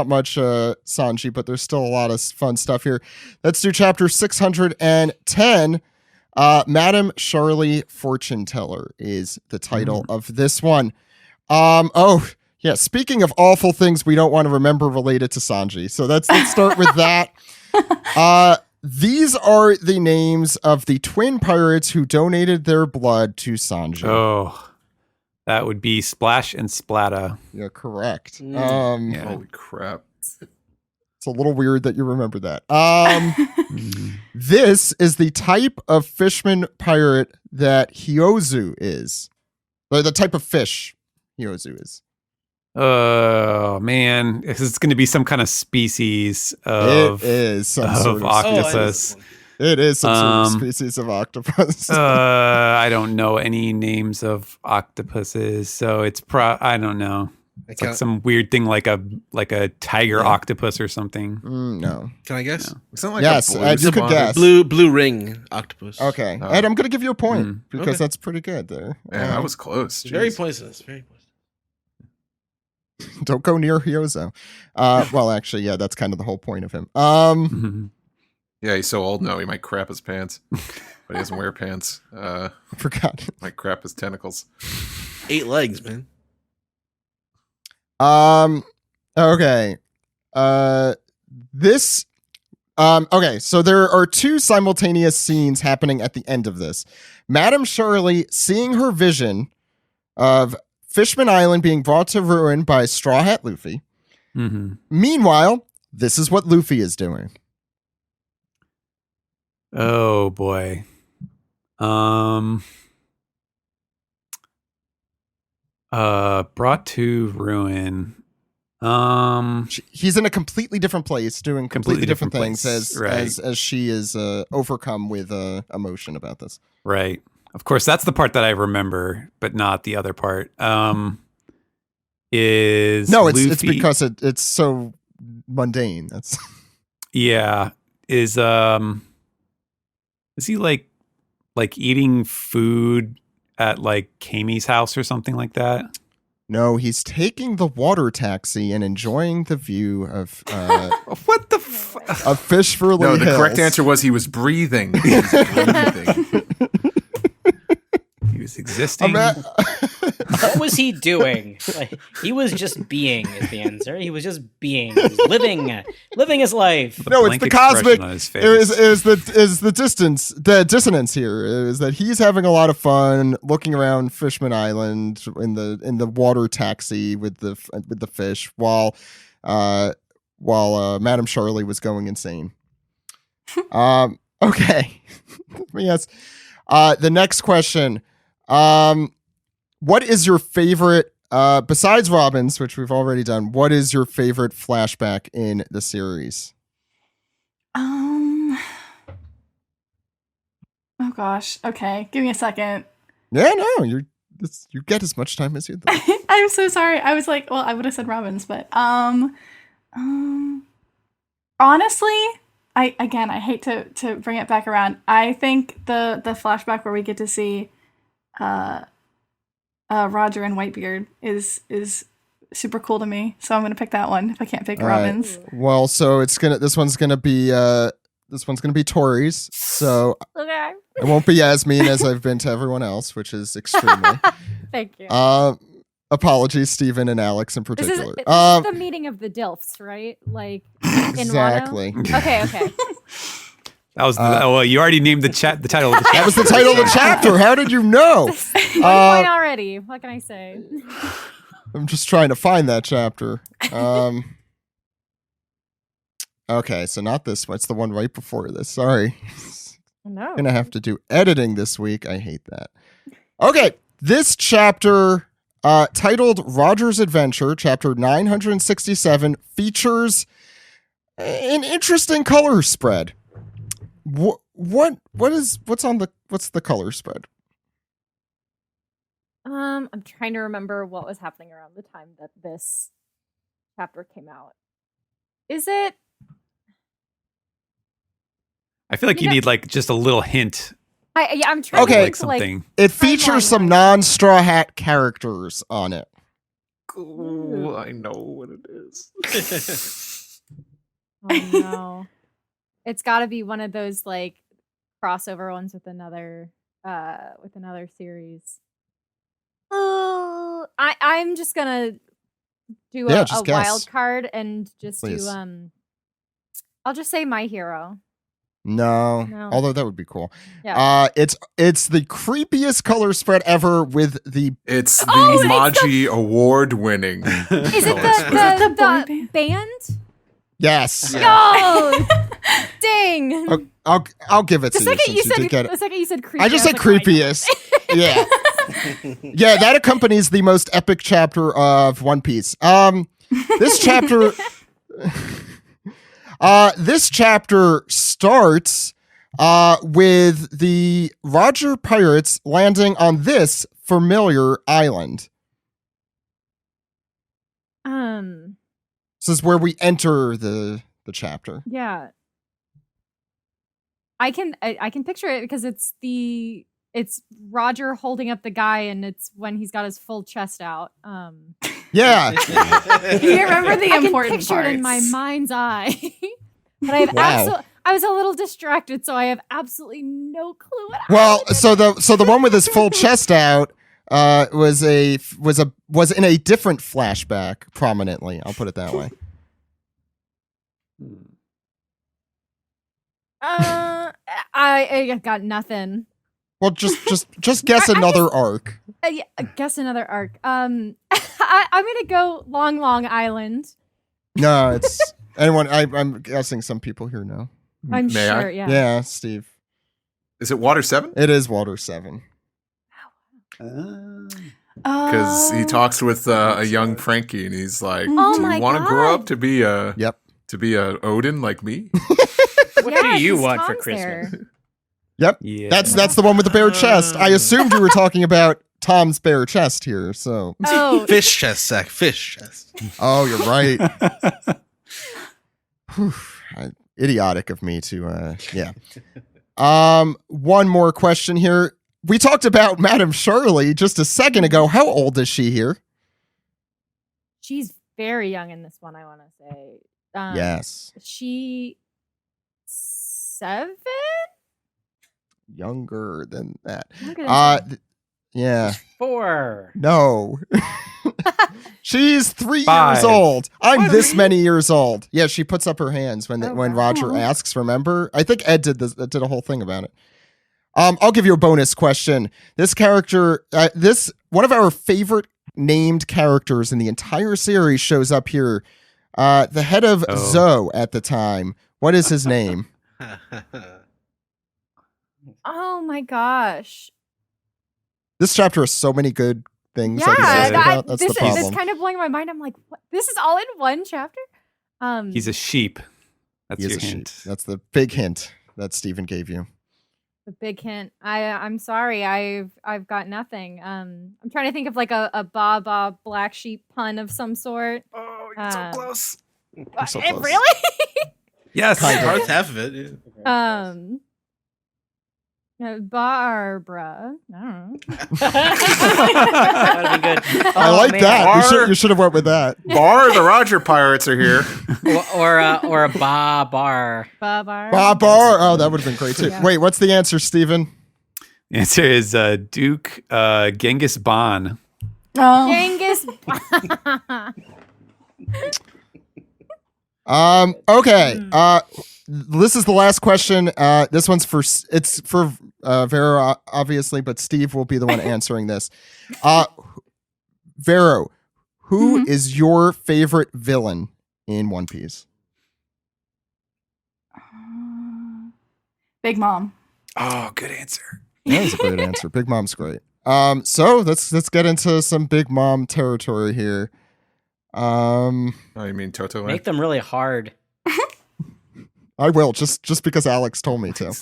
much Sanji, but there's still a lot of fun stuff here. Let's do chapter 610. Madam Charlie Fortune Teller is the title of this one. Speaking of awful things we don't want to remember related to Sanji. So let's start with that. These are the names of the twin pirates who donated their blood to Sanji. Oh, that would be Splash and Splatta. You're correct. Holy crap. It's a little weird that you remember that. This is the type of fishman pirate that Hyozu is. Or the type of fish Hyozu is. Oh, man. It's going to be some kind of species of octopus. It is some sort of species of octopus. I don't know any names of octopuses, so it's I don't know. It's like some weird thing, like a tiger octopus or something. No. Can I guess? No. It's not like Yes, a blue Ed, you could spotted- guess. Blue ring octopus. Okay. Oh. Ed, I'm going to give you a point because Okay. that's pretty good there. Man, that was close. Very Jeez. poisonous. Very poisonous. Don't go near Hyozo. Well, actually, yeah, that's kind of the whole point of him. Yeah, he's so old now he might crap his pants, but he doesn't wear pants. I forgot. Might crap his tentacles. 8 legs, man. Okay. This. Okay, so there are 2 simultaneous scenes happening at the end of this. Madame Shirley seeing her vision of Fishman Island being brought to ruin by Straw Hat Luffy. Mm-hmm. Meanwhile, this is what Luffy is doing. Oh boy. Brought to ruin. He's in a completely different place doing completely different things place, as she is overcome with emotion about this. Right. Of course, that's the part that I remember, but not the other part. Is No, it's Luffy, because it's so mundane. That's yeah. Is he like eating food at like Kamie's house or something like that? No, he's taking the water taxi and enjoying the view of What the of Fishfully No, the Hills. correct answer was he was breathing. He was breathing. He was existing. What was he doing? Like, he was just being is the answer. He was just being. He was living his life. No, it's Blank the expression cosmic. on his Is the dissonance here is that he's having a lot of fun looking around Fishman Island in the water taxi with the fish while Madame Charlie was going insane. Okay. Yes. The next question. What is your favorite besides Robin's, which we've already done? What is your favorite flashback in the series? Oh gosh. Okay, give me a second. Yeah, no, you get as much time as you'd like. I'm so sorry. I was like, well, I would have said Robin's, but honestly, I hate to bring it back around. I think the flashback where we get to see Roger and Whitebeard is super cool to me. So I'm gonna pick that one if I can't pick All right. Robin's. Well, so this one's gonna be Tori's. So Okay. it won't be as mean as I've been to everyone else, which is extremely. Thank you. Apologies, Stephen and Alex in This particular. is the meeting of the Dilfs, right? Like in Exactly. Wano? Okay. That was well. You already named the title of the chapter. That was the title of the chapter. How did you know? 1 point already. What can I say? I'm just trying to find that chapter. Okay, so not this one. It's the one right before this. Sorry. No. I'm gonna have to do editing this week. I hate that. Okay, this chapter, titled Roger's Adventure, chapter 967, features an interesting color spread. What's the color spread? I'm trying to remember what was happening around the time that this chapter came out. Is it? I feel like you need like just a little hint. I'm trying Okay. to Like think, like something. It features some non-Straw Hat characters on it. Ooh, I know what it is. oh no, it's got to be one of those like crossover ones with another series. I'm just gonna do a just guess. wild card and just Please. do I'll just say My Hero. No, No. although that would be cool. Yeah. It's the creepiest color spread ever with the It's the Oh, it's Maji award winning. Is it color spread. the boy band? band? yes. No, ding. I'll give it The to you. second you since said did get it. creepy, I just was said like, oh my God. creepiest. Yeah. Yeah, that accompanies the most epic chapter of One Piece. This chapter this chapter starts with the Roger pirates landing on this familiar island. This is where we enter the chapter. Yeah. I can picture it because it's Roger holding up the guy, and it's when he's got his full chest out. Yeah. You remember the I can important picture it in my parts. mind's eye. But I have Wow. I was a little distracted, so I have absolutely no clue what Well, happened. so the one with his full chest out was in a different flashback prominently. I'll put it that way. I got nothing. Well, just guess another arc. Yeah, guess another arc. I'm gonna go Long Island. No, it's anyone. I'm guessing some people here know. I'm May I? sure. Yeah. Yeah, Steve. Is it Water 7? It is Water 7. Because he talks with a young Frankie, and he's like, Oh "Do my you want to grow God. up to be a Yep. Odin like me?" What do you 'cause want for Tom's Christmas? there. Yep. Yeah. That's the one with the bare chest. I assumed you were talking about Tom's bare chest here. So, Oh, Fish chest, Zach. Fish chest. oh, you're right. Whew. Idiotic of me to yeah. One more question here. We talked about Madame Shirley just a second ago. How old is she here? she's very young in this one. I want to say. Yes. She 7. Younger than that. Younger than seven. Yeah. 4. No. She's 3 years 5. old. I'm this many years old. Yeah, she puts up her hands when Oh, when wow. Roger asks, remember? I think Ed did a whole thing about it. I'll give you a bonus question. This character, one of our favorite named characters in the entire series shows up here. The head of Zoe at the time. What is his name? Oh my gosh. This chapter has so many good things I can Yeah, say about. That's the this problem. kind of blowing my mind. I'm like, what? This is all in one chapter. He's a sheep. That's He is your a sheep. hint. That's the big hint that Stephen gave you. the big hint. I'm sorry. I've got nothing. I'm trying to think of like a Baba black sheep pun of some sort. Oh, you're so close. You're so close. Really? Yes. Kind of. Heart's half of it. Yeah. Barbara. I don't know. That'd be good. I Oh, like man. that. You should have went with that. Bar, the Roger Pirates are here. or a bar. Babar. Babar. Oh, that would have been great too. Yeah. Wait, what's the answer, Stephen? The answer is Duke Genghis Khan. Oh. Genghis. Okay. This is the last question. This one's for Vero, obviously, but Steve will be the one answering this. Vero, who is your favorite villain in One Piece? Big Mom. Oh, good answer. That was a great answer. Big Mom's great. So let's get into some Big Mom territory here. Oh, you mean Toto? Make them really hard. I will just because Alex told me to.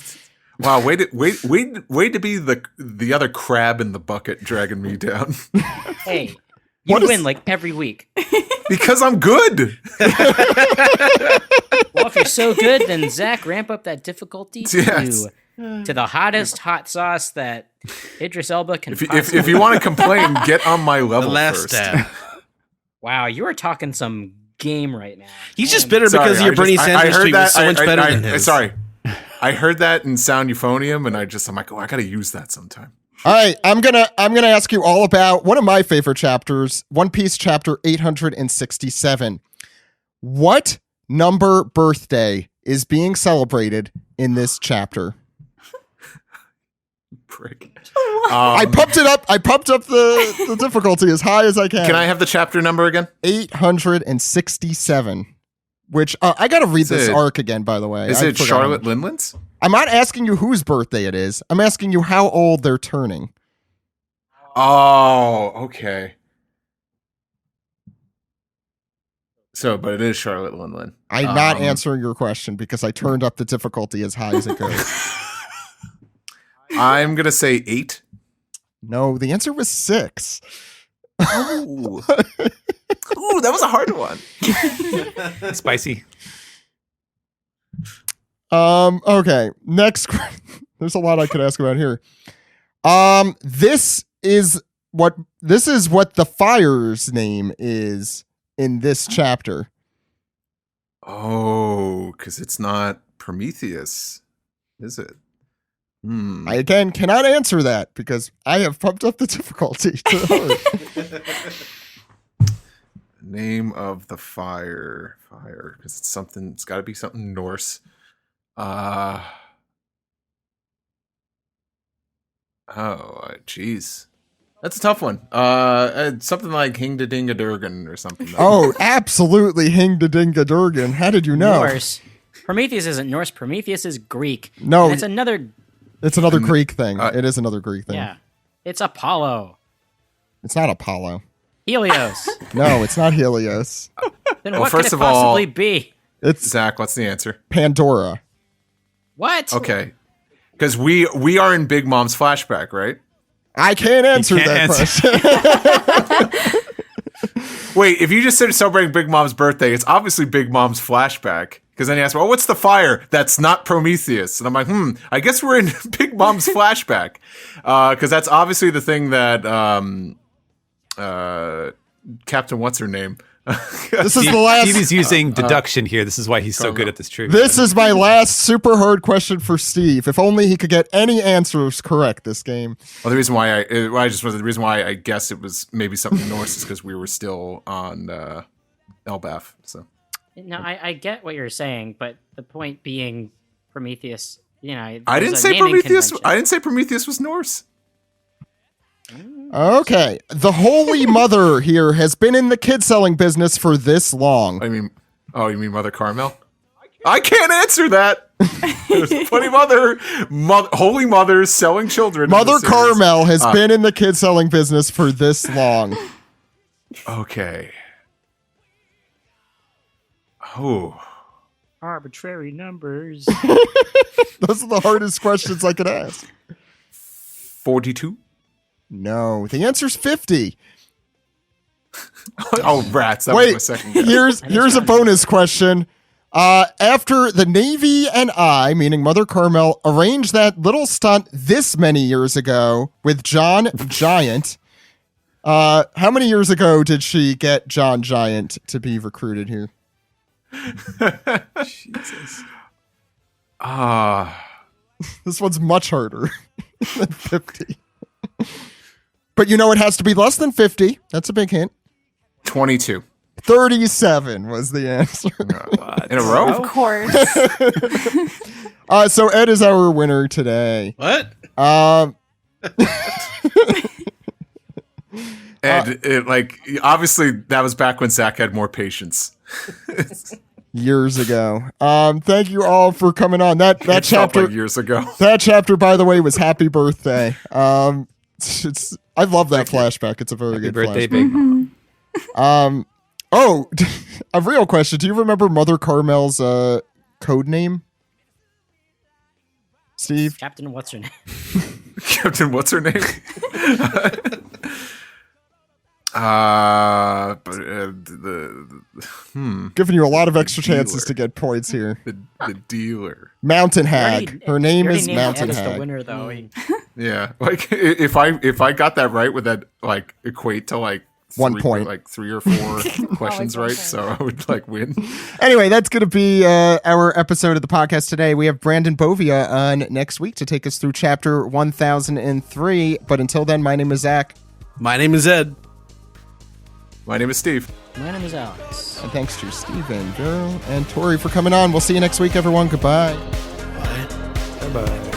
Wow, way to be the other crab in the bucket dragging me down. Hey, you What is- win like every week. Because I'm good. Well, if you're so good, then Zach, ramp up that difficulty Yes. to the hottest hot sauce that Idris Elba can. If you want to complain, get on my The level last first. stab. Wow, you are talking some game right now. He's just Man. bitter Sorry, because your Bernie Sanders tweet was so much better than his. Sorry. I heard that in Sound Euphonium, and I'm like, oh, I gotta use that sometime. All right, I'm gonna ask you all about one of my favorite chapters, One Piece chapter 867. What number birthday is being celebrated in this chapter? Prick. I pumped it up. I pumped up the difficulty as high as I can. Can I have the chapter number again? 867. Which I got to read this arc again, by the way. Is I it forgot. Charlotte Lindland's? I'm not asking you whose birthday it is. I'm asking you how old they're turning. Oh, okay. So, but it is Charlotte Lindland. I'm not answering your question because I turned up the difficulty as high as it goes. I'm gonna say 8. No, the answer was 6. Oh. Ooh, that was a hard one. Spicy. Okay. Next. There's a lot I could ask about here. This is what the fire's name is in this chapter. Oh, because it's not Prometheus, is it? I again cannot answer that because I have pumped up the difficulty to the heart. Name of the fire, because it's something. It's got to be something Norse. Oh, jeez. That's a tough one. Something like Hingdadingadurgan or something. Oh, absolutely Hingdadingadurgan. How did you know? Norse. Prometheus isn't Norse. Prometheus is Greek. No. And it's another Greek thing. It is another Greek thing. Yeah. It's Apollo. It's not Apollo. Helios. No, it's not Helios. Then Well, what first could it of all- possibly be? It's Zach, what's the answer? Pandora. What? Okay, because we are in Big Mom's flashback, right? I can't answer can't that question. Wait, if you just said celebrating Big Mom's birthday, it's obviously Big Mom's flashback. Because then he asked, "Oh, what's the fire?" That's not Prometheus, and I'm like, I guess we're in Big Mom's flashback, because that's obviously the thing that Captain What's her name. This is the last. Stevie's using deduction here. This is why he's so good at this trivia. This is my last super hard question for Steve. If only he could get any answers correct this game. Well, the reason why the reason why I guess it was maybe something Norse is because we were still on Elbaf. So No, I get what you're saying, but the point being Prometheus, I there's didn't a say naming Prometheus. convention. I didn't say Prometheus was Norse. Okay. The Holy Mother here has been in the kid selling business for this long. You mean Mother Carmel? I can't answer that. There's plenty of other holy mothers selling children. in Mother this series. Carmel has been in the kid selling business for this long. Okay. Oh. Arbitrary numbers. Those are the hardest questions I could ask. 42? No, the answer's 50. Oh, rats. That was my second guess. Here's a bonus question. After the Navy and I, meaning Mother Carmel, arranged that little stunt this many years ago with John Giant, how many years ago did she get John Giant to be recruited here? Jesus. This one's much harder than 50. But it has to be less than 50. That's a big hint. 22. 37 was the answer. In a row? Of course. So Ed is our winner today. What? And obviously that was back when Zach had more patience. Years ago. Thank you all for coming on. That It felt chapter like years ago. That chapter, by the way, was Happy Birthday. I love that flashback. It's a very Happy good birthday, flashback. Big. Oh, a real question. Do you remember Mother Carmel's code name? Steve? Captain What's her name? Captain, what's her name? Giving you a lot of extra chances to get points here. The dealer. Mountain Hag. Her name is Mountain Ed as the Hag. winner, though. Yeah, if I got that right, would that equate to 1 point, 3 or 4 questions right? So I would win. Anyway, that's going to be our episode of the podcast today. We have Brandon Bovia on next week to take us through chapter 1003. But until then, my name is Zach. My name is Ed. My name is Steve. My name is Alex. And thanks to Steven, Vero, and Tori for coming on. We'll see you next week, everyone. Goodbye. Bye-bye.